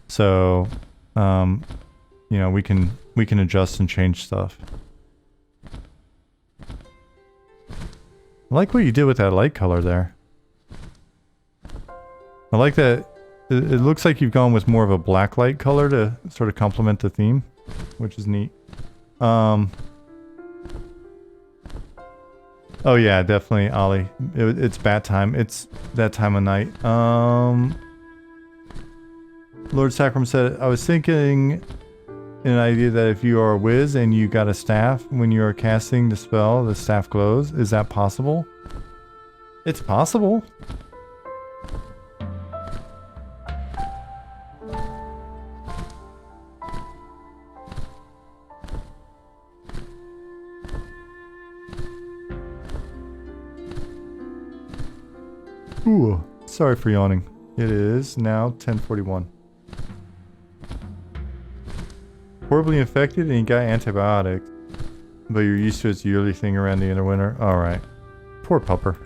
so you know, we can adjust and change stuff. I like what you did with that light color there. I like that it looks like you've gone with more of a black light color to sort of complement the theme, which is neat. Oh yeah, definitely, Ollie. It's bat time. It's that time of night. Lord Sacrum said, I was thinking an idea that if you are a whiz and you got a staff, when you are casting the spell, the staff glows. Is that possible? It's possible. Ooh, sorry for yawning. It is now 10:41. Horribly infected and you got antibiotics, but you're used to its yearly thing around the end of winter. Alright. Poor pupper.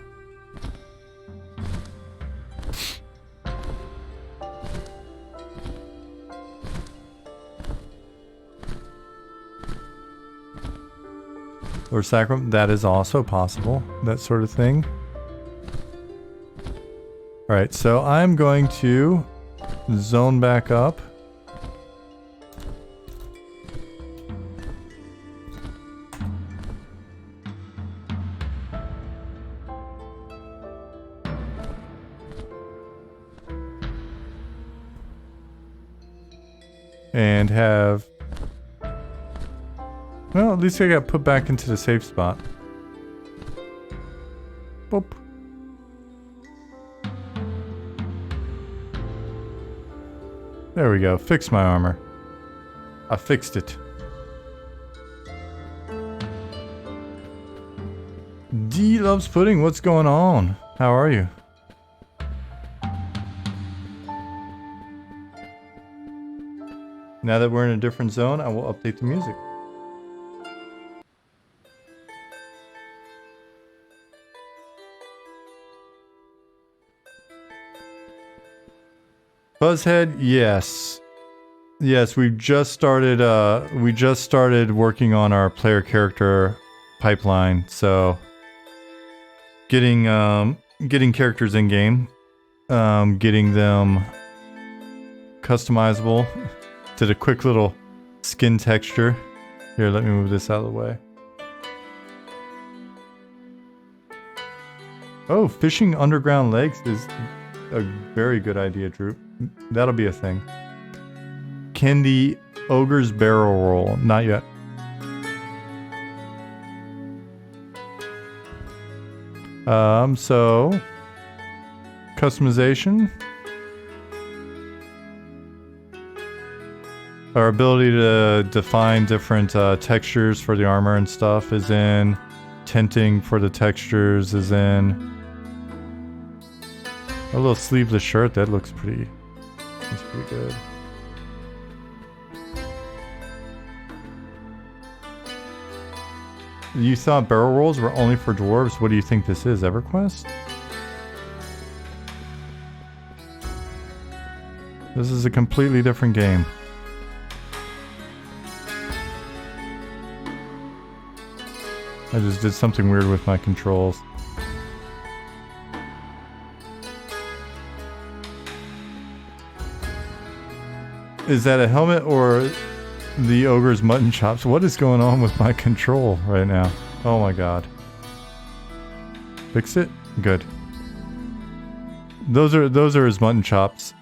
Lord Sacrum, that is also possible. That sort of thing. Alright, so I'm going to zone back up. And have... Well, at least I got put back into the safe spot. Boop. There we go. Fix my armor. I fixed it. D loves pudding. What's going on? How are you? Now that we're in a different zone, I will update the music. Buzzhead, yes. Yes, we just started working on our player character pipeline, so getting characters in game, getting them customizable. Did a quick little skin texture. Here, let me move this out of the way. Oh, fishing underground lakes is a very good idea, Drew. That'll be a thing. Can the ogre's barrel roll? Not yet. So customization. Our ability to define different textures for the armor and stuff is in. Tinting for the textures is in. A little sleeveless shirt, that looks pretty... That's pretty good. You thought barrel rolls were only for dwarves? What do you think this is, EverQuest? This is a completely different game. I just did something weird with my controls. Is that a helmet or the ogre's mutton chops? What is going on with my control right now? Oh my god. Fix it? Good. Those are his mutton chops.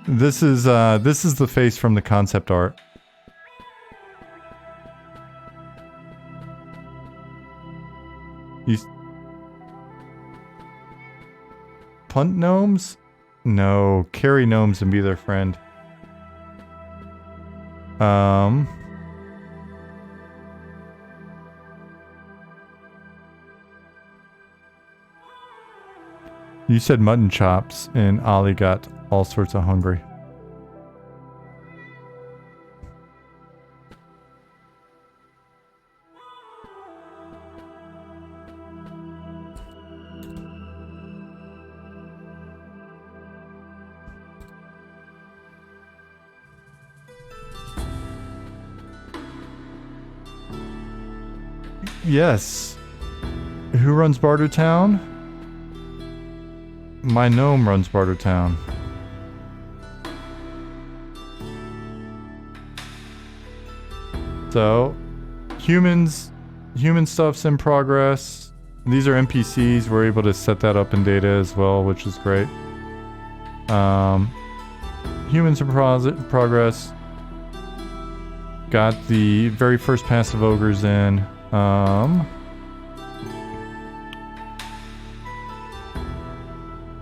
This is the face from the concept art. Punt gnomes? No, carry gnomes and be their friend. You said mutton chops and Ollie got all sorts of hungry. Yes. Who runs Bartertown? My gnome runs Bartertown. So, human stuff's in progress. These are NPCs. We're able to set that up in data as well, which is great. Humans in progress. Got the very first passive ogres in.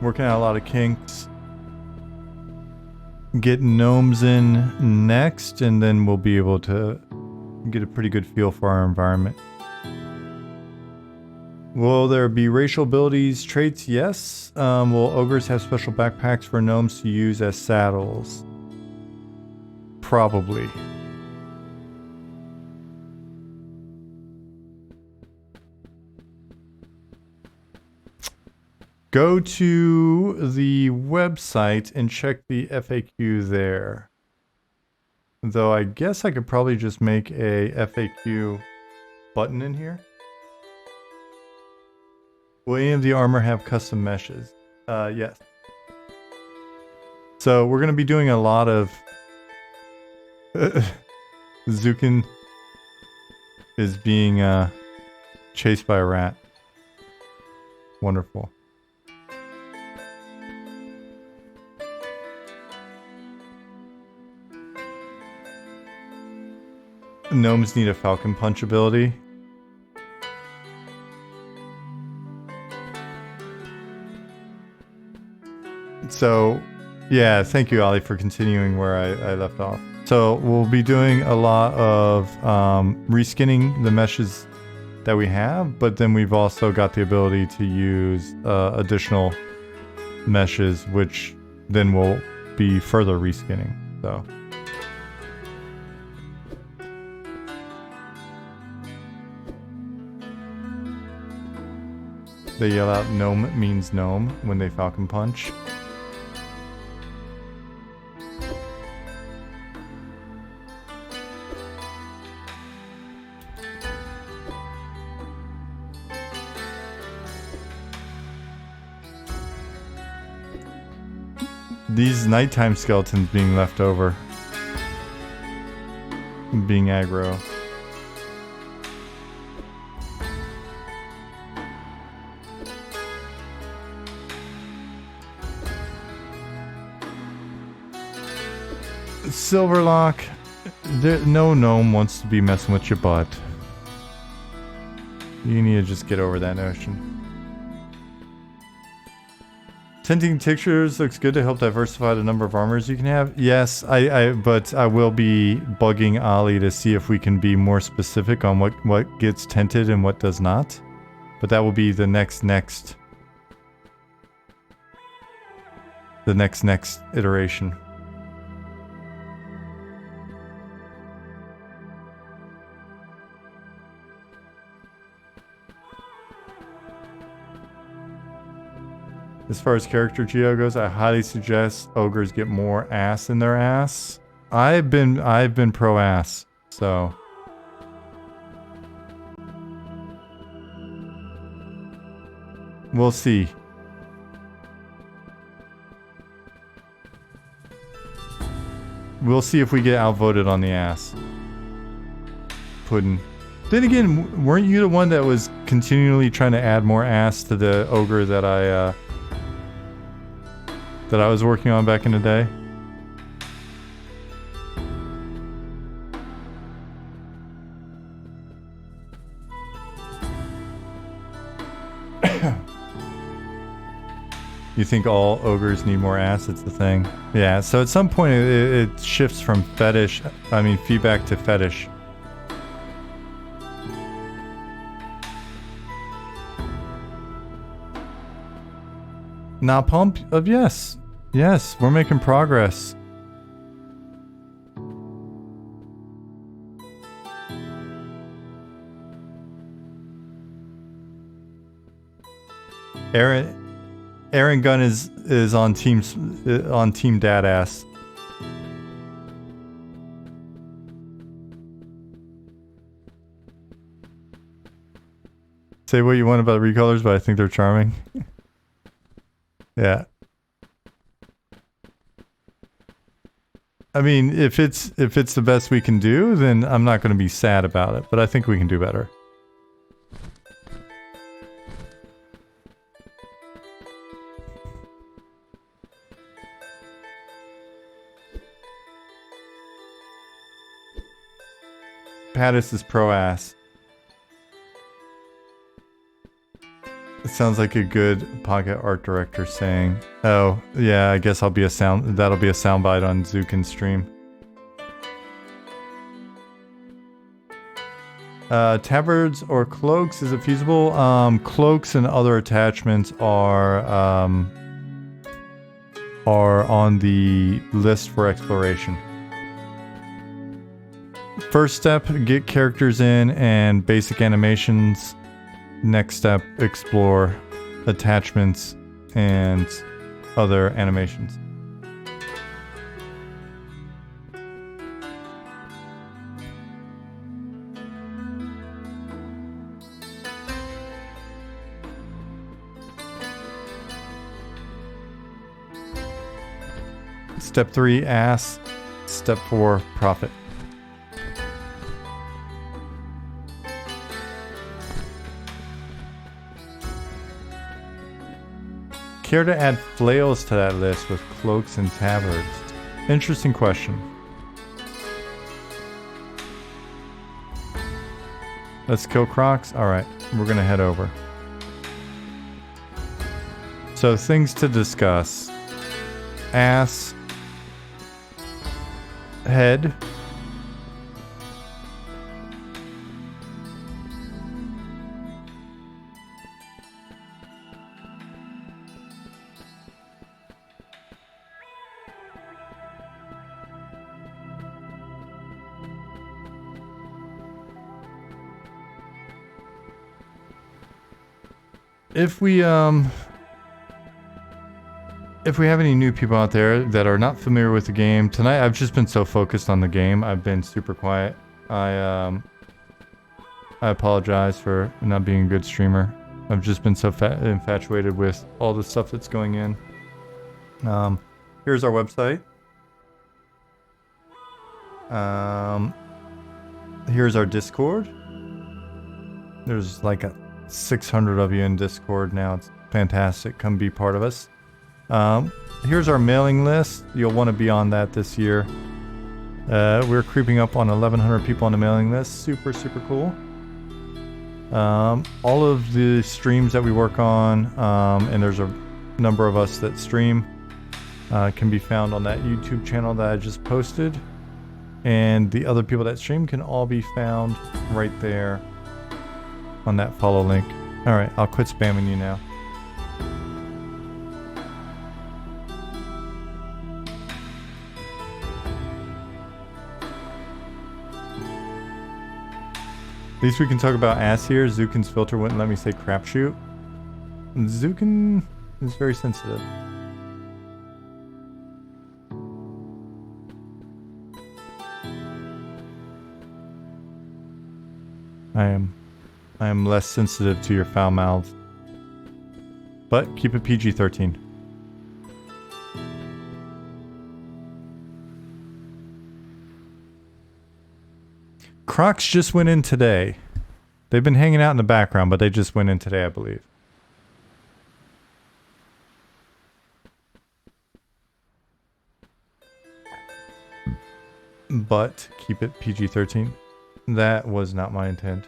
Working out a lot of kinks. Get gnomes in next, and then we'll be able to get a pretty good feel for our environment. Will there be racial abilities, traits? Yes. Will ogres have special backpacks for gnomes to use as saddles? Probably. Go to the website and check the FAQ there. Though I guess I could probably just make a FAQ button in here. Will any of the armor have custom meshes? Yes. So we're going to be doing a lot of... Zukin is being chased by a rat. Wonderful. Gnomes need a falcon punch ability. So, yeah, thank you, Ali, for continuing where I left off. So, we'll be doing a lot of reskinning the meshes that we have, but then we've also got the ability to use additional meshes, which then will be further reskinning. So. They yell out gnome means gnome when they falcon punch. These nighttime skeletons being left over. Being aggro. Silverlock, no gnome wants to be messing with your butt. You need to just get over that notion. Tinting textures looks good to help diversify the number of armors you can have. Yes, but I will be bugging Ali to see if we can be more specific on what gets tinted and what does not. But that will be the next iteration. As far as character geo goes, I highly suggest ogres get more ass in their ass. I've been pro ass, so we'll see. We'll see if we get outvoted on the ass. Puddin'. Then again, weren't you the one that was continually trying to add more ass to the ogre that I was working on back in the day? You think all ogres need more ass? It's the thing. Yeah, so at some point it shifts from feedback to fetish. Now pump of yes. Yes, we're making progress. Aaron Gunn is on team Dadass. Say what you want about recolors, but I think they're charming. Yeah. I mean, if it's the best we can do, then I'm not going to be sad about it, but I think we can do better. Pattis is pro-ass. It sounds like a good pocket art director saying, "Oh, yeah, I guess that'll be a soundbite on Zukin's stream." Tabards or cloaks, is it feasible? Cloaks and other attachments are on the list for exploration. First step, get characters in and basic animations. Next step, explore attachments and other animations. Step 3, ass. Step 4, profit. Care to add flails to that list with cloaks and tabards? Interesting question. Let's kill Crocs? Alright, we're gonna head over. So things to discuss. Ass. Head. If we have any new people out there that are not familiar with the game, tonight I've just been so focused on the game. I've been super quiet. I apologize for not being a good streamer. I've just been so infatuated with all the stuff that's going in. Here's our website. Here's our Discord. There's like 600 of you in Discord now. It's fantastic. Come be part of us. Here's our mailing list. You'll want to be on that this year. We're creeping up on 1,100 people on the mailing list. Super, super cool. All of the streams that we work on, and there's a number of us that stream, can be found on that YouTube channel that I just posted. And the other people that stream can all be found right there on that follow link. Alright, I'll quit spamming you now. At least we can talk about ass here. Zukin's filter wouldn't let me say crapshoot. Zukin is very sensitive. I am less sensitive to your foul mouth. But keep it PG-13. Crocs just went in today. They've been hanging out in the background, but they just went in today, I believe. But keep it PG-13. That was not my intent.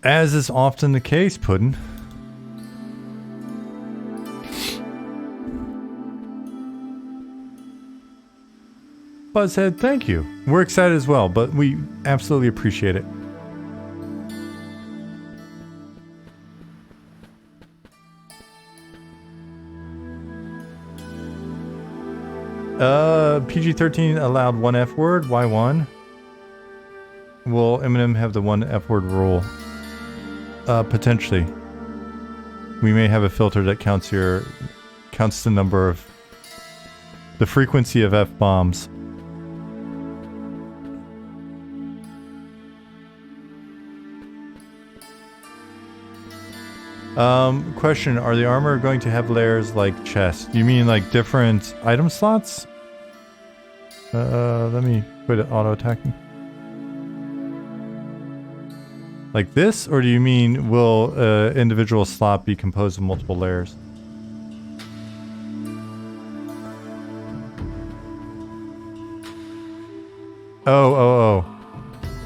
As is often the case, Puddin'. Buzzhead, thank you. We're excited as well, but we absolutely appreciate it. PG-13 allowed one F word. Why one? Will Eminem have the one F word rule? Potentially. We may have a filter that counts your Counts the number of... the frequency of F-bombs. Question, are the armor going to have layers like chest? You mean like different item slots? Let me put it auto-attacking. Like this? Or do you mean will individual slot be composed of multiple layers? Oh.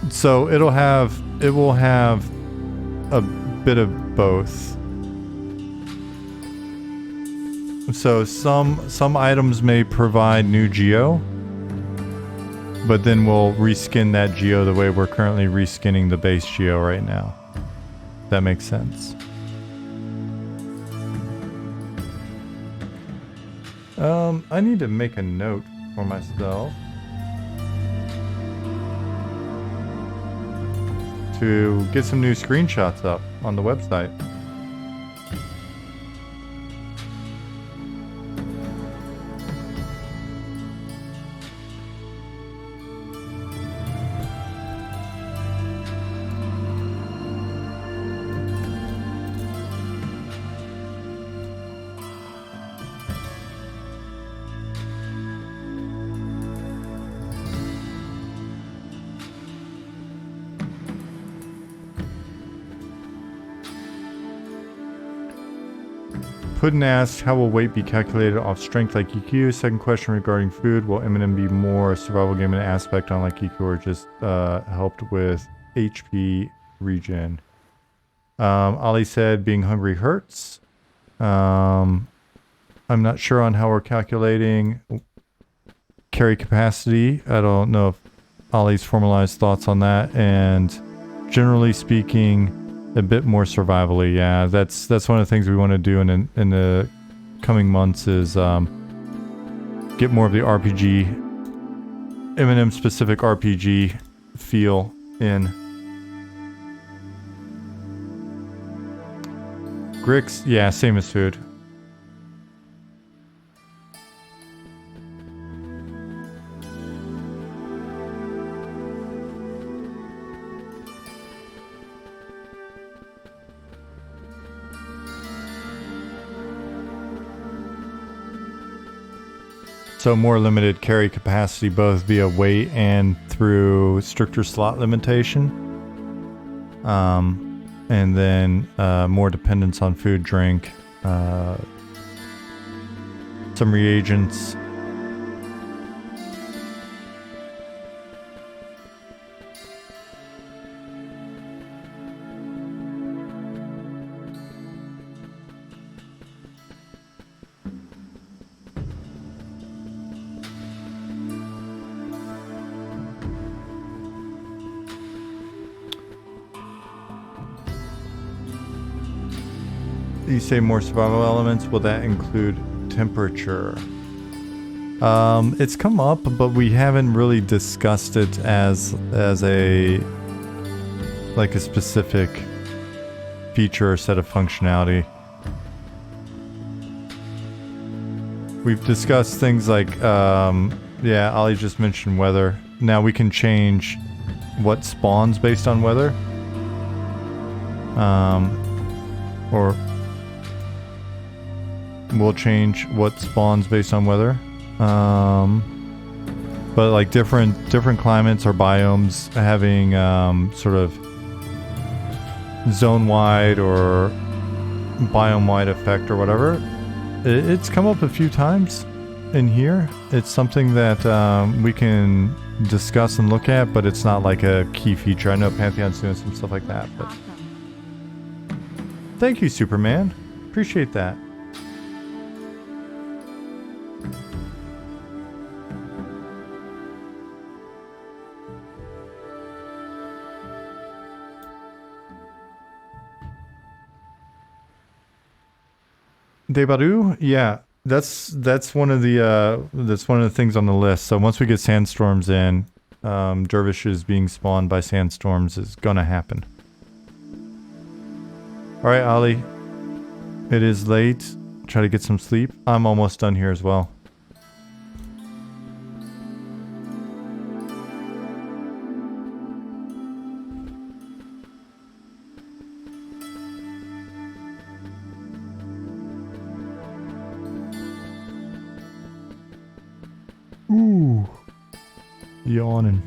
So it will have a bit of both. So some items may provide new geo, but then we'll reskin that geo the way we're currently reskinning the base geo right now. That makes sense. I need to make a note for myself to get some new screenshots up on the website. Puddin asked, how will weight be calculated off strength like EQ? Second question regarding food, will M&M be more a survival game in aspect on like EQ or just helped with HP regen? Ali said being hungry hurts. I'm not sure on how we're calculating carry capacity. I don't know if Ali's formalized thoughts on that, and generally speaking, a bit more survivally. Yeah, that's one of the things we want to do in the coming months is get more of the RPG, M&M specific RPG feel in. Grix, yeah, same as food. So more limited carry capacity both via weight and through stricter slot limitation. And then more dependence on food, drink, some reagents. You say more survival elements, will that include temperature? It's come up, but we haven't really discussed it as a like a specific feature or set of functionality. We've discussed things like yeah, Ali just mentioned weather. Now we can change what spawns based on weather. Or we'll change what spawns based on weather. But like different climates or biomes having sort of zone-wide or biome-wide effect or whatever. It's come up a few times in here. It's something that we can discuss and look at, but it's not like a key feature. I know Pantheon's doing some stuff like that, but thank you, Superman. Appreciate that. Debaru, yeah, that's one of the things on the list. So once we get sandstorms in, dervishes being spawned by sandstorms is gonna happen. All right, Ali, it is late. try to get some sleep. I'm almost done here as well. Ooh. Yawning.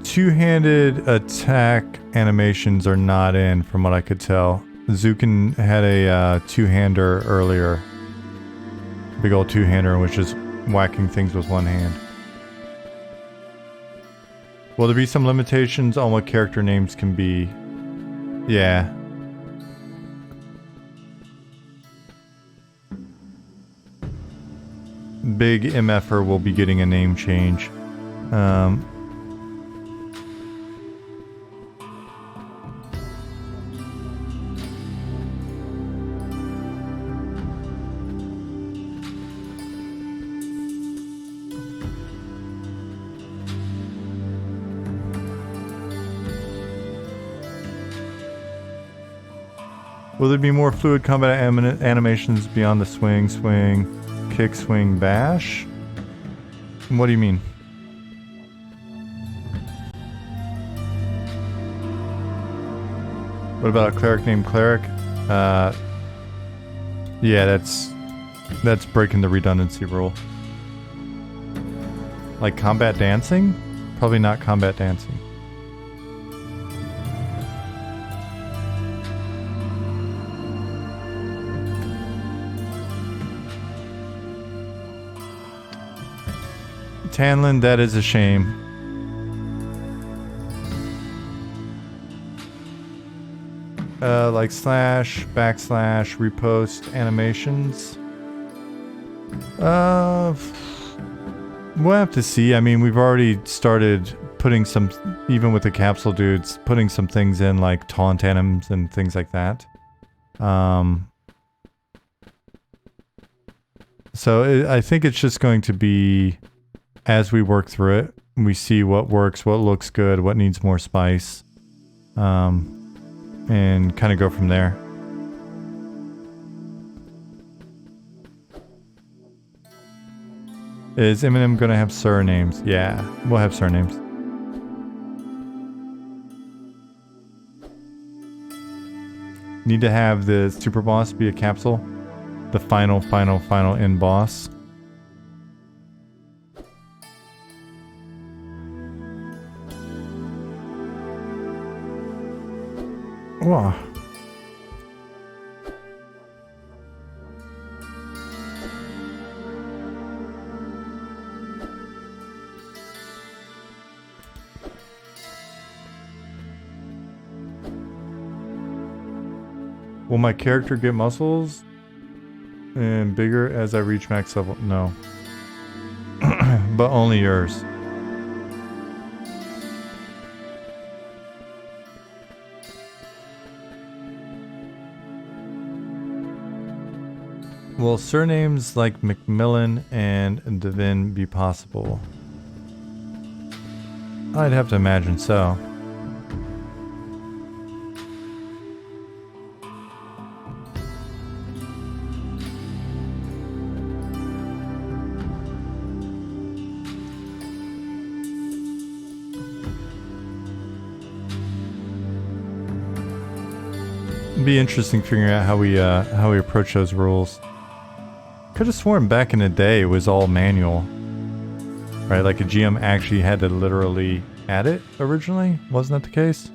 Two-handed attack animations are not in, from what I could tell. Zukin had a two-hander earlier. Big old two-hander, which is whacking things with one hand. Will there be some limitations on what character names can be? Yeah. Big MFer will be getting a name change. Will there be more fluid combat animations beyond the swing, swing, kick, swing, bash? What do you mean? What about a cleric named Cleric? Yeah, that's breaking the redundancy rule. Like combat dancing? Probably not combat dancing. Tanlin, that is a shame. Like slash, backslash, repost animations. We'll have to see. I mean, we've already started putting some, even with the capsule dudes, putting some things in like taunt anims and things like that. So I think it's just going to be, as we work through it, we see what works, what looks good, what needs more spice, and kind of go from there. Is Eminem going to have surnames? Yeah, we'll have surnames. Need to have the super boss be a capsule. The final end boss. Wow. Will my character get muscles and bigger as I reach max level? No. But only yours. Will surnames like Macmillan and Devin be possible? I'd have to imagine so. It'd be interesting figuring out how we approach those rules. Could have sworn back in the day it was all manual. Right, like a GM actually had to literally add it originally? Wasn't that the case?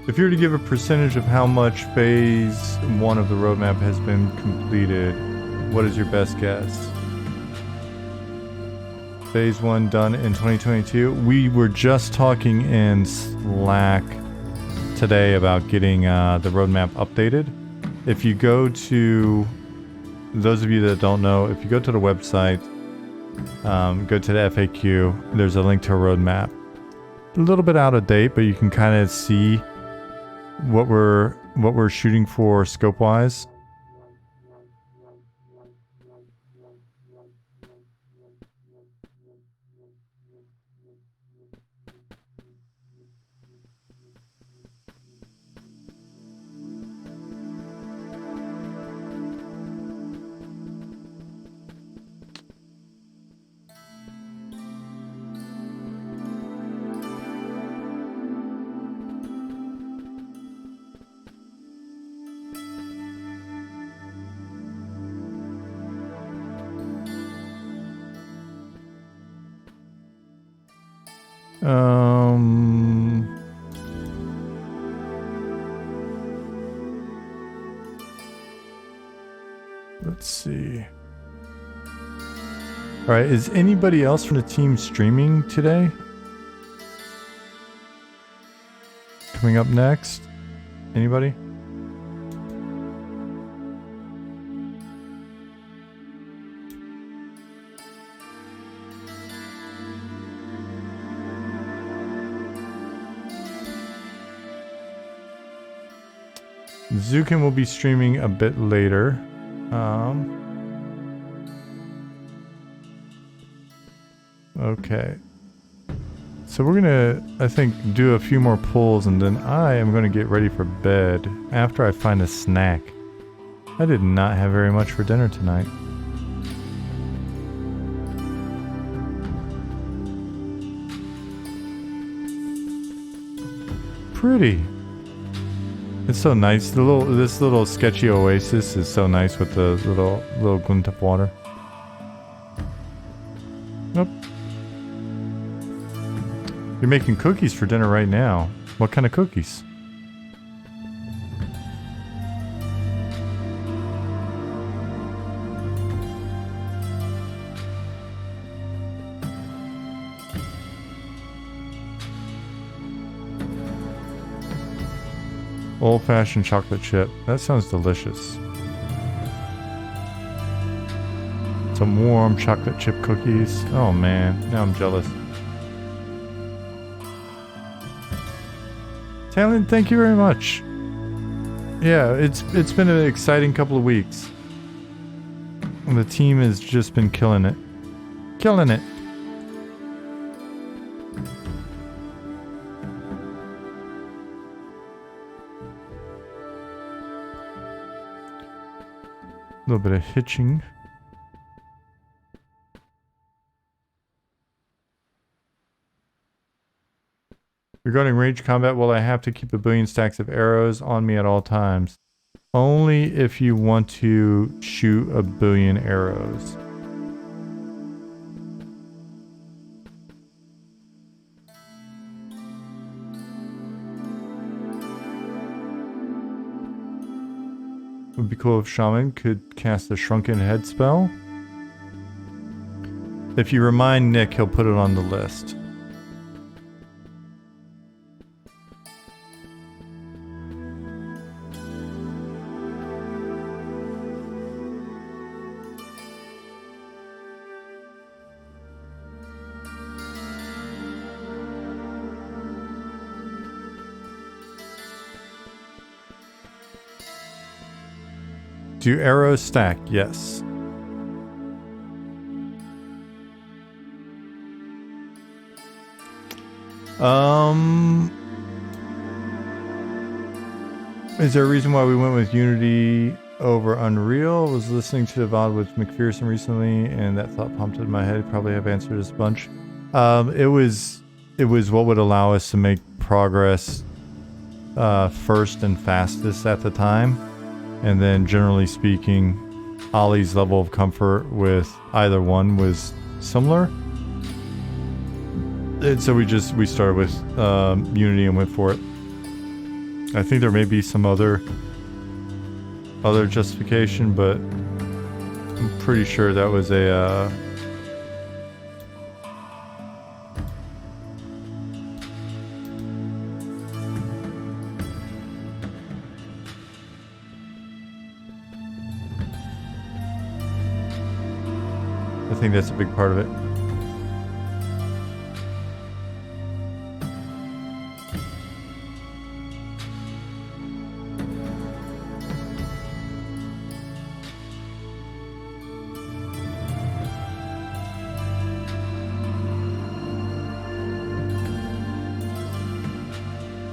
If you were to give a percentage of how much phase 1 of the roadmap has been completed, what is your best guess? Phase 1 done in 2022. We were just talking in Slack today about getting the roadmap updated. If you go to, those of you that don't know, if you go to the website, go to the FAQ, there's a link to a roadmap. A little bit out of date, but you can kind of see what we're shooting for scope wise. Let's see. All right, is anybody else from the team streaming today? Coming up next? Anybody? Zukin will be streaming a bit later. Okay. So we're gonna, I think, do a few more pulls and then I am gonna get ready for bed after I find a snack. I did not have very much for dinner tonight. Pretty. It's so nice. This little sketchy oasis is so nice with the little glint of water. Nope. You're making cookies for dinner right now. What kind of cookies? Old-fashioned chocolate chip. That sounds delicious. Some warm chocolate chip cookies. Oh man, now I'm jealous. Talon, thank you very much. Yeah, it's been an exciting couple of weeks. And the team has just been killing it. Killing it. A little bit of hitching. Regarding range combat, will I have to keep a billion stacks of arrows on me at all times? Only if you want to shoot a billion arrows. Would be cool if Shaman could cast a shrunken head spell. If you remind Nick, he'll put it on the list. Do arrows stack? Yes. Is there a reason why we went with Unity over Unreal? I was listening to the VOD with McPherson recently, and that thought popped in my head. Probably have answered this bunch. It was what would allow us to make progress first and fastest at the time. And then generally speaking, Ollie's level of comfort with either one was similar. And so we started with Unity and went for it. I think there may be some other justification, but I'm pretty sure that was a I think that's a big part of it.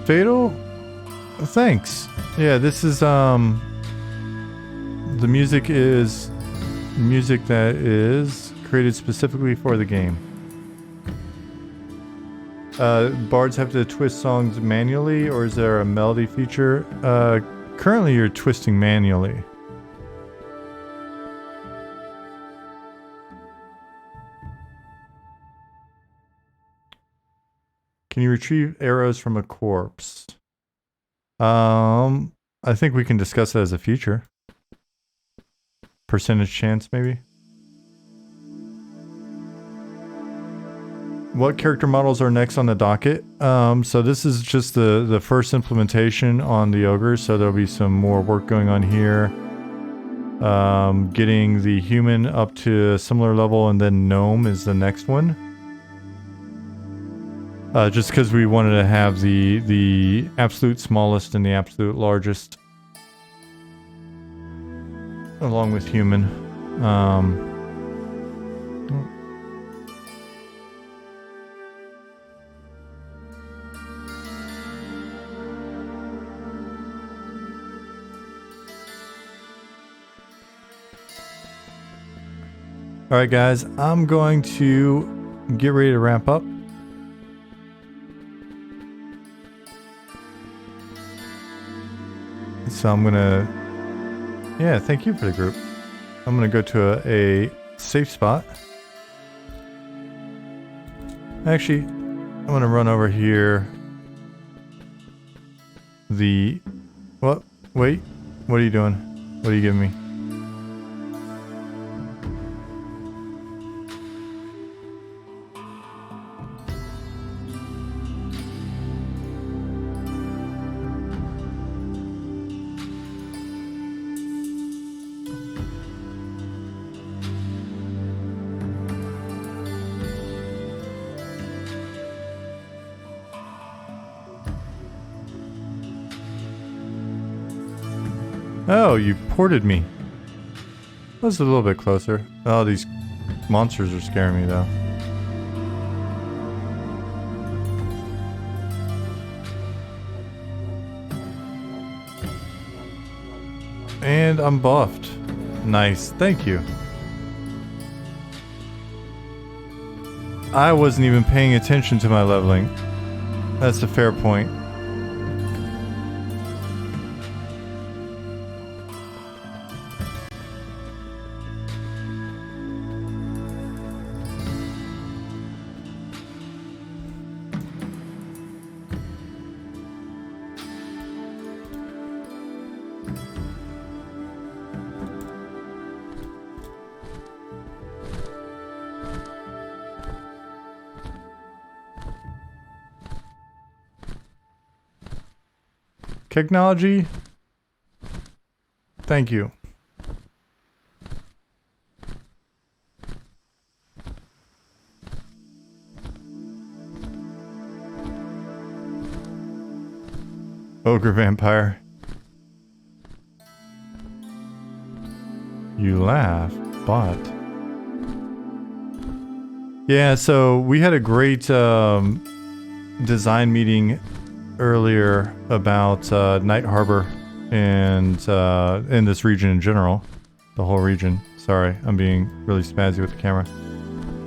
Fatal? Thanks. Yeah, this is the music is music that is created specifically for the game. Bards have to twist songs manually, or is there a melody feature? Currently you're twisting manually. Can you retrieve arrows from a corpse? I think we can discuss that as a feature. Percentage chance, maybe? What character models are next on the docket? So this is just the first implementation on the Ogre, so there'll be some more work going on here. Getting the human up to a similar level, and then gnome is the next one. Just because we wanted to have the absolute smallest and the absolute largest, along with human. All right, guys, I'm going to get ready to wrap up. So I'm gonna, yeah, thank you for the group. I'm gonna go to a safe spot. Actually, I'm gonna run over here. What? Wait, what are you doing? What are you giving me? Oh, you ported me. That was a little bit closer. Oh, these monsters are scaring me though. And I'm buffed. Nice, thank you. I wasn't even paying attention to my leveling. That's a fair point. Technology, thank you. Ogre vampire. You laugh, but... Yeah, so we had a great design meeting earlier about Night Harbor and in this region in general. The whole region. Sorry, I'm being really spazzy with the camera.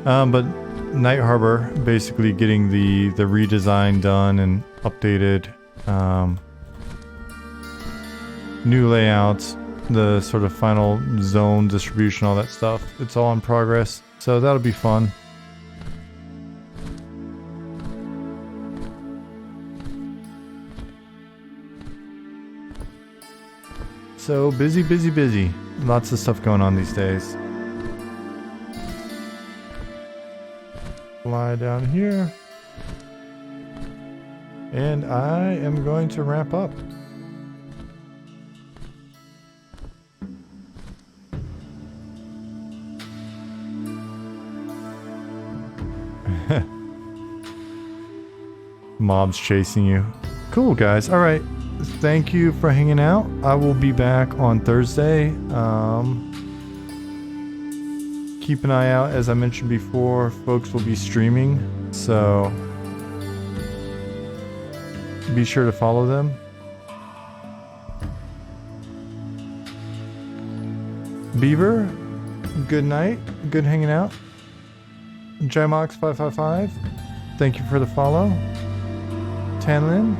But Night Harbor, basically getting the redesign done and updated. New layouts, the sort of final zone distribution, all that stuff. It's all in progress, so that'll be fun. So busy, busy, busy. Lots of stuff going on these days. Fly down here. And I am going to wrap up. Mobs chasing you. Cool, guys. All right. Thank you for hanging out. I will be back on Thursday. Keep an eye out. As I mentioned before, folks will be streaming. So be sure to follow them. Beaver, good night. Good hanging out. Jimox555, thank you for the follow. Tanlin,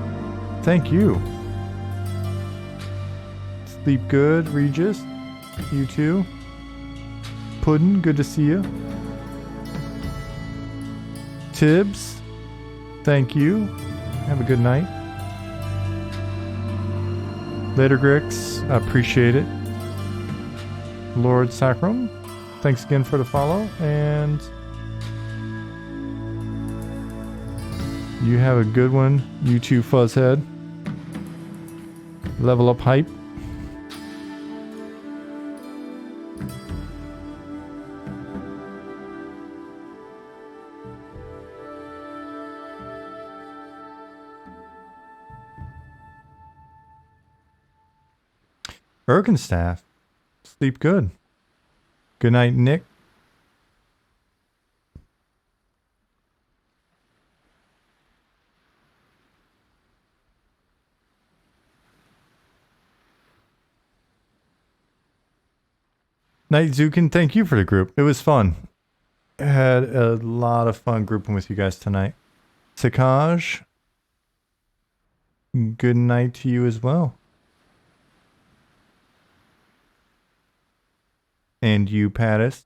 thank you. Sleep good, Regis. You too. Puddin', good to see you. Tibbs, thank you. Have a good night. Later, Grix, I appreciate it. Lord Sacrum, thanks again for the follow, and you have a good one, you too, Fuzzhead. Level up hype. Ergenstaff, sleep good. Good night, Nick. Night Zukin, thank you for the group. It was fun. I had a lot of fun grouping with you guys tonight. Sakaj, good night to you as well. And you, Pattis.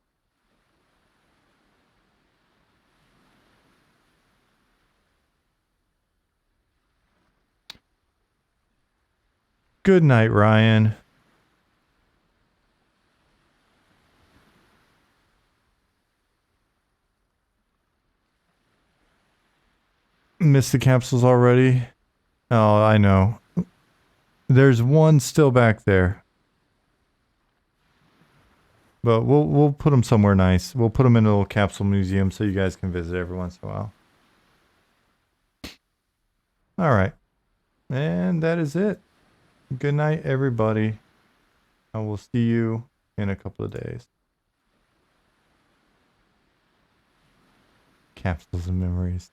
Good night, Ryan. Missed the capsules already. Oh, I know. There's one still back there. But we'll put them somewhere nice. We'll put them in a little capsule museum so you guys can visit every once in a while. All right. And that is it. Good night, everybody. I will see you in a couple of days. Capsules and memories.